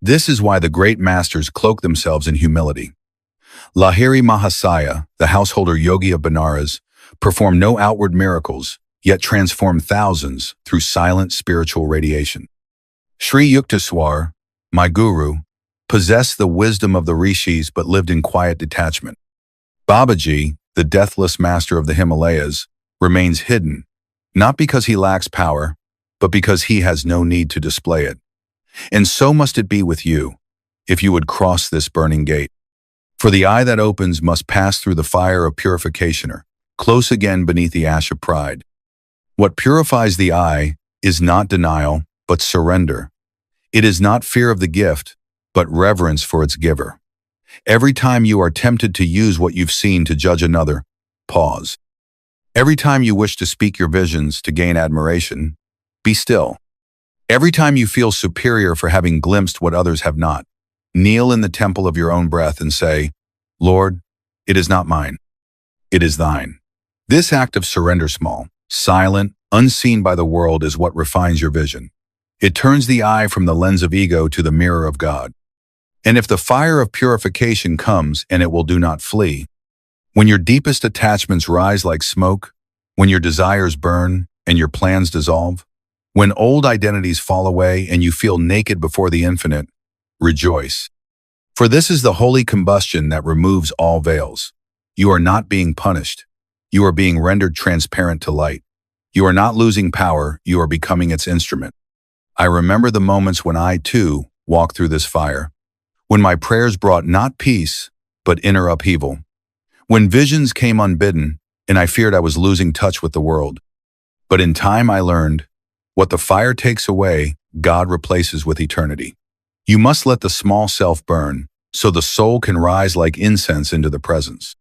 This is why the great masters cloak themselves in humility. Lahiri Mahasaya, the householder yogi of Benares, performed no outward miracles, yet transformed thousands through silent spiritual radiation. Sri Yukteswar, my guru, possessed the wisdom of the rishis but lived in quiet detachment. Babaji, the deathless master of the Himalayas, remains hidden, not because he lacks power, but because he has no need to display it. And so must it be with you, if you would cross this burning gate. For the eye that opens must pass through the fire of purification, close again beneath the ash of pride. What purifies the eye is not denial, but surrender. It is not fear of the gift, but reverence for its giver. Every time you are tempted to use what you've seen to judge another, pause. Every time you wish to speak your visions to gain admiration, be still. Every time you feel superior for having glimpsed what others have not, kneel in the temple of your own breath and say, Lord, it is not mine, it is thine. This act of surrender, small, silent, unseen by the world, is what refines your vision. It turns the eye from the lens of ego to the mirror of God. And if the fire of purification comes, and it will do not flee, when your deepest attachments rise like smoke, when your desires burn and your plans dissolve, when old identities fall away and you feel naked before the infinite, rejoice. For this is the holy combustion that removes all veils. You are not being punished. You are being rendered transparent to light. You are not losing power, you are becoming its instrument. I remember the moments when I, too, walked through this fire. When my prayers brought not peace, but inner upheaval. When visions came unbidden, and I feared I was losing touch with the world. But in time I learned, what the fire takes away, God replaces with eternity. You must let the small self burn, so the soul can rise like incense into the presence.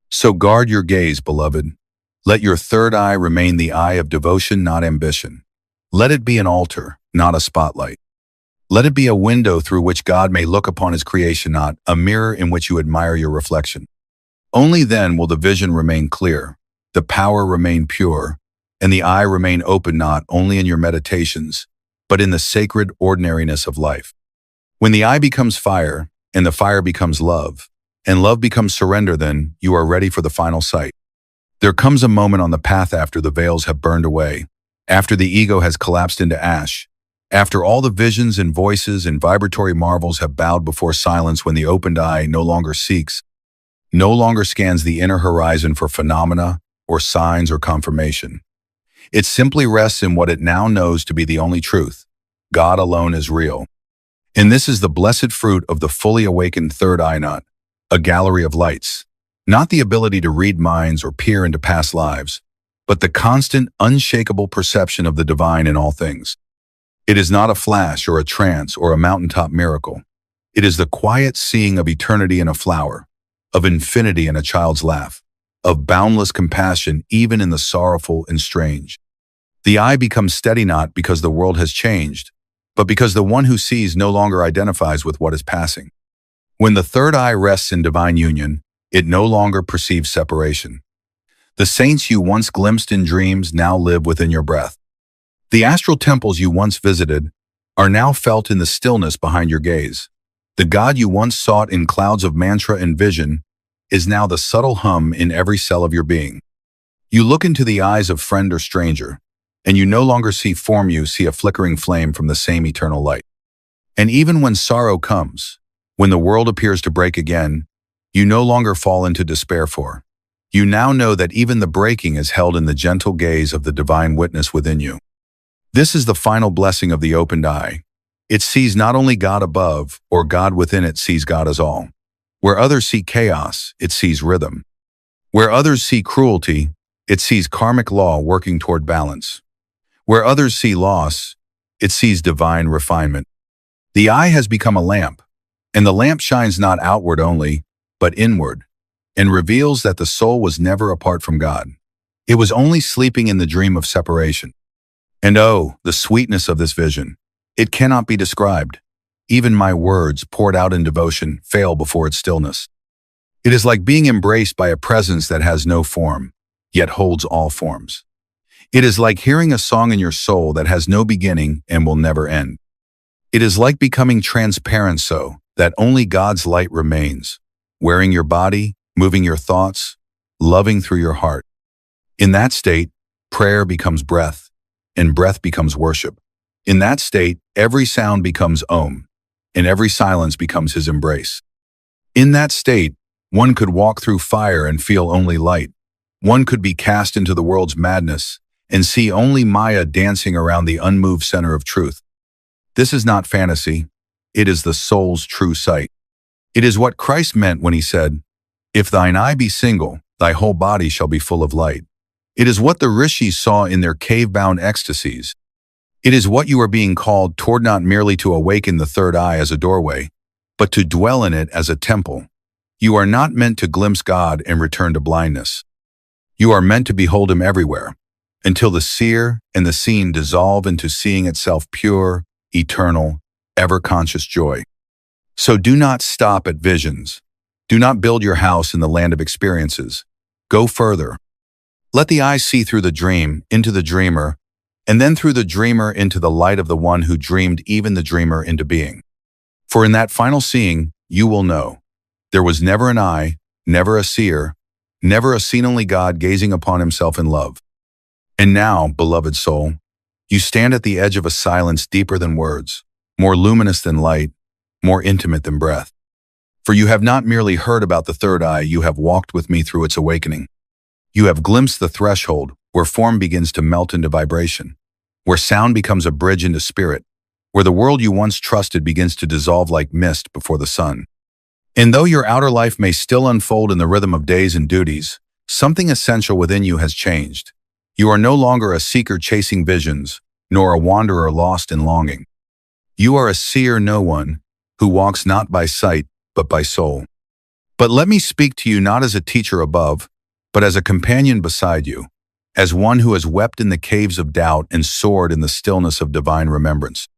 So guard your gaze, beloved. Let your third eye remain the eye of devotion, not ambition. Let it be an altar, not a spotlight. Let it be a window through which God may look upon his creation, not a mirror in which you admire your reflection. Only then will the vision remain clear, the power remain pure, and the eye remain open not only in your meditations, but in the sacred ordinariness of life. When the eye becomes fire, and the fire becomes love, and love becomes surrender, then you are ready for the final sight. There comes a moment on the path after the veils have burned away, after the ego has collapsed into ash, after all the visions and voices and vibratory marvels have bowed before silence, when the opened eye no longer seeks, no longer scans the inner horizon for phenomena or signs or confirmation. It simply rests in what it now knows to be the only truth. God alone is real. And this is the blessed fruit of the fully awakened third eye, not a gallery of lights, not the ability to read minds or peer into past lives, but the constant, unshakable perception of the divine in all things. It is not a flash or a trance or a mountaintop miracle. It is the quiet seeing of eternity in a flower, of infinity in a child's laugh, of boundless compassion even in the sorrowful and strange. The eye becomes steady not because the world has changed, but because the one who sees no longer identifies with what is passing. When the third eye rests in divine union, it no longer perceives separation. The saints you once glimpsed in dreams now live within your breath. The astral temples you once visited are now felt in the stillness behind your gaze. The God you once sought in clouds of mantra and vision is now the subtle hum in every cell of your being. You look into the eyes of friend or stranger, and you no longer see form, you see a flickering flame from the same eternal light. And even when sorrow comes, when the world appears to break again, you no longer fall into despair, for you now know that even the breaking is held in the gentle gaze of the divine witness within you. This is the final blessing of the opened eye. It sees not only God above or God within, it sees God as all. Where others see chaos, it sees rhythm. Where others see cruelty, it sees karmic law working toward balance. Where others see loss, it sees divine refinement. The eye has become a lamp, and the lamp shines not outward only, but inward, and reveals that the soul was never apart from God. It was only sleeping in the dream of separation. And oh, the sweetness of this vision! It cannot be described. Even my words, poured out in devotion, fail before its stillness. It is like being embraced by a presence that has no form, yet holds all forms. It is like hearing a song in your soul that has no beginning and will never end. It is like becoming transparent so that only God's light remains, wearing your body, moving your thoughts, loving through your heart. In that state, prayer becomes breath, and breath becomes worship. In that state, every sound becomes Om, and every silence becomes his embrace. In that state, one could walk through fire and feel only light. One could be cast into the world's madness and see only Maya dancing around the unmoved center of truth. This is not fantasy. It is the soul's true sight. It is what Christ meant when he said, "If thine eye be single, thy whole body shall be full of light." It is what the rishis saw in their cave-bound ecstasies. It is what you are being called toward, not merely to awaken the third eye as a doorway, but to dwell in it as a temple. You are not meant to glimpse God and return to blindness. You are meant to behold him everywhere, until the seer and the seen dissolve into seeing itself pure, eternal, ever-conscious joy. So do not stop at visions. Do not build your house in the land of experiences. Go further. Let the eye see through the dream, into the dreamer, and then through the dreamer into the light of the one who dreamed even the dreamer into being. For in that final seeing, you will know. There was never an eye, never a seer, never a seen, only God gazing upon himself in love. And now, beloved soul, you stand at the edge of a silence deeper than words, more luminous than light, more intimate than breath. For you have not merely heard about the third eye, you have walked with me through its awakening. You have glimpsed the threshold where form begins to melt into vibration, where sound becomes a bridge into spirit, where the world you once trusted begins to dissolve like mist before the sun. And though your outer life may still unfold in the rhythm of days and duties, something essential within you has changed. You are no longer a seeker chasing visions, nor a wanderer lost in longing. You are a seer no one, who walks not by sight, but by soul. But let me speak to you not as a teacher above, but as a companion beside you, as one who has wept in the caves of doubt and soared in the stillness of divine remembrance.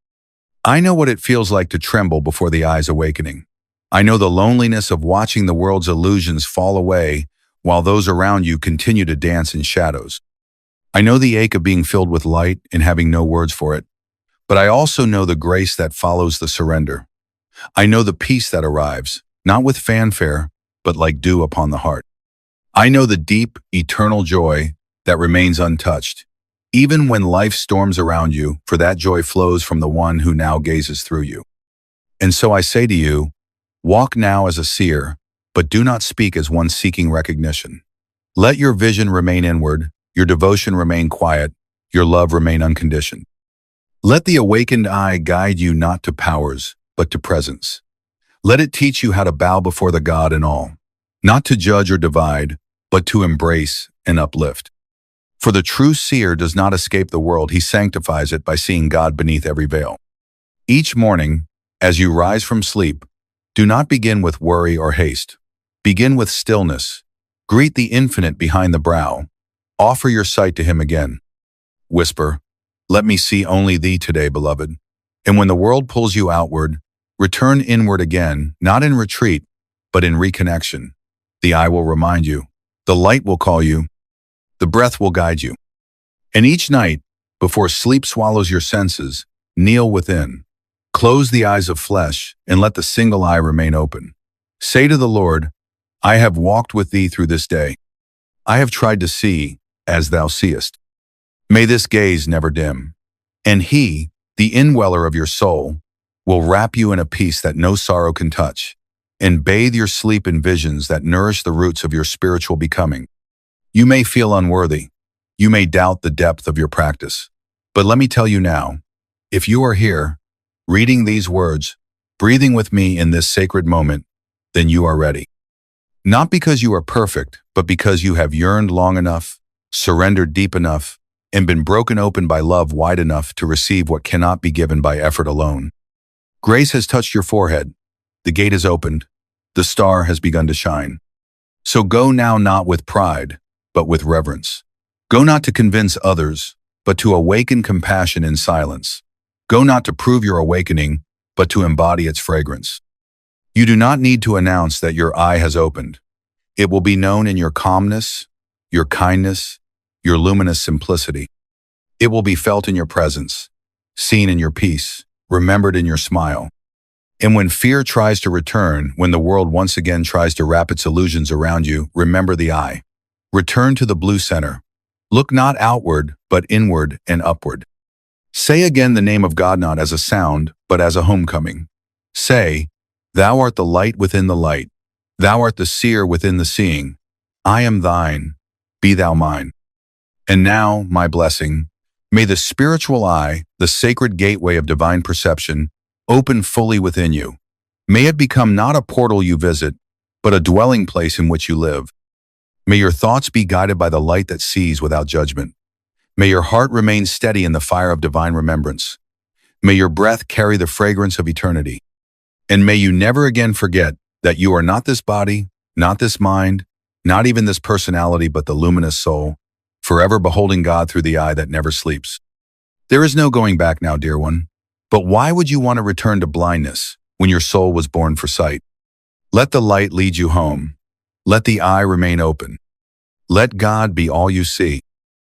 I know what it feels like to tremble before the eye's awakening. I know the loneliness of watching the world's illusions fall away while those around you continue to dance in shadows. I know the ache of being filled with light and having no words for it, but I also know the grace that follows the surrender. I know the peace that arrives, not with fanfare, but like dew upon the heart. I know the deep, eternal joy that remains untouched, even when life storms around you, for that joy flows from the one who now gazes through you. And so I say to you, walk now as a seer, but do not speak as one seeking recognition. Let your vision remain inward, your devotion remain quiet, your love remain unconditioned. Let the awakened eye guide you not to powers, but to presence. Let it teach you how to bow before the God in all, not to judge or divide, but to embrace and uplift. For the true seer does not escape the world, he sanctifies it by seeing God beneath every veil. Each morning, as you rise from sleep, do not begin with worry or haste. Begin with stillness. Greet the infinite behind the brow. Offer your sight to him again. Whisper, let me see only thee today, beloved. And when the world pulls you outward, return inward again, not in retreat, but in reconnection. The eye will remind you. The light will call you. The breath will guide you. And each night, before sleep swallows your senses, kneel within. Close the eyes of flesh and let the single eye remain open. Say to the Lord, I have walked with thee through this day. I have tried to see as thou seest. May this gaze never dim. And he, the indweller of your soul, will wrap you in a peace that no sorrow can touch, and bathe your sleep in visions that nourish the roots of your spiritual becoming. You may feel unworthy. You may doubt the depth of your practice. But let me tell you now, if you are here, reading these words, breathing with me in this sacred moment, then you are ready. Not because you are perfect, but because you have yearned long enough, surrendered deep enough, and been broken open by love wide enough to receive what cannot be given by effort alone. Grace has touched your forehead. The gate is opened. The star has begun to shine. So go now not with pride, but with reverence. Go not to convince others, but to awaken compassion in silence. Go not to prove your awakening, but to embody its fragrance. You do not need to announce that your eye has opened. It will be known in your calmness, your kindness, your luminous simplicity. It will be felt in your presence, seen in your peace, remembered in your smile. And when fear tries to return, when the world once again tries to wrap its illusions around you, remember the eye. Return to the blue center. Look not outward, but inward and upward. Say again the name of God not as a sound, but as a homecoming. Say, Thou art the light within the light. Thou art the seer within the seeing. I am thine. Be thou mine. And now, my blessing, may the spiritual eye, the sacred gateway of divine perception, open fully within you. May it become not a portal you visit, but a dwelling place in which you live. May your thoughts be guided by the light that sees without judgment. May your heart remain steady in the fire of divine remembrance. May your breath carry the fragrance of eternity. And may you never again forget that you are not this body, not this mind, not even this personality, but the luminous soul, forever beholding God through the eye that never sleeps. There is no going back now, dear one. But why would you want to return to blindness when your soul was born for sight? Let the light lead you home. Let the eye remain open. Let God be all you see.